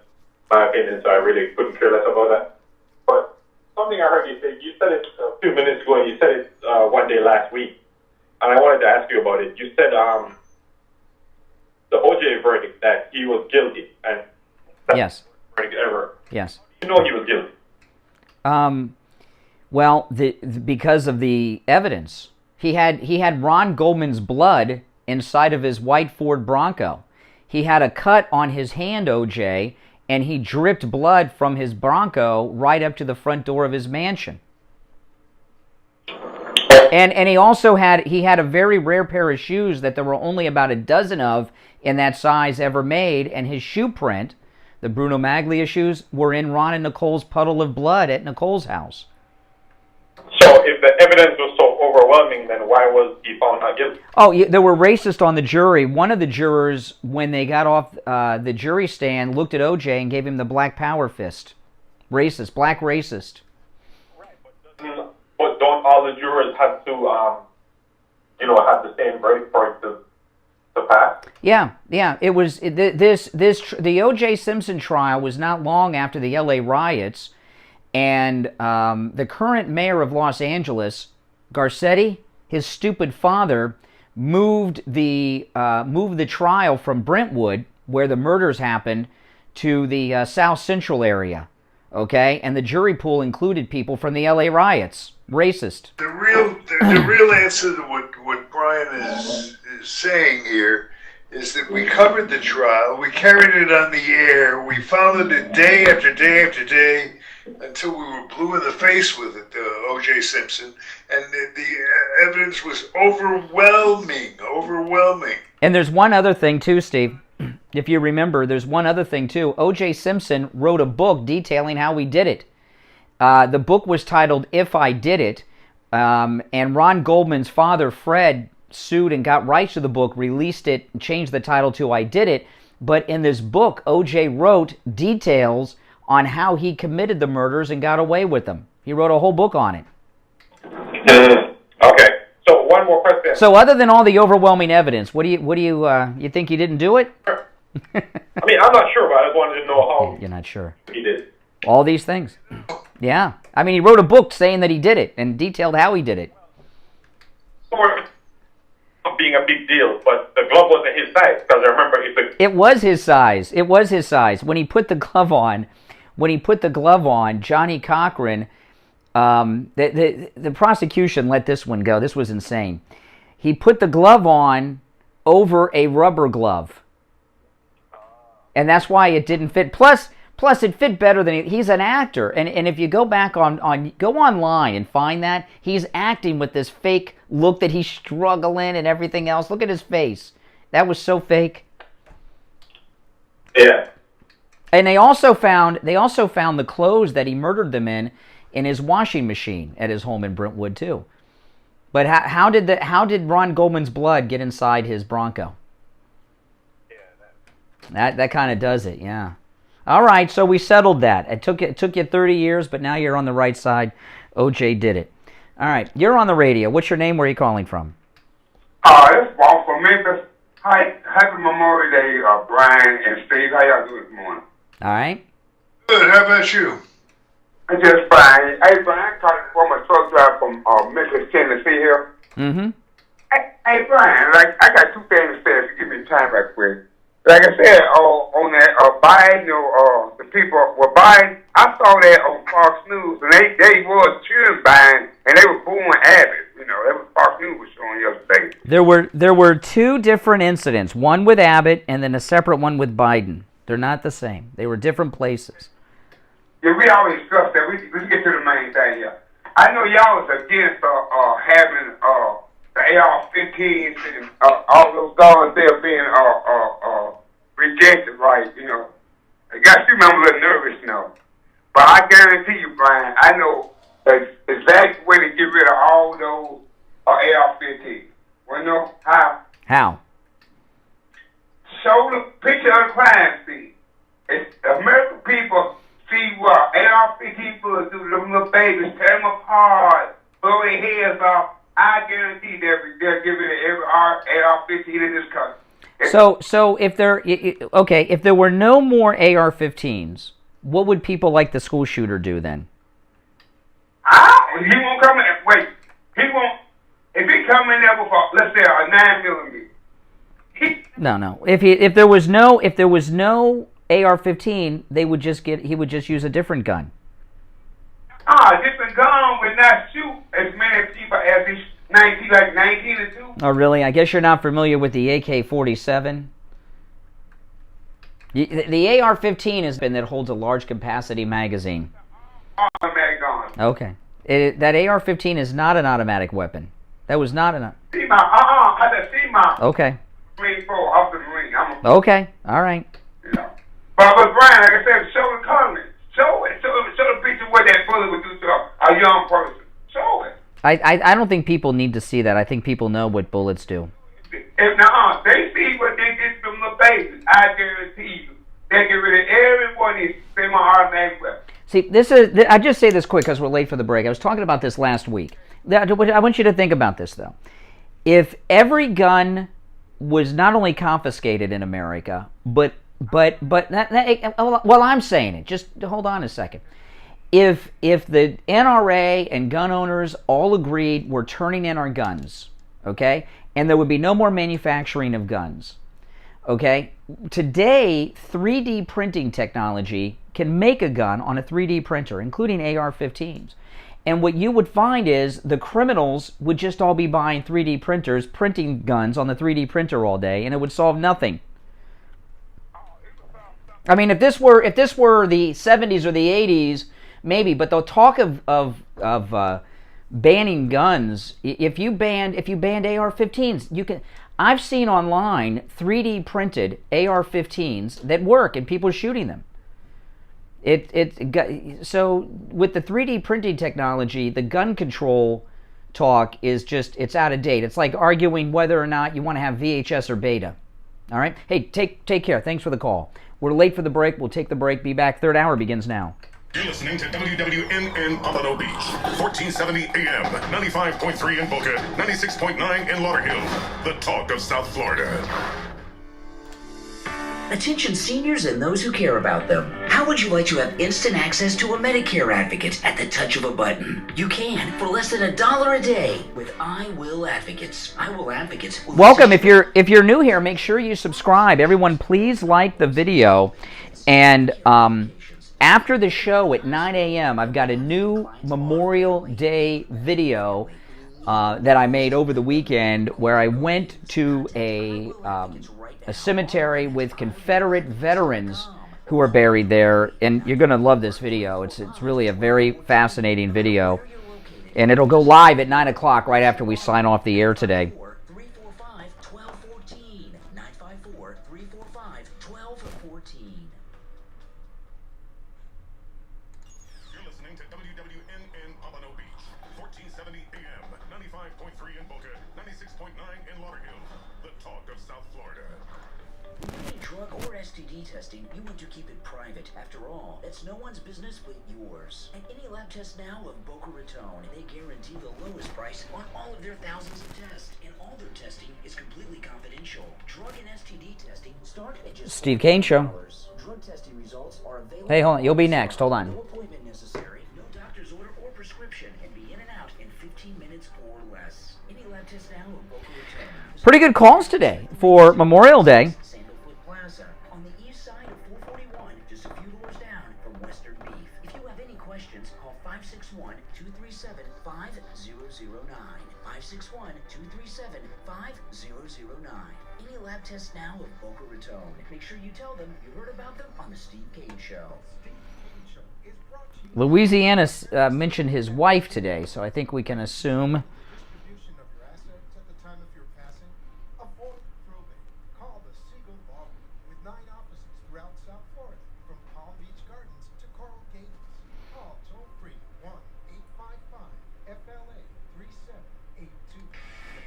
my opinion, so I really couldn't care less about that. But something I heard you say, you said it a few minutes ago, and you said it one day last week, and I wanted to ask you about it. You said the OJ verdict, that he was guilty, and Yes. verdict ever. Yes. You know he was guilty. Well, because of the evidence. He had Ron Goldman's blood inside of his white Ford Bronco. He had a cut on his hand, OJ, and he dripped blood from his Bronco right up to the front door of his mansion. Okay, And he also had a very rare pair of shoes that there were only about a dozen of in that size ever made, and his shoe print, the Bruno Maglia shoes, were in Ron and Nicole's puddle of blood at Nicole's house. So if the evidence was so overwhelming, then why was he found not guilty? Oh, yeah, there were racists on the jury. One of the jurors, when they got off the jury stand, looked at O.J. and gave him the black power fist. Racist, black racist. But don't all the jurors have to, have the same verdict for it to pass? Yeah. It was the O.J. Simpson trial was not long after the L.A. riots, and the current mayor of Los Angeles, Garcetti, his stupid father, moved the trial from Brentwood, where the murders happened, to the South Central area. Okay, and the jury pool included people from the L.A. riots. Racist. The real answer to what Brian is saying here is that we covered the trial, we carried it on the air, we followed it day after day after day until we were blue in the face with it, O.J. Simpson, and the evidence was overwhelming. And there's one other thing too, Steve. If you remember, there's one other thing too. O.J. Simpson wrote a book detailing how he did it. The book was titled If I Did It, and Ron Goldman's father, Fred, sued and got rights to the book, released it, and changed the title to I Did It. But in this book, O.J. wrote details on how he committed the murders and got away with them. He wrote a whole book on it. Okay. So one more question. So other than all the overwhelming evidence, what do you think he didn't do it? I mean, I'm not sure, but I just wanted to know how. You're not sure. He did. All these things. Yeah. I mean, he wrote a book saying that he did it and detailed how he did it. Being a big deal, but the glove wasn't his size, because I remember It was his size. It was his size. When he put the glove on, Johnny Cochran, the prosecution let this one go. This was insane. He put the glove on over a rubber glove. And that's why it didn't fit. Plus it fit better than he's an actor. And if you go back go online and find that, he's acting with this fake look that he's struggling and everything else. Look at his face. That was so fake. Yeah. And they also found the clothes that he murdered them in his washing machine at his home in Brentwood too. But how did Ron Goldman's blood get inside his Bronco? That kind of does it, yeah. All right, so we settled that. It took you 30 years, but now you're on the right side. O.J. did it. All right, you're on the radio. What's your name? Where are you calling from? It's Paul from Memphis. Hi, happy Memorial Day, Brian and Steve. How y'all doing this morning? All right. Good. How about you? I'm just fine. Hey, Brian, I'm calling from a truck driver from Memphis, Tennessee here. Mm-hmm. Hey, Brian, I got two things to say if you give me time right quick. Like I said, on that Biden or the people were Biden, I saw that on Fox News, and they was cheering Biden, and they were booing Abbott. That was Fox News was showing yesterday. There were two different incidents, one with Abbott and then a separate one with Biden. They're not the same. They were different places. Yeah, we always discuss that. We get to the main thing here. I know y'all was against having the AR-15s and all those guns there being rejected, right? I guess you remember a little nervous, But I guarantee you, Brian, I know the exact way to get rid of all those AR-15s. Want to know how? How? Show the picture of the crime scene. It's American people see what AR-15 bullets do to them little babies, tear them apart, blow their heads off. I guarantee they're giving it every AR-15 in this country. So if there were no more AR-15s, what would people like the school shooter do then? He won't come in. Wait, he won't. If he come in there with let's say a 9mm. No. If there was no AR-15, he would just use a different gun. A different gun would not shoot as many people as these 19 or 2. Oh, really? I guess you're not familiar with the AK-47. The AR-15 has been that holds a large capacity magazine. Automatic gun. Okay. That AR-15 is not an automatic weapon. That was not enough. C-Mount. I said C-Mount. Okay. Marine 4, off the Marine. Okay. All right. Yeah. But Brian, like I said, show the comment. Show it. Show the picture what that bullet would do to a young person. Show it. I don't think people need to see that. I think people know what bullets do. If they see what they did from the babies, I guarantee you, they get rid of everyone in semi-automatic weapons. See, I just say this quick because we're late for the break. I was talking about this last week. I want you to think about this, though. If every gun was not only confiscated in America, but I'm saying it. Just hold on a second. If the NRA and gun owners all agreed we're turning in our guns, okay, and there would be no more manufacturing of guns, okay, today 3D printing technology can make a gun on a 3D printer, including AR-15s. And what you would find is the criminals would just all be buying 3D printers, printing guns on the 3D printer all day, and it would solve nothing. I mean, if this were the 70s or the 80s, maybe, but the talk of banning guns, if you banned AR-15s, you can. I've seen online 3D printed AR-15s that work, and people are shooting them. So with the 3D printing technology, the gun control talk is just, it's out of date. It's like arguing whether or not you want to have VHS or beta. All right? Hey, take care. Thanks for the call. We're late for the break. We'll take the break. Be back. Third hour begins now. You're listening to WWNN Pompano Beach, 1470 AM, 95.3 in Boca, 96.9 in Lauderhill, the talk of South Florida. Attention seniors and those who care about them. How would you like to have instant access to a Medicare advocate at the touch of a button? You can for less than $1 a day with I Will Advocates. I Will Advocates. Welcome. If you're new here, make sure you subscribe. Everyone, please like the video. And after the show at 9 a.m., I've got a new Memorial Day video that I made over the weekend where I went to a cemetery with Confederate veterans who are buried there, and you're going to love this video. It's really a very fascinating video, and it'll go live at 9 o'clock right after we sign off the air today. 345-1214. 954-345-1214. You're listening to WWNN Pompano Beach, 1470 AM, 95.3 in Boca, 96.9 in Lauderhill, the talk of South Florida. Any drug or STD testing, you want to keep it private. After all, it's no one's business but yours. At any lab test now of Boca Raton, they guarantee the lowest price on all of their thousands of tests. And all their testing is completely confidential. Drug and STD testing start at just Steve Kane Show. Drug testing results are available. Hey, hold on. You'll be next. Hold on. No appointment necessary, no doctor's order or prescription, and be in and out in 15 minutes or less. Any lab test now of Boca Raton. Pretty good calls today for Memorial Day. Plaza on the east side of 441, just a few doors down from Western Beef. If you have any questions, call 561-237-5009. 561-237-5009. Any lab tests now of Boca Raton. Make sure you tell them you heard about them on the Steve Kane Show. Louisiana mentioned his wife today, so I think we can assume.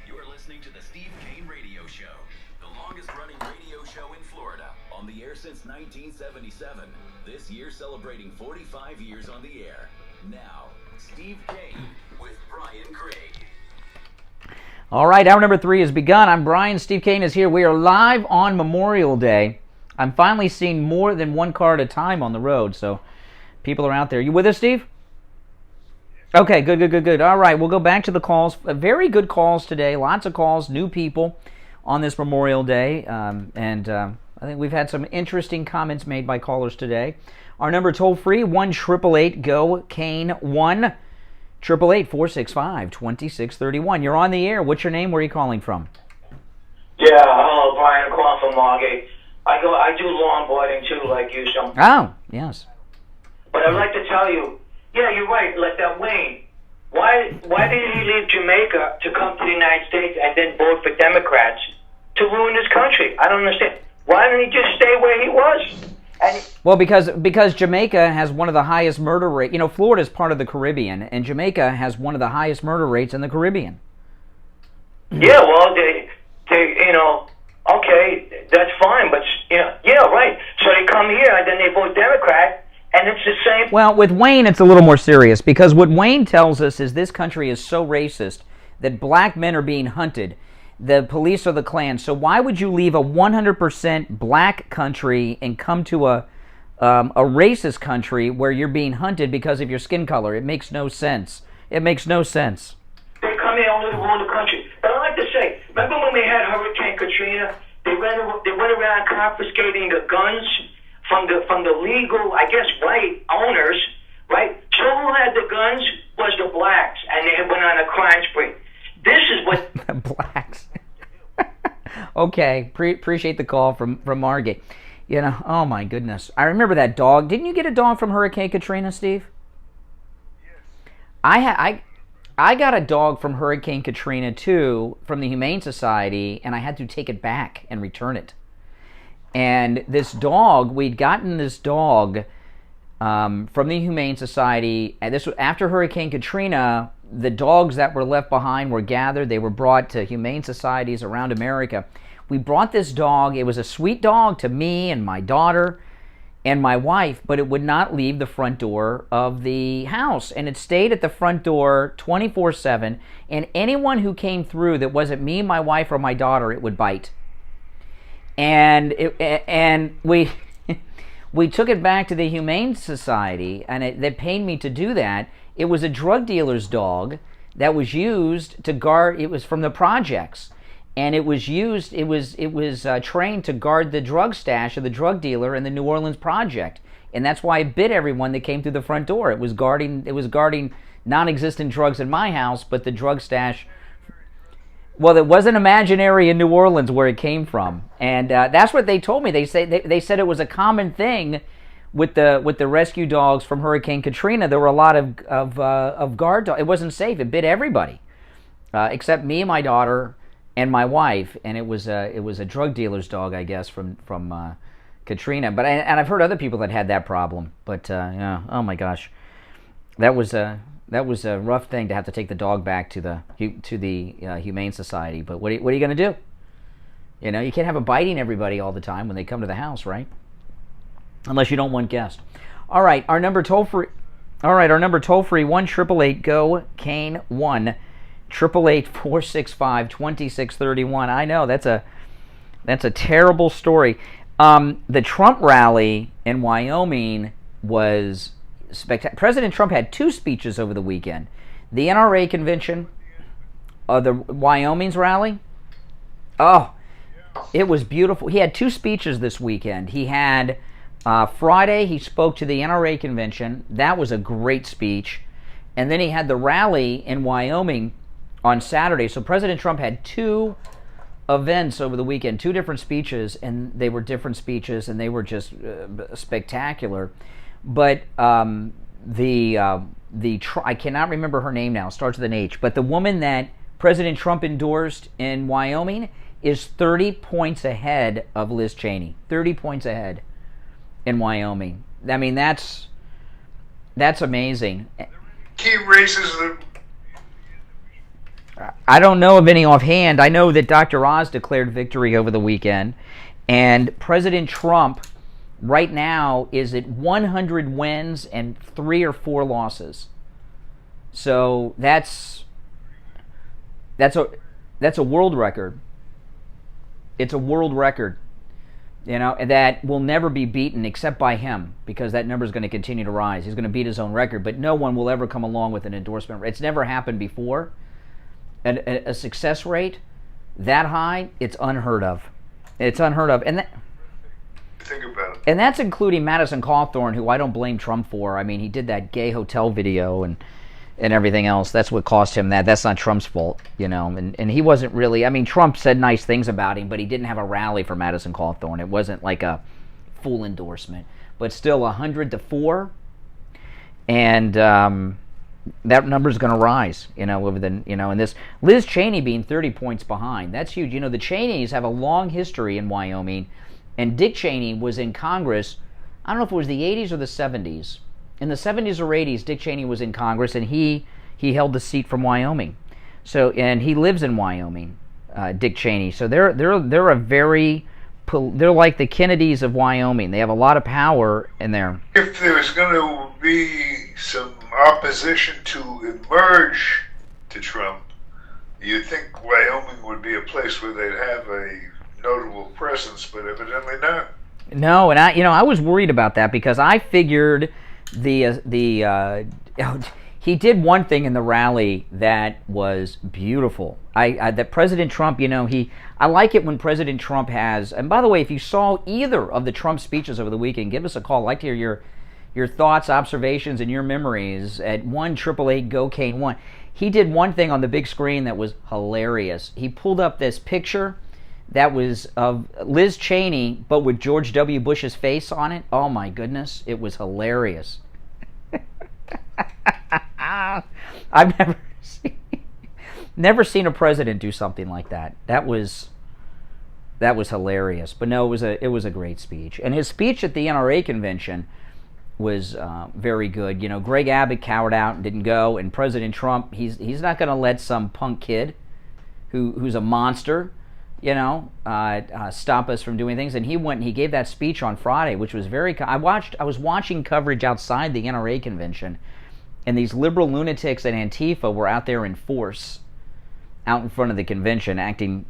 You're listening to the Steve Kane Radio Show, the longest running radio show in Florida, on the air since 1977. This year celebrating 45 years on the air. Now, Steve Kane with Brian Craig. All right, hour number 3 has begun. I'm Brian. Steve Kane is here. We are live on Memorial Day. I'm finally seeing more than one car at a time on the road, so people are out there. You with us, Steve? Okay, good. All right, we'll go back to the calls. Very good calls today. Lots of calls, new people on this Memorial Day. And I think we've had some interesting comments made by callers today. Our number toll-free, 1-888-GO-KANE, 1-888-465-2631. You're on the air. What's your name? Where are you calling from? Yeah, hello, Brian. I'm calling from Margate. I do longboarding too, like you. Oh, yes. But I'd like to tell you, yeah, you're right. Like that Wayne, Why did he leave Jamaica to come to the United States and then vote for Democrats to ruin this country? I don't understand. Why didn't he just stay where he was? Well, because Jamaica has one of the highest murder rates. You know, Florida is part of the Caribbean, and Jamaica has one of the highest murder rates in the Caribbean. Yeah, well, they okay, that's fine, but yeah, right. So they come here and then they vote Democrat, and it's the same. Well, with Wayne, it's a little more serious, because what Wayne tells us is this country is so racist that black men are being hunted. The police are the Klan. So why would you leave a 100% black country and come to a racist country where you're being hunted because of your skin color? It makes no sense. It makes no sense. They come here only to ruin the country. But I like to say, remember when we had Hurricane Katrina? They went around confiscating the guns from the legal, I guess, white owners, right? So who had the guns was the blacks, and they went on a crime spree. This is what the blacks. Okay, appreciate the call from Margate. You know, oh my goodness, I remember that dog. Didn't you get a dog from Hurricane Katrina, Steve? Yes. I got a dog from Hurricane Katrina too, from the Humane Society, and I had to take it back and return it. And this dog, we'd gotten this dog from the Humane Society, and this was after Hurricane Katrina. The dogs that were left behind were gathered. They were brought to humane societies around America. We brought this dog. It was a sweet dog to me and my daughter and my wife, but it would not leave the front door of the house. And it stayed at the front door 24/7. And anyone who came through that wasn't me, my wife, or my daughter, it would bite. And we we took it back to the Humane Society, and they paid me to do that. It was a drug dealer's dog that was used to guard. It was from the projects, and it was used. It was trained to guard the drug stash of the drug dealer in the New Orleans project, and that's why it bit everyone that came through the front door. It was guarding non-existent drugs in my house, but the drug stash. Well, it wasn't imaginary in New Orleans where it came from, and that's what they told me. They said it was a common thing. With the rescue dogs from Hurricane Katrina, there were a lot of guard dogs. It wasn't safe. It bit everybody, except me, my daughter, and my wife. And it was a drug dealer's dog, I guess, from Katrina. But I've heard other people that had that problem. But yeah, oh my gosh, that was a rough thing to have to take the dog back to the Humane Society. But what are you going to do? You know, you can't have it biting everybody all the time when they come to the house, right? Unless you don't want guests. All right, our number toll free 1-888-GO-KANE 1-888-465-2631. I know that's a terrible story. The Trump rally in Wyoming was spectacular. President Trump had two speeches over the weekend. The NRA convention, the Wyoming's rally. Oh, it was beautiful. He had two speeches this weekend. He had Friday, he spoke to the NRA convention. That was a great speech. And then he had the rally in Wyoming on Saturday. So President Trump had two events over the weekend, two different speeches, and they were different speeches, and they were just spectacular. But I cannot remember her name now. It starts with an H. But the woman that President Trump endorsed in Wyoming is 30 points ahead of Liz Cheney. 30 points ahead in Wyoming. I mean, that's amazing. Key races. I don't know of any offhand. I know that Dr. Oz declared victory over the weekend, and President Trump right now is at 100 wins and 3 or 4 losses. So that's a world record. It's a world record. You know, that will never be beaten except by him, because that number is going to continue to rise. He's going to beat his own record, but no one will ever come along with an endorsement. It's never happened before. A success rate that high, it's unheard of. It's unheard of. And think about it. And that's including Madison Cawthorn, who I don't blame Trump for. I mean, he did that gay hotel video and everything else. That's what cost him that. That's not Trump's fault, you know. And he wasn't really, I mean, Trump said nice things about him, but he didn't have a rally for Madison Cawthorn. It wasn't like a full endorsement. But still 100-4. And that number's going to rise, over the, and this Liz Cheney being 30 points behind. That's huge. The Cheneys have a long history in Wyoming, and Dick Cheney was in Congress. I don't know if it was the 80s or the 70s. In the 70s or 80s, Dick Cheney was in Congress, and he held the seat from Wyoming. So, and he lives in Wyoming, Dick Cheney. So they're like the Kennedys of Wyoming. They have a lot of power in there. If there's going to be some opposition to emerge to Trump, you'd think Wyoming would be a place where they'd have a notable presence, but evidently not. No, and I was worried about that because I figured he did one thing in the rally that was beautiful. That President Trump, I like it when President Trump has. And by the way, if you saw either of the Trump speeches over the weekend, give us a call. I'd like to hear your thoughts, observations, and your memories at 1-888-GO-CANE-1. He did one thing on the big screen that was hilarious. He pulled up this picture that was of Liz Cheney, but with George W. Bush's face on it. Oh my goodness, it was hilarious. I've never seen a president do something like that. That was hilarious. But no, it was a great speech. And his speech at the NRA convention was very good. Greg Abbott cowered out and didn't go, and President Trump, he's not going to let some punk kid who's a monster, stop us from doing things. And he went and he gave that speech on Friday, which was I was watching coverage outside the NRA convention, and these liberal lunatics at Antifa were out there in force, out in front of the convention, acting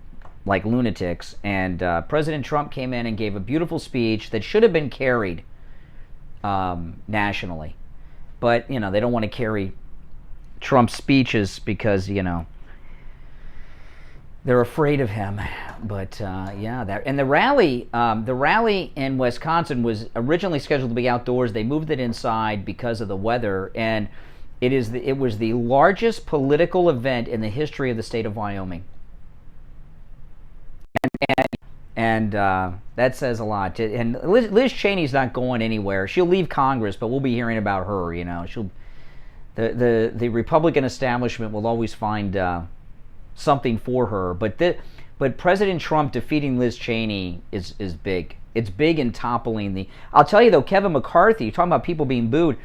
like lunatics. And President Trump came in and gave a beautiful speech that should have been carried nationally. But, they don't want to carry Trump's speeches because, they're afraid of him. But the rally in Wisconsin was originally scheduled to be outdoors. They moved it inside because of the weather, and it was the largest political event in the history of the state of Wyoming. And that says a lot. And Liz Cheney's not going anywhere. She'll leave Congress, but we'll be hearing about her. The Republican establishment will always find something for her. But President Trump defeating Liz Cheney is big. It's big in toppling the. I'll tell you though, Kevin McCarthy. Talking about people being booed.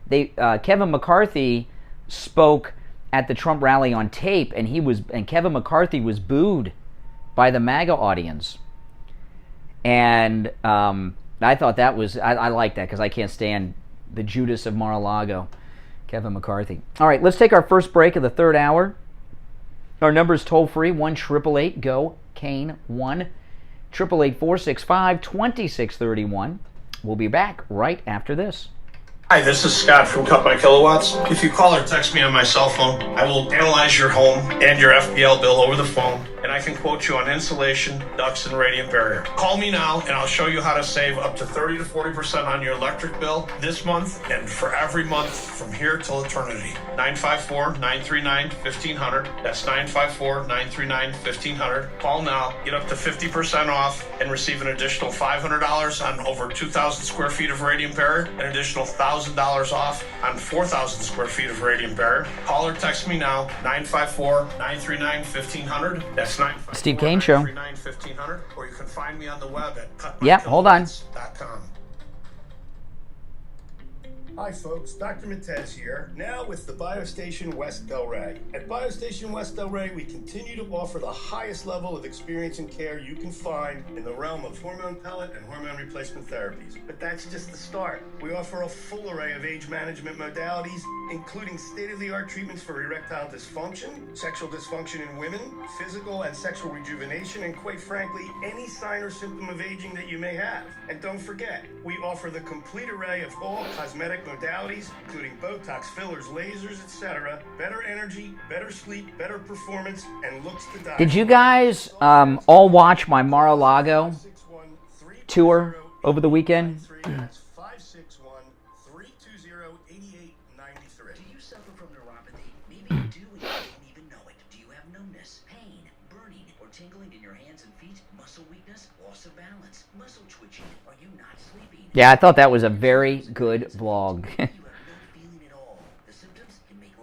Kevin McCarthy spoke at the Trump rally on tape, and Kevin McCarthy was booed by the MAGA audience. And I thought that was, I like that because I can't stand the Judas of Mar-a-Lago, Kevin McCarthy. All right, let's take our first break of the third hour. Our number is toll free, 1-888-GO-CANE, 1-888-465-2631. We'll be back right after this. Hi, this is Scott from Cut My Kilowatts. If you call or text me on my cell phone, I will analyze your home and your FPL bill over the phone, and I can quote you on insulation, ducts, and radiant barrier. Call me now, and I'll show you how to save up to 30 to 40% on your electric bill this month and for every month from here till eternity. 954-939-1500. That's 954-939-1500. Call now, get up to 50% off, and receive an additional $500 on over 2,000 square feet of radiant barrier, an additional $1,000 off on 4,000 square feet of radiant barrier. Call or text me now, 954-939-1500. That's Steve Kane Show. 939-1500, or you can find me on the web at cutmykilowatts.com. Hi folks, Dr. Matez here, now with the Biostation West Delray. At Biostation West Delray, we continue to offer the highest level of experience and care you can find in the realm of hormone pellet and hormone replacement therapies. But that's just the start. We offer a full array of age management modalities, including state-of-the-art treatments for erectile dysfunction, sexual dysfunction in women, physical and sexual rejuvenation, and quite frankly, any sign or symptom of aging that you may have. And don't forget, we offer the complete array of all cosmetic modalities, including Botox, fillers, lasers, etc. Better energy, better sleep, better performance, and looks to die. Did you guys all watch my Mar-a-Lago tour over the weekend? Do you suffer from neuropathy? Maybe you do and you don't even know it. Do you have numbness, pain, burning, or tingling in your hands and feet? Muscle weakness, loss of balance, muscle twitching? Are you not sleeping? Yeah, I thought that was a very good vlog. You have no feeling at all. The symptoms can make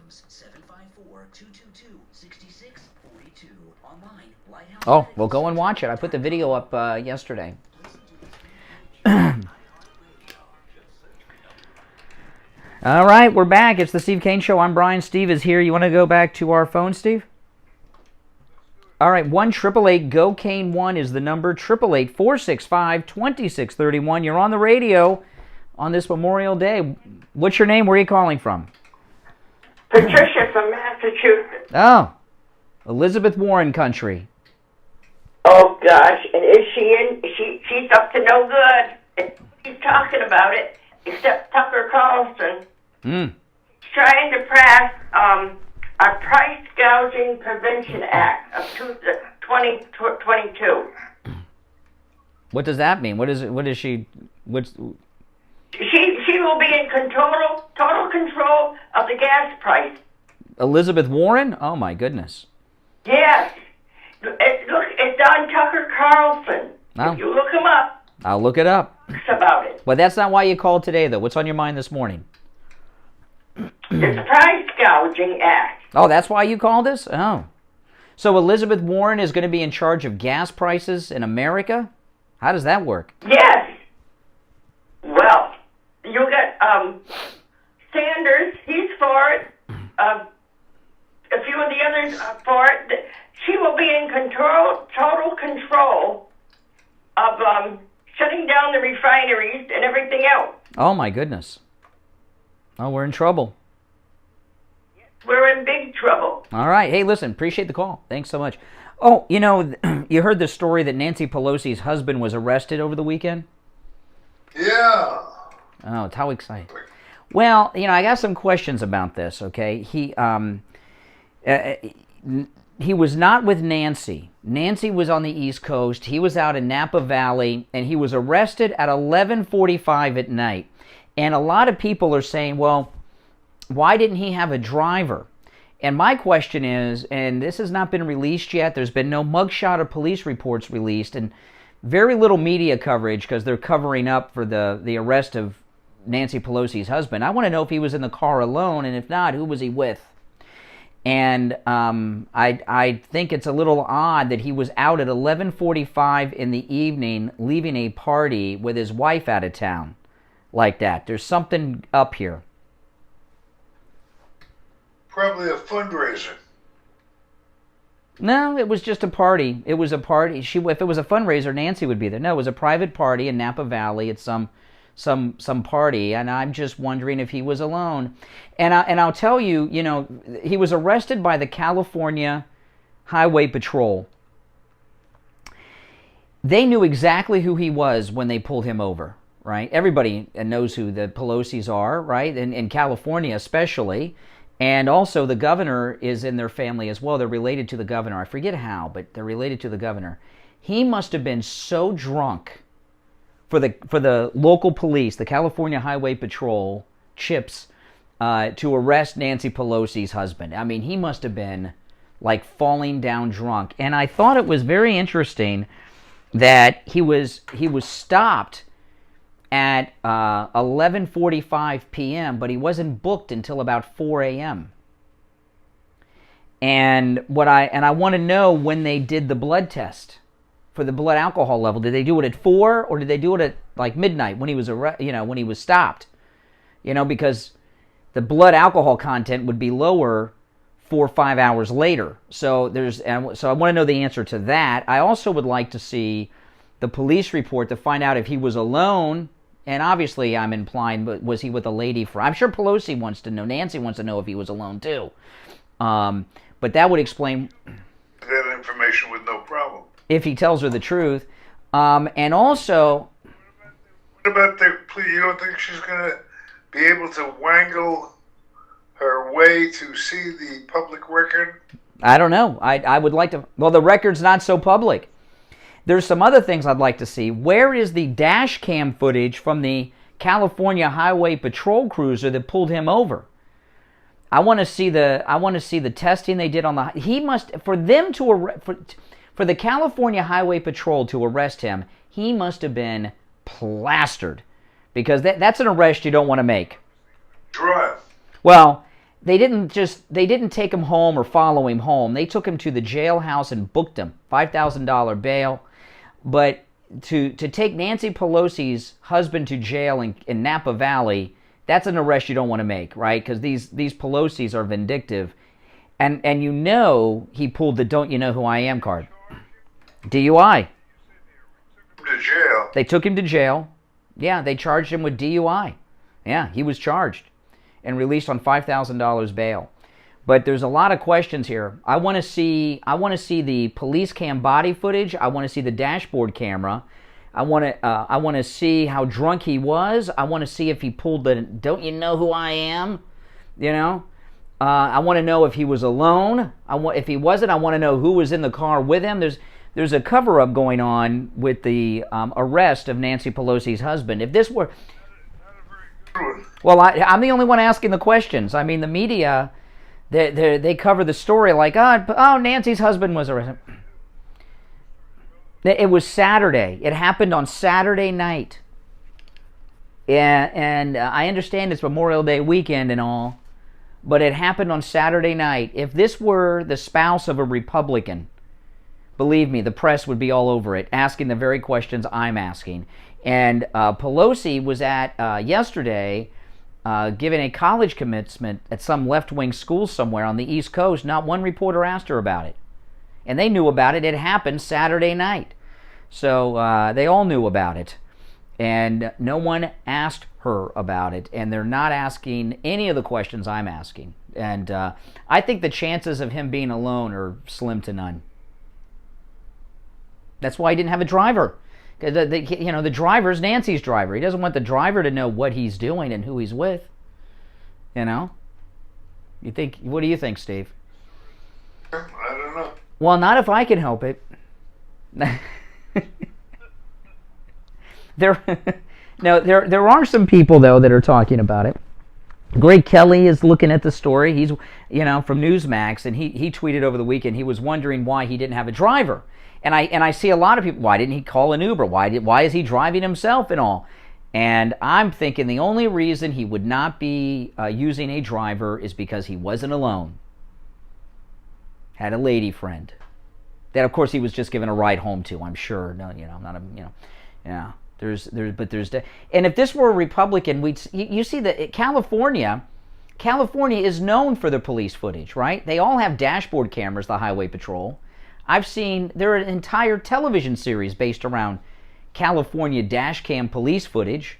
Systems, 754-222-6642. Online, Lighthouse. Oh, well, go and watch it. I put the video up yesterday. All right, we're back. It's the Steve Kane Show. I'm Brian. Steve is here. You want to go back to our phone, Steve? All right, 1-888-GO-KANE-1 is the number. 888-465-2631. You're on the radio on this Memorial Day. What's your name? Where are you calling from? Patricia from Massachusetts. Oh, Elizabeth Warren country. Oh, gosh. And is she in? She's up to no good. And he's talking about it, except Tucker Carlson. He's trying to pass a price gouging prevention act of 2022. What does that mean? She will be in total control of the gas price. Elizabeth Warren? Oh, my goodness. Yes. It's on Tucker Carlson. Oh. If you look him up, I'll look it up. it's about it. Well, that's not why you called today, though. What's on your mind this morning? It's a price gouging act. Oh, that's why you called us? Oh. So Elizabeth Warren is going to be in charge of gas prices in America? How does that work? Yes. Well, you got Sanders, he's for it. A few of the others are for it. She will be in total control of shutting down the refineries and everything else. Oh, my goodness. Oh, we're in trouble. We're in big trouble. All right. Hey, listen, appreciate the call. Thanks so much. Oh, you know, you heard the story that Nancy Pelosi's husband was arrested over the weekend? Yeah. Oh, it's how exciting. Well, you know, I got some questions about this, okay? He was not with Nancy. Nancy was on the East Coast. He was out in Napa Valley, and he was arrested at 11:45 at night. And a lot of people are saying, well, why didn't he have a driver? And my question is, and this has not been released yet, there's been no mugshot or police reports released, and very little media coverage because they're covering up for the arrest of Nancy Pelosi's husband. I want to know if he was in the car alone, and if not, who was he with? And I think it's a little odd that he was out at 11:45 in the evening, leaving a party with his wife out of town like that. There's something up here. Probably a fundraiser. No, it was just a party. It was a party. If it was a fundraiser, Nancy would be there. No, it was a private party in Napa Valley at some party, and I'm just wondering if he was alone. And I'll tell you, you know, he was arrested by the California Highway Patrol. They knew exactly who he was when they pulled him over, right? Everybody knows who the Pelosi's are, right? In California especially. And also the governor is in their family as well. They're related to the governor. I forget how, but they're related to the governor. He must have been so drunk for the local police, the California Highway Patrol, CHIPS, to arrest Nancy Pelosi's husband. I mean, he must have been like falling down drunk. And I thought it was very interesting that he was stopped at 11:45 p.m., but he wasn't booked until about 4 a.m. And I want to know when they did the blood test for the blood alcohol level. Did they do it at 4 or did they do it at like midnight when he was when he was stopped? You know, because the blood alcohol content would be lower 4 or 5 hours later. So I want to know the answer to that. I also would like to see the police report to find out if he was alone. And obviously, I'm implying, but was he with a lady? I'm sure Pelosi wants to know. Nancy wants to know if he was alone too. But that would explain that information with no problem. If he tells her the truth. And also, what about you don't think she's going to be able to wangle her way to see the public record? I don't know. I would like to. Well, the record's not so public. There's some other things I'd like to see. Where is the dash cam footage from the California Highway Patrol cruiser that pulled him over? I want to see the testing they did on the. He must for the California Highway Patrol to arrest him. He must have been plastered, because that's an arrest you don't want to make. Drive. Well, they didn't take him home or follow him home. They took him to the jailhouse and booked him, $5,000 bail. But to take Nancy Pelosi's husband to jail in Napa Valley, that's an arrest you don't want to make, right? Because these Pelosi's are vindictive. And you know he pulled the "don't you know who I am" card. DUI. To jail. They took him to jail. Yeah, they charged him with DUI. Yeah, he was charged and released on $5,000 bail. But there's a lot of questions here. I want to see the police cam body footage. I want to see the dashboard camera. I want to see how drunk he was. I want to see if he pulled the "don't you know who I am," you know? I want to know if he was alone. If he wasn't, I want to know who was in the car with him. There's a cover-up going on with the arrest of Nancy Pelosi's husband. If this were... Well, I'm the only one asking the questions. I mean, the media, they cover the story like, oh, Nancy's husband was arrested. It was Saturday. It happened on Saturday night. And I understand it's Memorial Day weekend and all, but it happened on Saturday night. If this were the spouse of a Republican, believe me, the press would be all over it, asking the very questions I'm asking. And Pelosi was at, yesterday, giving a college commencement at some left-wing school somewhere on the East Coast. Not one reporter asked her about it. And they knew about it. It happened Saturday night. So they all knew about it. And no one asked her about it. And they're not asking any of the questions I'm asking. And I think the chances of him being alone are slim to none. That's why he didn't have a driver. The driver's Nancy's driver. He doesn't want the driver to know what he's doing and who he's with. You know? What do you think, Steve? I don't know. Well, not if I can help it. There are some people, though, that are talking about it. Greg Kelly is looking at the story. He's, from Newsmax, and he tweeted over the weekend he was wondering why he didn't have a driver. And I see a lot of people, why didn't he call an Uber? Why is he driving himself and all? And I'm thinking the only reason he would not be using a driver is because he wasn't alone. Had a lady friend that, of course, he was just given a ride home to. I'm sure. No, I'm not a, yeah. And if this were a Republican, you see that California is known for the police footage, right? They all have dashboard cameras, the Highway Patrol. I've seen there are an entire television series based around California dash cam police footage,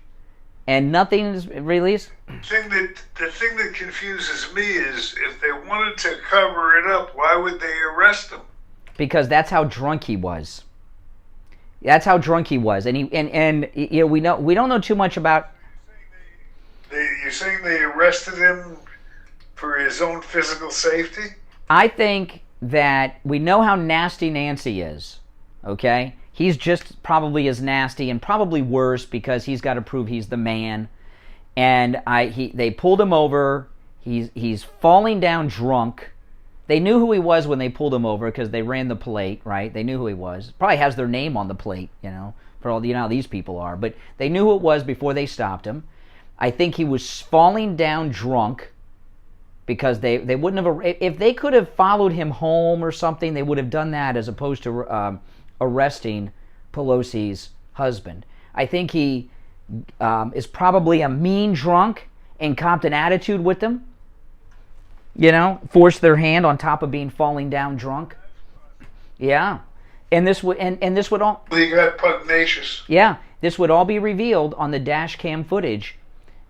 and nothing is released. The thing that confuses me is if they wanted to cover it up, why would they arrest him? Because that's how drunk he was. That's how drunk he was, and we don't know too much about. You're saying they arrested him for his own physical safety? I think that we know how nasty Nancy is. Okay, he's just probably as nasty and probably worse because he's got to prove he's the man. And they pulled him over. He's falling down drunk. They knew who he was when they pulled him over because they ran the plate, right? They knew who he was. Probably has their name on the plate, for all how these people are. But they knew who it was before they stopped him. I think he was falling down drunk because they wouldn't have... If they could have followed him home or something, they would have done that as opposed to arresting Pelosi's husband. I think he is probably a mean drunk and copped an attitude with them. Forced their hand on top of being falling down drunk. Yeah. And this would all... They got pugnacious. Yeah. This would all be revealed on the dash cam footage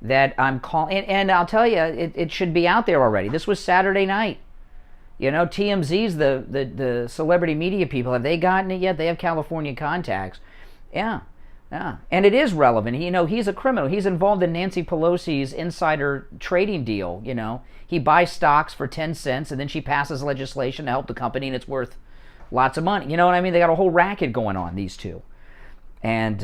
that I'm calling. And I'll tell you, it should be out there already. This was Saturday night. TMZ's the celebrity media people. Have they gotten it yet? They have California contacts. Yeah. Yeah. And it is relevant. He's a criminal. He's involved in Nancy Pelosi's insider trading deal, He buys stocks for 10 cents, and then she passes legislation to help the company, and it's worth lots of money. You know what I mean? They got a whole racket going on, these two. And,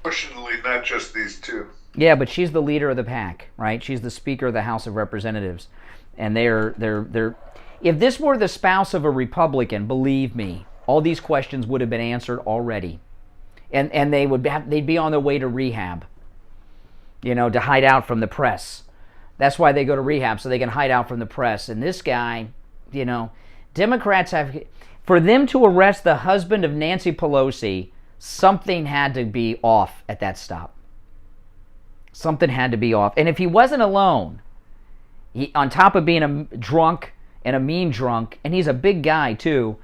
Fortunately, not just these two. Yeah, but she's the leader of the pack, right? She's the Speaker of the House of Representatives. And they're if this were the spouse of a Republican, believe me, all these questions would have been answered already. And they'd be on their way to rehab, to hide out from the press. That's why they go to rehab, so they can hide out from the press. And this guy, you know, Democrats have... For them to arrest the husband of Nancy Pelosi, something had to be off at that stop. Something had to be off. And if he wasn't alone, on top of being a drunk and a mean drunk, and he's a big guy too,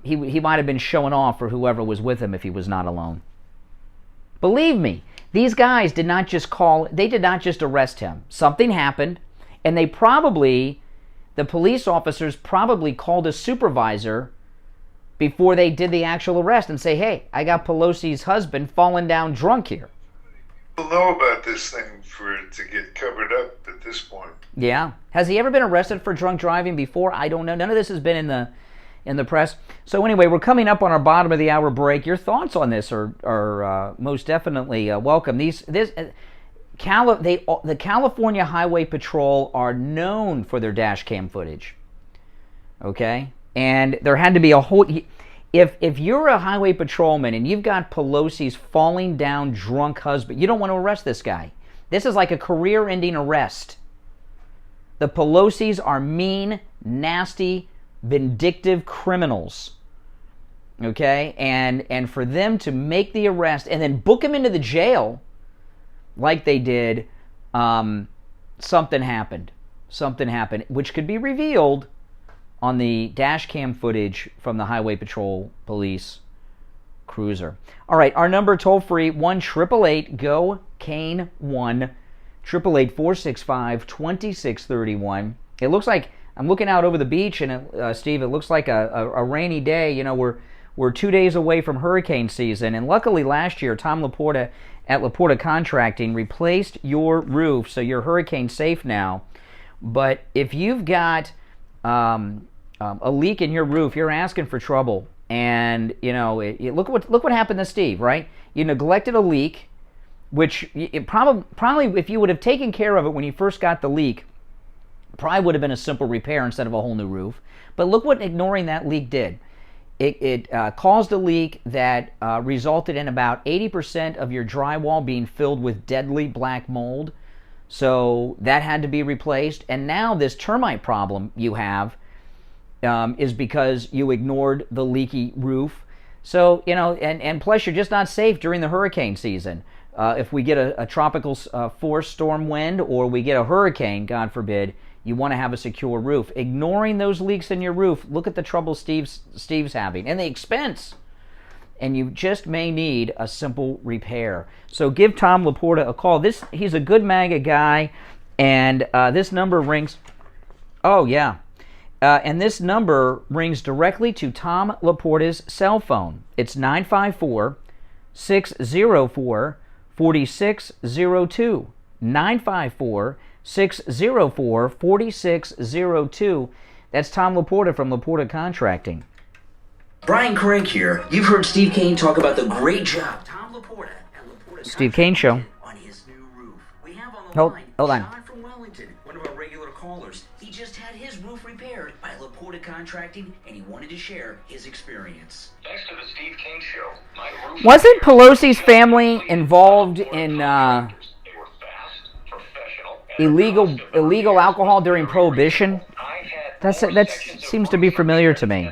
he might have been showing off for whoever was with him if he was not alone. Believe me, these guys did not just arrest him. Something happened, and the police officers probably called a supervisor before they did the actual arrest and say, hey, I got Pelosi's husband falling down drunk here. People know about this thing for it to get covered up at this point. Yeah. Has he ever been arrested for drunk driving before? I don't know. None of this has been in the press. So anyway, we're coming up on our bottom of the hour break. Your thoughts on this are most definitely welcome. The California Highway Patrol are known for their dash cam footage. Okay? And there had to be a whole... If you're a highway patrolman and you've got Pelosi's falling down drunk husband, you don't want to arrest this guy. This is like a career-ending arrest. The Pelosis are mean, nasty, vindictive criminals. Okay? And for them to make the arrest and then book him into the jail like they did, something happened. Something happened, which could be revealed on the dash cam footage from the Highway Patrol Police cruiser. All right, our number toll-free, 1-888-GO-CANE 1-888-465-2631. It looks like, I'm looking out over the beach, and Steve, it looks like a rainy day. You know, we're 2 days away from hurricane season, and luckily last year, Tom Laporta at Laporta Contracting replaced your roof, so you're hurricane safe now. But if you've got a leak in your roof, you're asking for trouble. And you know, look what happened to Steve, right? You neglected a leak, which probably if you would have taken care of it when you first got the leak, probably would have been a simple repair instead of a whole new roof. But look what ignoring that leak did. It caused a leak that resulted in about 80% of your drywall being filled with deadly black mold. So that had to be replaced. And now this termite problem you have is because you ignored the leaky roof. So, you know, and plus you're just not safe during the hurricane season. If we get a tropical force storm wind or we get a hurricane, God forbid, you want to have a secure roof. Ignoring those leaks in your roof, look at the trouble Steve's having and the expense. And you just may need a simple repair. So give Tom Laporta a call. He's a good MAGA guy, and this number rings. Oh yeah, and this number rings directly to Tom Laporta's cell phone. It's 954-604-4602. 954-604-4602. That's Tom Laporta from Laporta Contracting. Brian Craig here. You've heard Steve Kane talk about the great job Tom Laporta at Laporta Steve Kane Show. On his new roof. We have on the line hold on. John from Wellington, one of our regular callers. He just had his roof repaired by Laporta Contracting, and he wanted to share his experience. Thanks to the Steve Kane Show, my roof... Wasn't Pelosi's family involved in illegal alcohol during Prohibition? That seems to be familiar to me.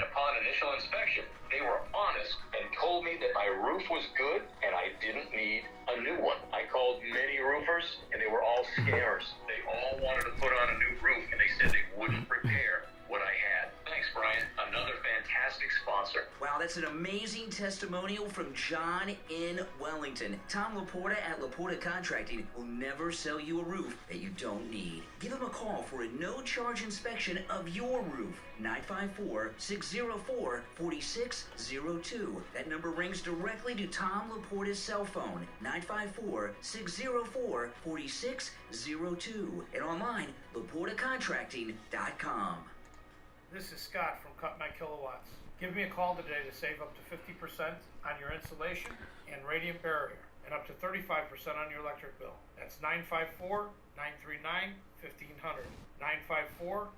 Scares. They all wanted to put on a new roof, and they said they wouldn't repair what I had. Thanks, Brian. Another fantastic sponsor. Wow, that's an amazing testimonial from John in Wellington. Tom Laporta at Laporta Contracting will never sell you a roof that you don't need. Give him a call for a no-charge inspection of your roof. 954-604-4602. That number rings directly to Tom Laporta's cell phone. 954-604-4602. And online, LaportaContracting.com. This is Scott from Cut My Kilowatts. Give me a call today to save up to 50% on your insulation and radiant barrier, and up to 35% on your electric bill. That's 954-939-1500. 954-939-1500.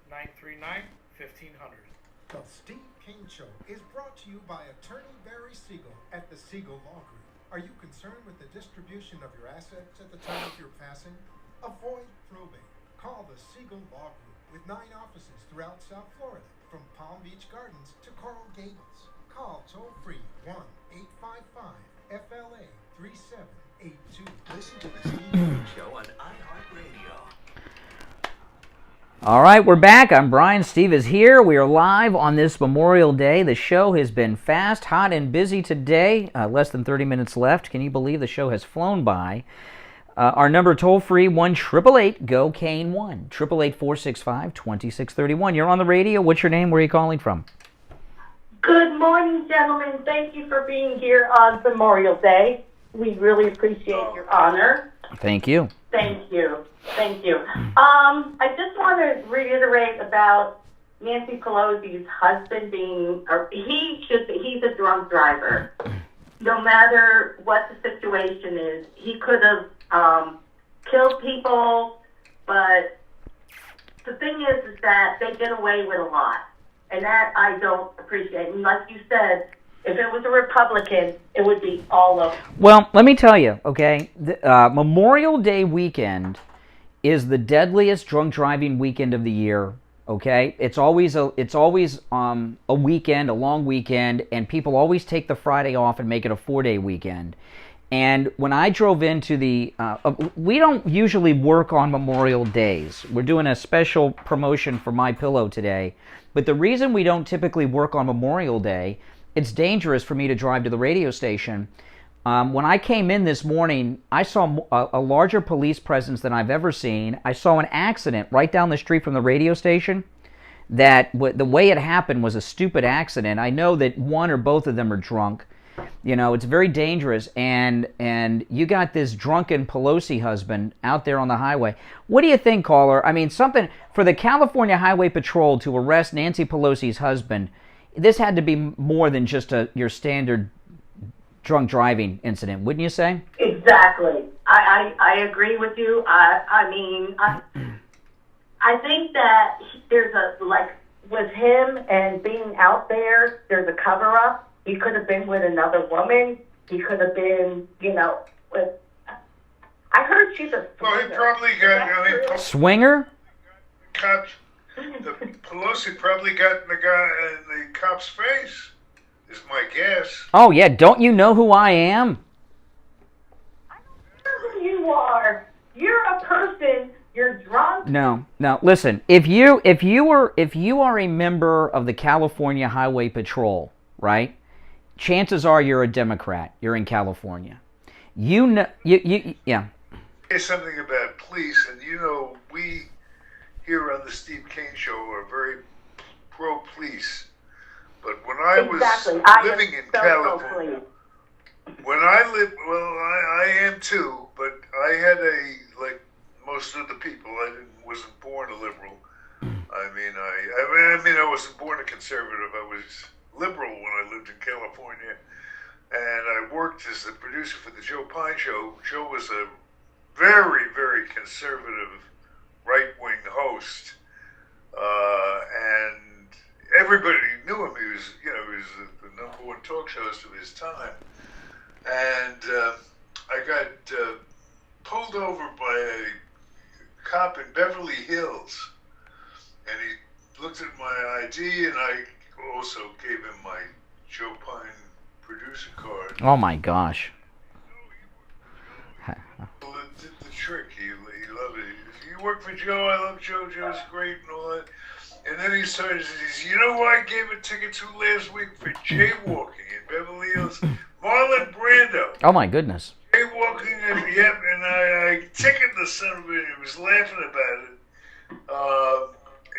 The Steve Kane Show is brought to you by attorney Barry Siegel at the Siegel Law Group. Are you concerned with the distribution of your assets at the time of your passing? Avoid probate. Call the Siegel Law Group with 9 offices throughout South Florida, from Palm Beach Gardens to Coral Gables. Call toll-free 1-855-FLA-3782. Listen to the Steve Kane Show on iHeartRadio. All right, we're back. I'm Brian. Steve is here. We are live on this Memorial Day. The show has been fast, hot, and busy today. Less than 30 minutes left. Can you believe the show has flown by? Our number toll-free, 1-888-GO-KANE-1, 888-465-2631. You're on the radio. What's your name? Where are you calling from? Good morning, gentlemen. Thank you for being here on Memorial Day. We really appreciate your honor. Thank you. Thank you. Thank you. I just want to reiterate about Nancy Pelosi's husband being, he's a drunk driver. No matter what the situation is, he could have killed people, but the thing is that they get away with a lot, and that I don't appreciate. And like you said, if it was a Republican, it would be all over. Well, let me tell you, okay, Memorial Day weekend is the deadliest drunk driving weekend of the year. Okay, it's always a weekend, a long weekend, and people always take the Friday off and make it a 4-day weekend. And when I drove into we don't usually work on Memorial Days. We're doing a special promotion for My Pillow today. But the reason we don't typically work on Memorial Day, it's dangerous for me to drive to the radio station. When I came in this morning, I saw a larger police presence than I've ever seen. I saw an accident right down the street from the radio station. The way it happened was a stupid accident. I know that one or both of them are drunk. You know, it's very dangerous, and you got this drunken Pelosi husband out there on the highway. What do you think, caller? I mean, something for the California Highway Patrol to arrest Nancy Pelosi's husband, this had to be more than just your standard drunk driving incident, wouldn't you say? Exactly. I agree with you. I think that there's with him and being out there, there's a cover-up. He could have been with another woman. He could have been, with... I heard she's a swinger. Well, he probably got... Swinger? The Pelosi probably got in the cop's face, is my guess. Oh, yeah. Don't you know who I am? I don't know who you are. You're a person. You're drunk. No. Listen, if you are a member of the California Highway Patrol, right? Chances are you're a Democrat. You're in California. Yeah. Say something about police, and we here on the Steve Kane Show are very pro-police. But when I was living in California, I am too. But I had like most of the people, wasn't born a liberal. I mean, I wasn't born a conservative. I was liberal when I lived in California, and I worked as the producer for the Joe Pine Show. Joe was a very, very conservative, right-wing host, and everybody knew him. He was the number one talk show host of his time, and I got pulled over by a cop in Beverly Hills, and he looked at my ID, and I also gave him my Joe Pine producer card. Oh my gosh. Did the trick. He loved it. You work for Joe, I love Joe, Joe's great and all that. And then he started, you know who I gave a ticket to last week for jaywalking in Beverly Hills? Marlon Brando. Oh my goodness. Jaywalking, and I ticketed the son of a bitch. He was laughing about it.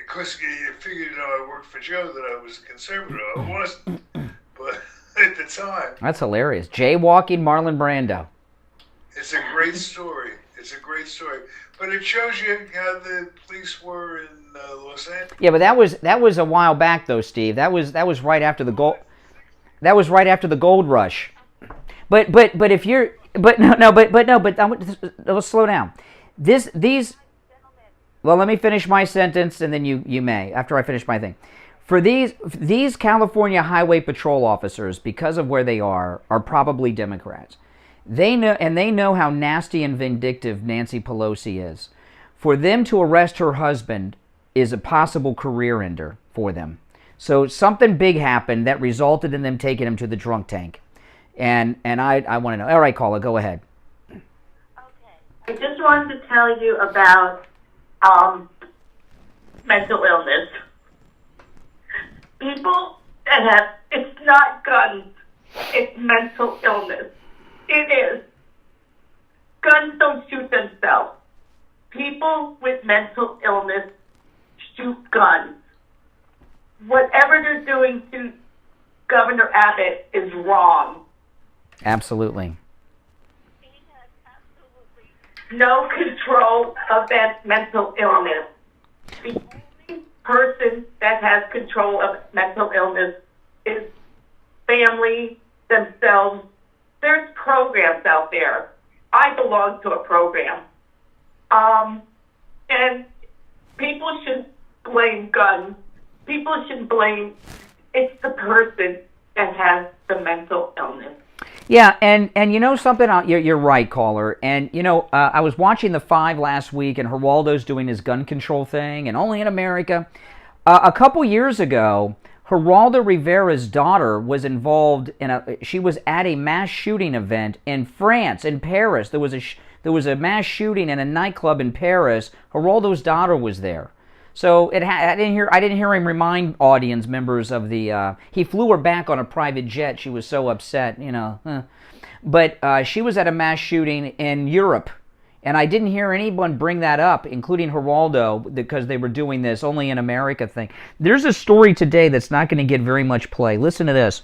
Because you figured, I worked for Joe, that I was a conservative. I wasn't, but at the time. That's hilarious. Jaywalking Marlon Brando. It's a great story. But it shows you how the police were in Los Angeles. Yeah, but that was a while back, though, Steve. That was right after the gold. That was right after the gold rush. But if you're let's slow down. Well, let me finish my sentence, and then you may, after I finish my thing. For these California Highway Patrol officers, because of where they are probably Democrats. They know how nasty and vindictive Nancy Pelosi is. For them to arrest her husband is a possible career ender for them. So something big happened that resulted in them taking him to the drunk tank. And I want to know. All right, caller, go ahead. I just wanted to tell you about mental illness. People that have, it's not guns, it's mental illness. It is. Guns don't shoot themselves. People with mental illness shoot guns. Whatever they're doing to Governor Abbott is wrong. Absolutely. No control of that mental illness. The only person that has control of mental illness is family themselves. There's programs out there. I belong to a program. And people should blame guns. People should blame, it's the person that has the mental illness. Yeah, and you know something, you're right, caller. And, you know, I was watching The Five last week, and Geraldo's doing his gun control thing, and only in America. A couple years ago, Geraldo Rivera's daughter was involved she was at a mass shooting event in France, in Paris. There was a mass shooting in a nightclub in Paris. Geraldo's daughter was there. So I didn't hear him remind audience members of the. He flew her back on a private jet. She was so upset, you know. But she was at a mass shooting in Europe, and I didn't hear anyone bring that up, including Geraldo, because they were doing this only in America thing. There's a story today that's not going to get very much play. Listen to this.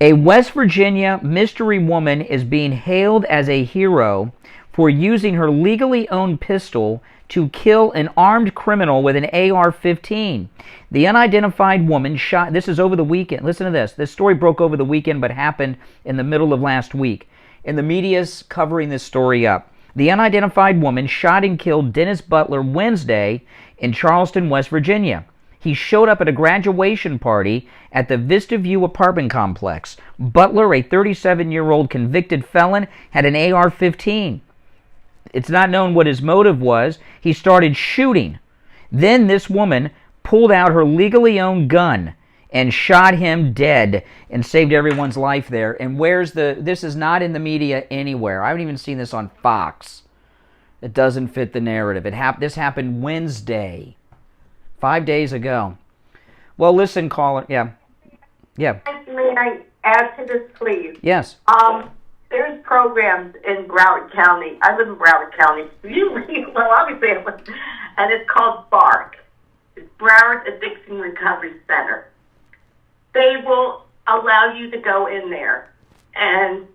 A West Virginia mystery woman is being hailed as a hero for using her legally owned pistol to kill an armed criminal with an AR-15. The unidentified woman shot, this is over the weekend, listen to this. This story broke over the weekend but happened in the middle of last week. And the media's covering this story up. The unidentified woman shot and killed Dennis Butler Wednesday in Charleston, West Virginia. He showed up at a graduation party at the Vista View apartment complex. Butler, a 37-year-old convicted felon, had an AR-15. It's not known what his motive was. He started shooting. Then this woman pulled out her legally owned gun and shot him dead and saved everyone's life there. And this is not in the media anywhere. I haven't even seen this on Fox. It doesn't fit the narrative. This happened Wednesday, 5 days ago. Well, listen, caller. Yeah. May I add to this, please? Yes. There's programs in Broward County. I live in Broward County. Obviously, and it's called BARC. It's Broward Addiction Recovery Center. They will allow you to go in there, and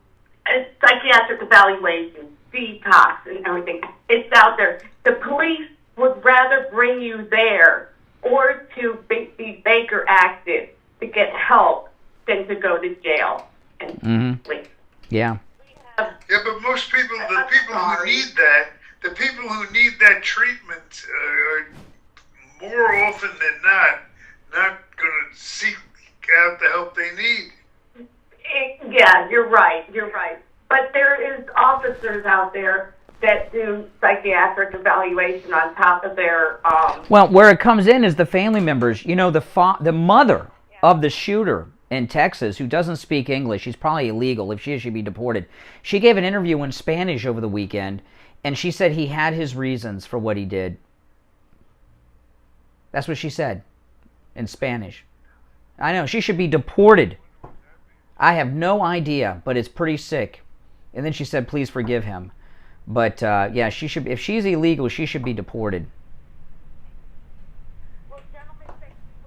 it's psychiatric evaluation, detox, and everything. It's out there. The police would rather bring you there or to be Baker active to get help than to go to jail. And Yeah. Yeah, but most people, the people who need that treatment are more often than not going to seek out the help they need. Yeah, you're right. But there is officers out there that do psychiatric evaluation on top of their... Well, where it comes in is the family members. You know, the mother of the shooter in Texas, who doesn't speak English, she's probably illegal. If she is, she'd be deported. She gave an interview in Spanish over the weekend, and she said he had his reasons for what he did. That's what she said in Spanish. I know, she should be deported. I have no idea, but it's pretty sick. And then she said, please forgive him. But, yeah, she should. If she's illegal, she should be deported.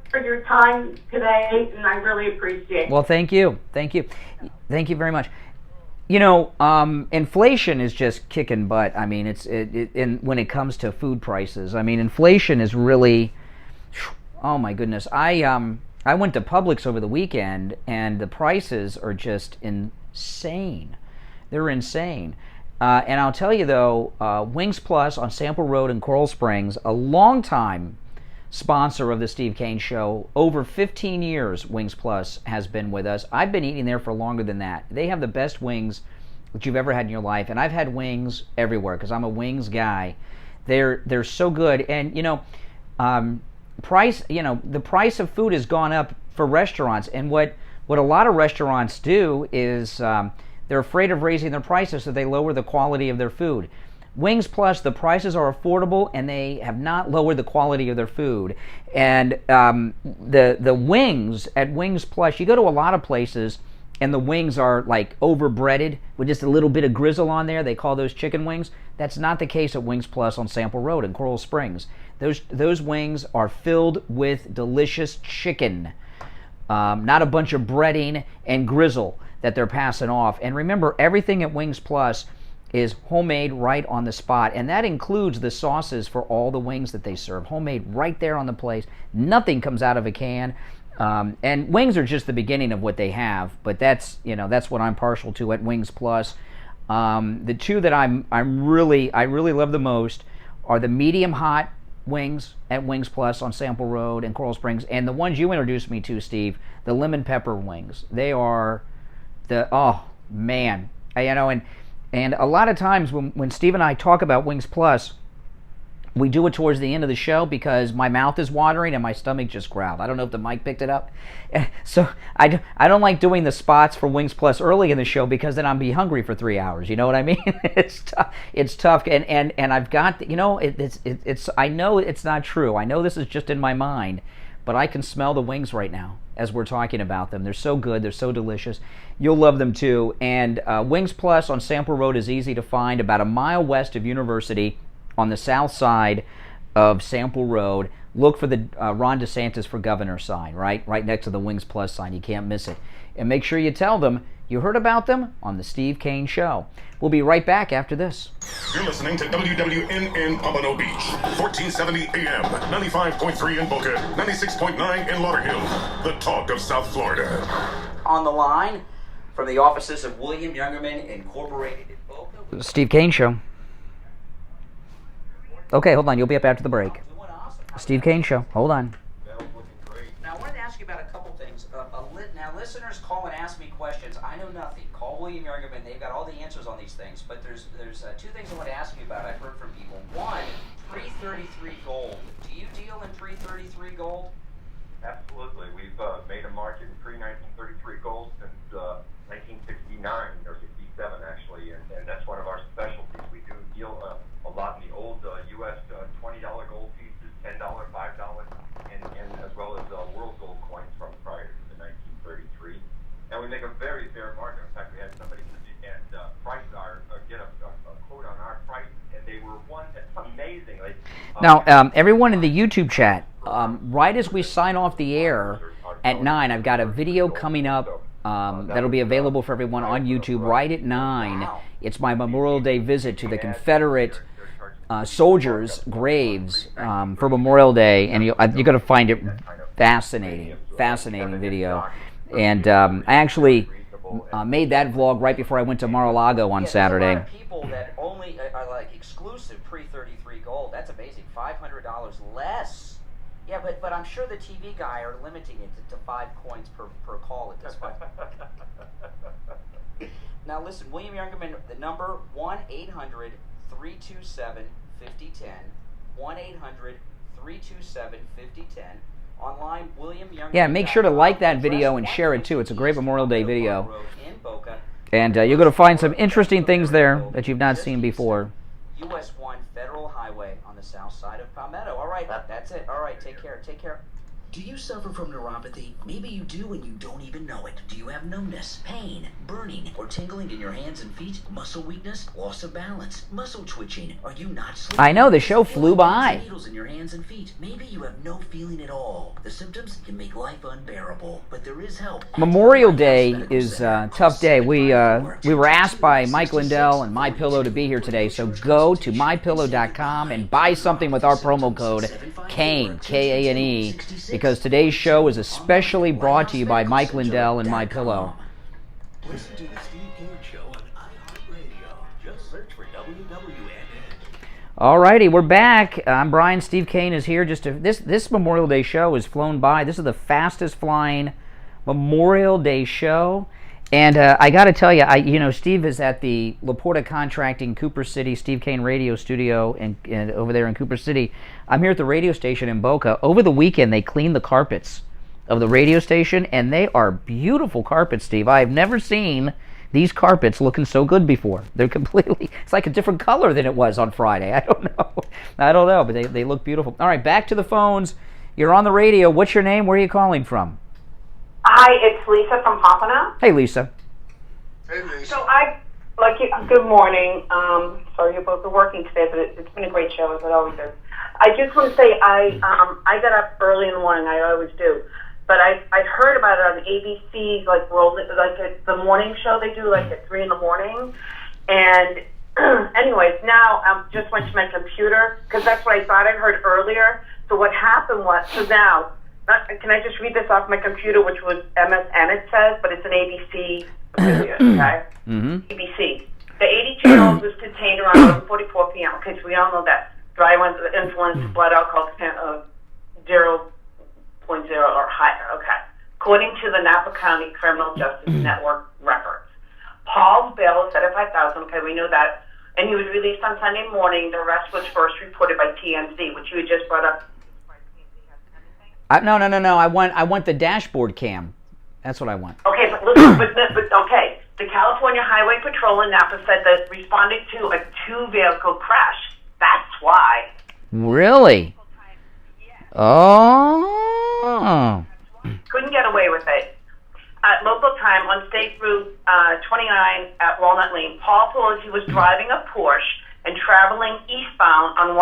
For your time today, and I really appreciate it. Well, thank you. Thank you very much. You know, inflation is just kicking butt. I mean, when it comes to food prices. I mean, inflation is really, oh my goodness. I went to Publix over the weekend, and the prices are just insane. They're insane. And I'll tell you though, Wings Plus on Sample Road in Coral Springs, a long time sponsor of the Steve Kane Show. Over 15 years, Wings Plus has been with us. I've been eating there for longer than that. They have the best wings that you've ever had in your life, and I've had wings everywhere because I'm a wings guy. They're so good, and the price of food has gone up for restaurants, and what a lot of restaurants do is they're afraid of raising their prices, so they lower the quality of their food. Wings Plus, the prices are affordable, and they have not lowered the quality of their food. And the wings at Wings Plus, you go to a lot of places, and the wings are like over-breaded with just a little bit of grizzle on there. They call those chicken wings. That's not the case at Wings Plus on Sample Road in Coral Springs. Those wings are filled with delicious chicken, not a bunch of breading and grizzle that they're passing off. And remember, everything at Wings Plus is homemade right on the spot, and that includes the sauces for all the wings that they serve, homemade right there on the place. Nothing comes out of a can. And wings are just the beginning of what they have, but that's what I'm partial to at Wings Plus. The two that I really love the most are the medium hot wings at Wings Plus on Sample Road in Coral Springs, and the ones you introduced me to, Steve, the lemon pepper wings. They are oh man, and a lot of times when Steve and I talk about Wings Plus, we do it towards the end of the show because my mouth is watering and my stomach just growled. I don't know if the mic picked it up. So I don't like doing the spots for Wings Plus early in the show because then I'll be hungry for 3 hours. You know what I mean? It's tough. And I've got, it's I know it's not true. I know this is just in my mind, but I can smell the wings right now as we're talking about them. They're so good. They're so delicious. You'll love them too. And Wings Plus on Sample Road is easy to find, about a mile west of University, on the south side of Sample Road. Look for the Ron DeSantis for Governor sign, right next to the Wings Plus sign. You can't miss it. And make sure you tell them you heard about them on the Steve Kane Show. We'll be right back after this. You're listening to WWNN Pompano Beach, 1470 AM, 95.3 in Boca, 96.9 in Lauderhill, the talk of South Florida. On the line from the offices of William Youngerman Incorporated in Boca. Steve Kane Show. Okay, hold on. You'll be up after the break. Steve Kane Show. Hold on. Now, I wanted to ask you about a couple things. Now, listeners call and ask me questions. I know nothing. Call William Youngerman. They've got all the answers on these things. But there's two things I want to ask you about. I've heard from people. One, 333 gold. Do you deal in 333 gold? Absolutely. We've made a market in pre-1933 gold since 1969 or 67, actually, and that's one of our specialties. We do deal a lot in the old U.S. $20 gold pieces, $10, $5, and as well as world gold coins from prior to 1933. And we make a very fair market. In fact, we had somebody price get a quote on our price, and they were one that's amazing. Now, everyone in the YouTube chat, right as we sign off the air at 9, I've got a video coming up that'll be available for everyone on YouTube right at 9. It's my Memorial Day visit to the Confederate soldiers' graves for Memorial Day, and you're going to find it fascinating video. And I actually made that vlog right before I went to Mar-a-Lago on Saturday. A lot of people that only are like exclusive pre-33 gold. That's amazing. $500 less. Yeah, but I'm sure the TV guy are limiting it to 5 coins per call at this point. Now listen, William Youngerman, the number 1-800-327-5010. 1-800-327-5010. Online, William Youngerman. Yeah, make sure to like that video and share it too. It's a great Memorial Day video. And you're going to find some interesting things there that you've not seen before. US 1 Federal Highway on the south side of Palmetto. All right, that's it. All right, take care. Take care. Do you suffer from neuropathy? Maybe you do and you don't even know it. Do you have numbness, pain, burning, or tingling in your hands and feet? Muscle weakness, loss of balance, muscle twitching? Are you not sleeping? I know, the show flew by. Needles in your hands and feet. Maybe you have no feeling at all. The symptoms can make life unbearable, but there is help. Memorial Day is a tough day. We were asked by Mike Lindell and MyPillow to be here today, so go to mypillow.com and buy something with our promo code KANE, K-A-N-E, because today's show is especially brought to you by Mike Lindell and MyPillow. Listen to the Steve Kane Show on iHeartRadio. Just search for WWNN. Alrighty, we're back. I'm Brian. Steve Kane is here. This Memorial Day show has flown by. This is the fastest flying Memorial Day show. And I got to tell you, Steve is at the Laporta Contracting Cooper City Steve Kane Radio Studio and over there in Cooper City. I'm here at the radio station in Boca. Over the weekend, they cleaned the carpets of the radio station, and they are beautiful carpets, Steve. I've never seen these carpets looking so good before. They're completely, it's like a different color than it was on Friday. I don't know, but they look beautiful. All right, back to the phones. You're on the radio. What's your name? Where are you calling from? Hi, it's Lisa from Pompano. Hey, Lisa. Hey, Lisa. So good morning. Sorry you both are working today, but it's been a great show, as it always is. I just want to say I got up early in the morning. I always do. But I heard about it on ABC, at the morning show they do, at 3 in the morning. And anyways, now I just went to my computer, because that's what I thought I heard earlier. So what happened was, now, can I just read this off my computer, which was MSN, it says, but it's an ABC affiliate, okay? ABC. The 80 channels was contained around 11:44 p.m. Okay, so we all know that. Dry influence, blood alcohol content of 0.0 or higher, okay. According to the Napa County Criminal Justice Network records. Paul's bail is set at $5,000, okay, we know that. And he was released on Sunday morning. The arrest was first reported by TMZ, which you had just brought up. No. I want the dashboard cam. That's what I want. Okay, but listen, but okay. The California Highway Patrol in Napa said that responded to a 2-vehicle crash. That's why. Really? Oh. Couldn't get away with it. At local time on State Route 29 at Walnut Lane, Paul Pelosi was driving a Porsche and traveling eastbound on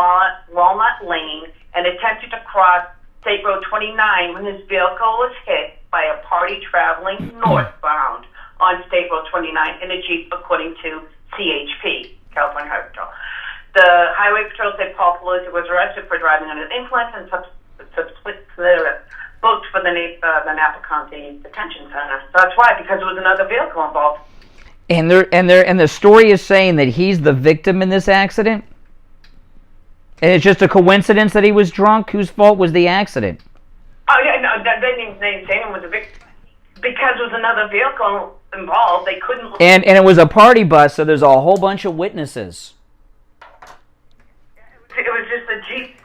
Walnut Lane and attempted to cross State Road 29 when his vehicle was hit by a party traveling northbound on State Road 29 in a Jeep, according to CHP, California Highway Patrol. The Highway Patrol said Paul Pelosi was arrested for driving under influence and booked for the Napa County Detention Center. So that's why, because there was another vehicle involved. And the story is saying that he's the victim in this accident? And it's just a coincidence that he was drunk? Whose fault was the accident? Oh, yeah, no, they didn't say anyone was a victim. Because there was another vehicle involved, they couldn't... And it was a party bus, so there's a whole bunch of witnesses. It was just a Jeep.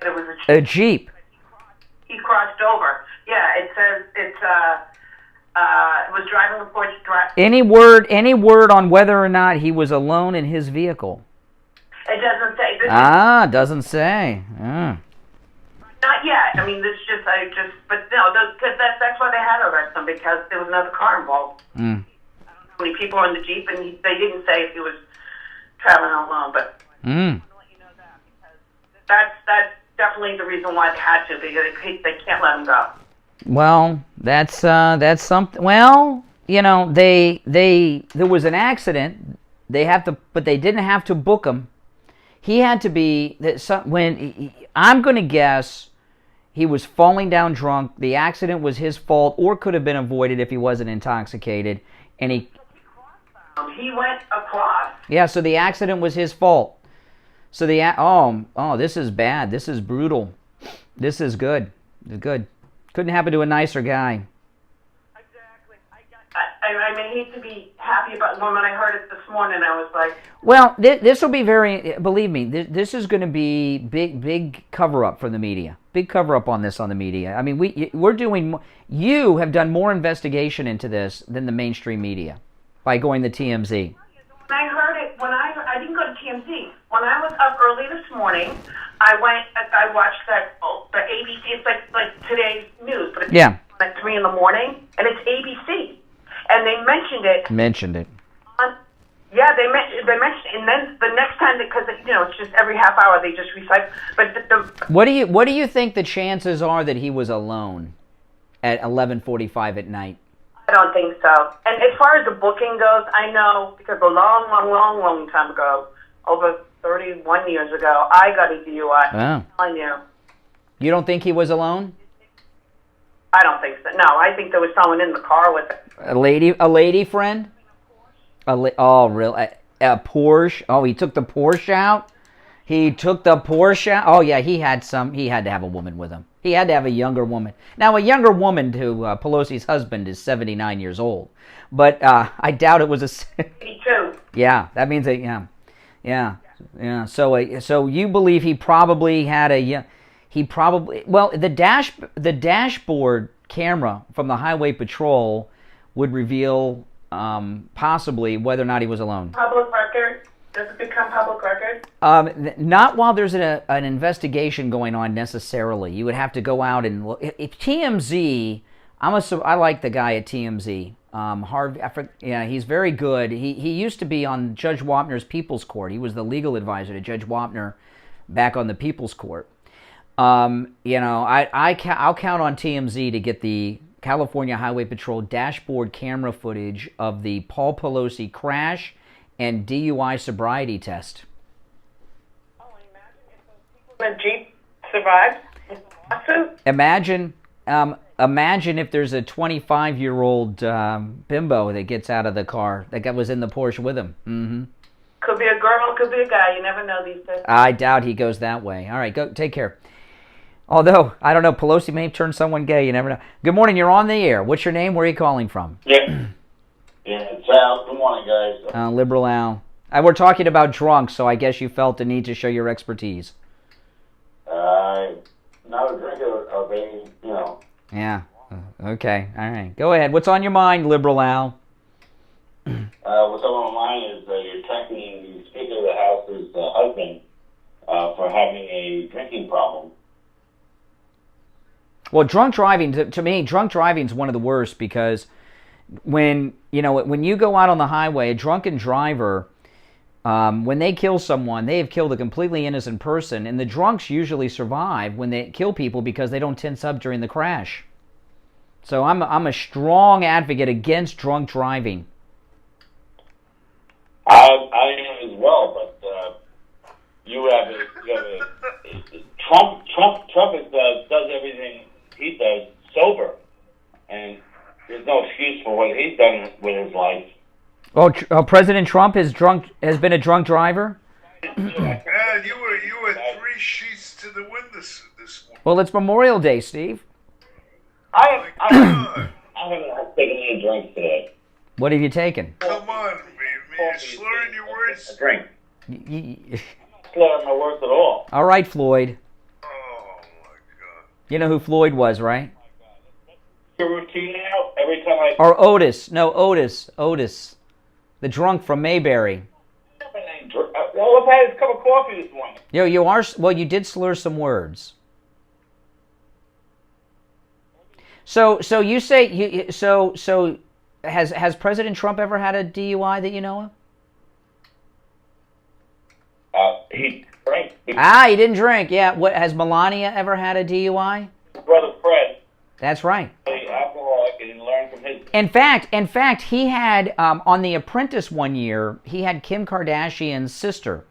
It was a Jeep. He crossed over. Yeah, it says it was driving the Porsche. Any word on whether or not he was alone in his vehicle? It doesn't say. Doesn't say. Not yet. I mean, but no, that's why they had to arrest him, because there was another car involved. I don't know how many people were in the Jeep, and they didn't say if he was traveling alone, but that's definitely the reason why they had to. They can't let him go. Well, that's something. Well, there was an accident. But they didn't have to book him. He had to be I'm going to guess he was falling down drunk. The accident was his fault, or could have been avoided if he wasn't intoxicated. And he went across. Yeah, so the accident was his fault. So this is bad. This is brutal. This is good. Good. Couldn't happen to a nicer guy. Exactly. I hate to be happy about it. When I heard it this morning, I was like... Well, this will be believe me, this is going to be big cover-up from the media. Big cover-up on this on the media. I mean, you have done more investigation into this than the mainstream media by going to TMZ. When I heard it, I didn't go to TMZ. When I was up early this morning, I watched the ABC. It's like today's news, but it's at 3 in the morning, and it's ABC. And they mentioned it. They mentioned it, and then the next time, because it's just every half hour they just recycle. But what do you think the chances are that he was alone at 11:45 at night? I don't think so. And as far as the booking goes, I know, because a long time ago, over 31 years ago, I got a DUI. I'm telling you. You don't think he was alone? I don't think so. No, I think there was someone in the car with him. A lady friend? Really? A Porsche? Oh, he took the Porsche out? He took the Porsche. Oh yeah, he had to have a woman with him. He had to have a younger woman. Now a younger woman to Pelosi's husband is 79 years old, but I doubt it was a. 82. Yeah, that means that. Yeah. So you believe he probably had a. The dashboard camera from the highway patrol would reveal possibly whether or not he was alone. Public record? Does it become public record? Not while there's an investigation going on necessarily. You would have to go out and look. If TMZ, I like the guy at TMZ. Harvey, he's very good. He used to be on Judge Wapner's People's Court. He was the legal advisor to Judge Wapner back on the People's Court. I'll count on TMZ to get the California Highway Patrol dashboard camera footage of the Paul Pelosi crash and DUI sobriety test. The Jeep survived with the lawsuit? Imagine if there's a 25-year-old bimbo that gets out of the car that was in the Porsche with him. Mm-hmm. Could be a girl, could be a guy. You never know these days. I doubt he goes that way. All right, go take care. Although, I don't know, Pelosi may turn someone gay. You never know. Good morning. You're on the air. What's your name? Where are you calling from? Yeah, it's Al. Good morning, guys. Liberal Al. We're talking about drunks, so I guess you felt the need to show your expertise. Not a drinker of any, Yeah. Okay. All right. Go ahead. What's on your mind, Liberal Al? What's on my mind is you're attacking the Speaker of the House's husband for having a drinking problem. Well, drunk driving, to me, drunk driving is one of the worst because when you go out on the highway, a drunken driver, when they kill someone, they have killed a completely innocent person, and the drunks usually survive when they kill people because they don't tense up during the crash. So I'm a strong advocate against drunk driving. I am as well, but you have a Trump does everything he does sober, and there's no excuse for what he's done with his life. Oh, President Trump has been a drunk driver? Man, you were 3 sheets to the wind this morning. Well, it's Memorial Day, Steve. I haven't taken any drinks today. What have you taken? Come on, man. You're slurring your words. A drink. Slurring my words at all. All right, Floyd. Oh, my God. You know who Floyd was, right? Your routine now, every time I... Or Otis. No, Otis. The drunk from Mayberry. Well, I've had a cup of coffee this morning. You did slur some words. So you say has President Trump ever had a DUI that you know of? He drank. He didn't drink. Yeah. What has Melania ever had a DUI? Brother Fred. That's right. Alcoholic and learned from his. In fact, he had on The Apprentice one year. He had Kim Kardashian's sister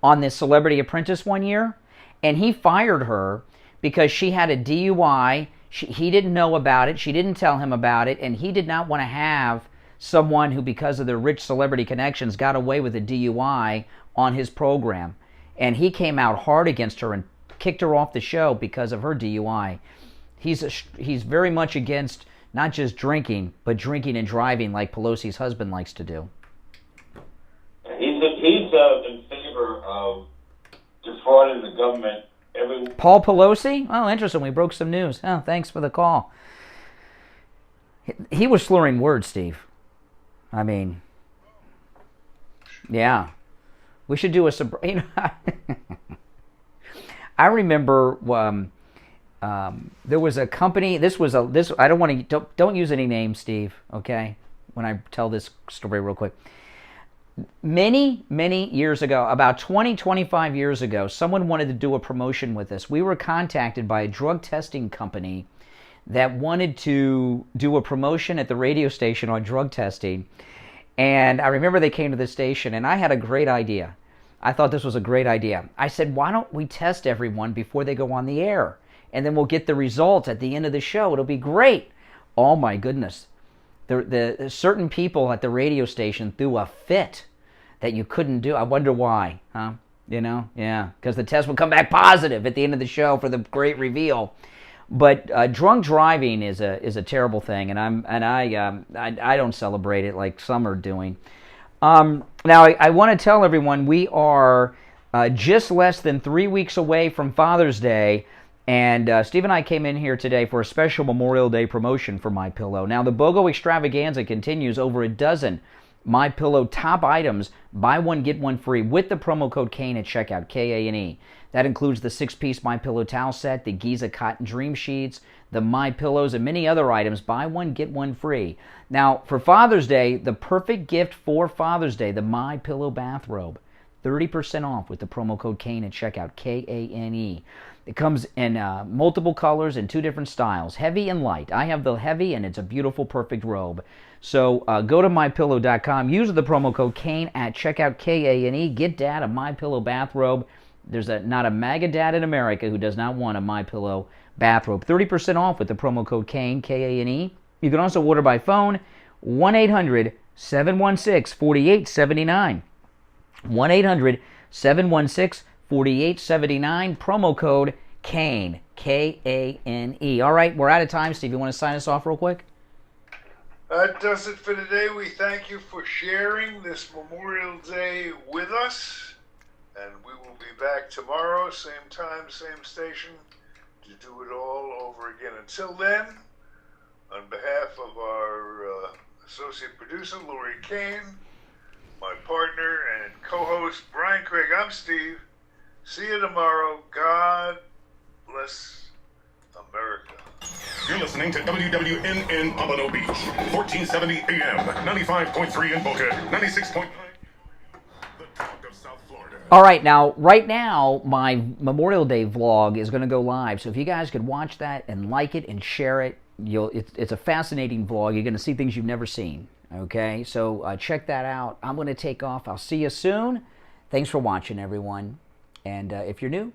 on the Celebrity Apprentice one year, and he fired her because she had a DUI. He didn't know about it. She didn't tell him about it, and he did not want to have someone who, because of their rich celebrity connections, got away with a DUI on his program. And he came out hard against her and kicked her off the show because of her DUI. He's very much against not just drinking, but drinking and driving like Pelosi's husband likes to do. He's in favor of defrauding the government. Paul Pelosi? Oh, interesting. We broke some news. Oh, thanks for the call. He was slurring words, Steve. I mean, yeah. We should do I remember there was a company. I don't want to. Don't use any names, Steve. Okay, when I tell this story real quick. Many years ago, about 25 years ago, someone wanted to do a promotion with us. We were contacted by a drug testing company that wanted to do a promotion at the radio station on drug testing. And I remember they came to the station, and I had a great idea. I thought this was a great idea. I said, why don't we test everyone before they go on the air? And then we'll get the results at the end of the show. It'll be great. Oh, my goodness. The certain people at the radio station threw a fit that you couldn't do. I wonder why. Huh? You know, yeah, because the test will come back positive at the end of the show for the great reveal. But drunk driving is a terrible thing, and I don't celebrate it like some are doing. Now I want to tell everyone we are just less than 3 weeks away from Father's Day, and Steve and I came in here today for a special Memorial Day promotion for MyPillow. Now the BOGO extravaganza continues. Over a dozen MyPillow top items, buy one get one free with the promo code KANE at checkout, K-A-N-E. That includes the 6-piece MyPillow towel set, the Giza Cotton Dream Sheets, the MyPillows, and many other items. Buy one get one free. Now for Father's Day, the perfect gift for Father's Day, the MyPillow bathrobe, 30% off with the promo code KANE at checkout, K-A-N-E. It comes in multiple colors and 2 different styles, heavy and light. I have the heavy, and it's a beautiful, perfect robe. So go to MyPillow.com, use the promo code KANE at checkout, K-A-N-E. Get Dad a MyPillow bathrobe. There's not a MAGA dad in America who does not want a MyPillow bathrobe. 30% off with the promo code KANE, K-A-N-E. You can also order by phone, 1-800-716-4879. 1-800-716-4879, promo code KANE, K-A-N-E. All right, we're out of time. Steve, you want to sign us off real quick? That does it for today. We thank you for sharing this Memorial Day with us. And we will be back tomorrow, same time, same station, to do it all over again. Until then, on behalf of our associate producer, Lori Kane, my partner and co-host, Brian Craig, I'm Steve. See you tomorrow. God bless America. You're listening to WWN in Pompano Beach, 1470 AM, 95.3 in Boca, 96.9. The talk of South Florida. All right, right now, my Memorial Day vlog is going to go live. So if you guys could watch that and like it and share it, it's a fascinating vlog. You're going to see things you've never seen. Okay, so check that out. I'm going to take off. I'll see you soon. Thanks for watching, everyone. And if you're new,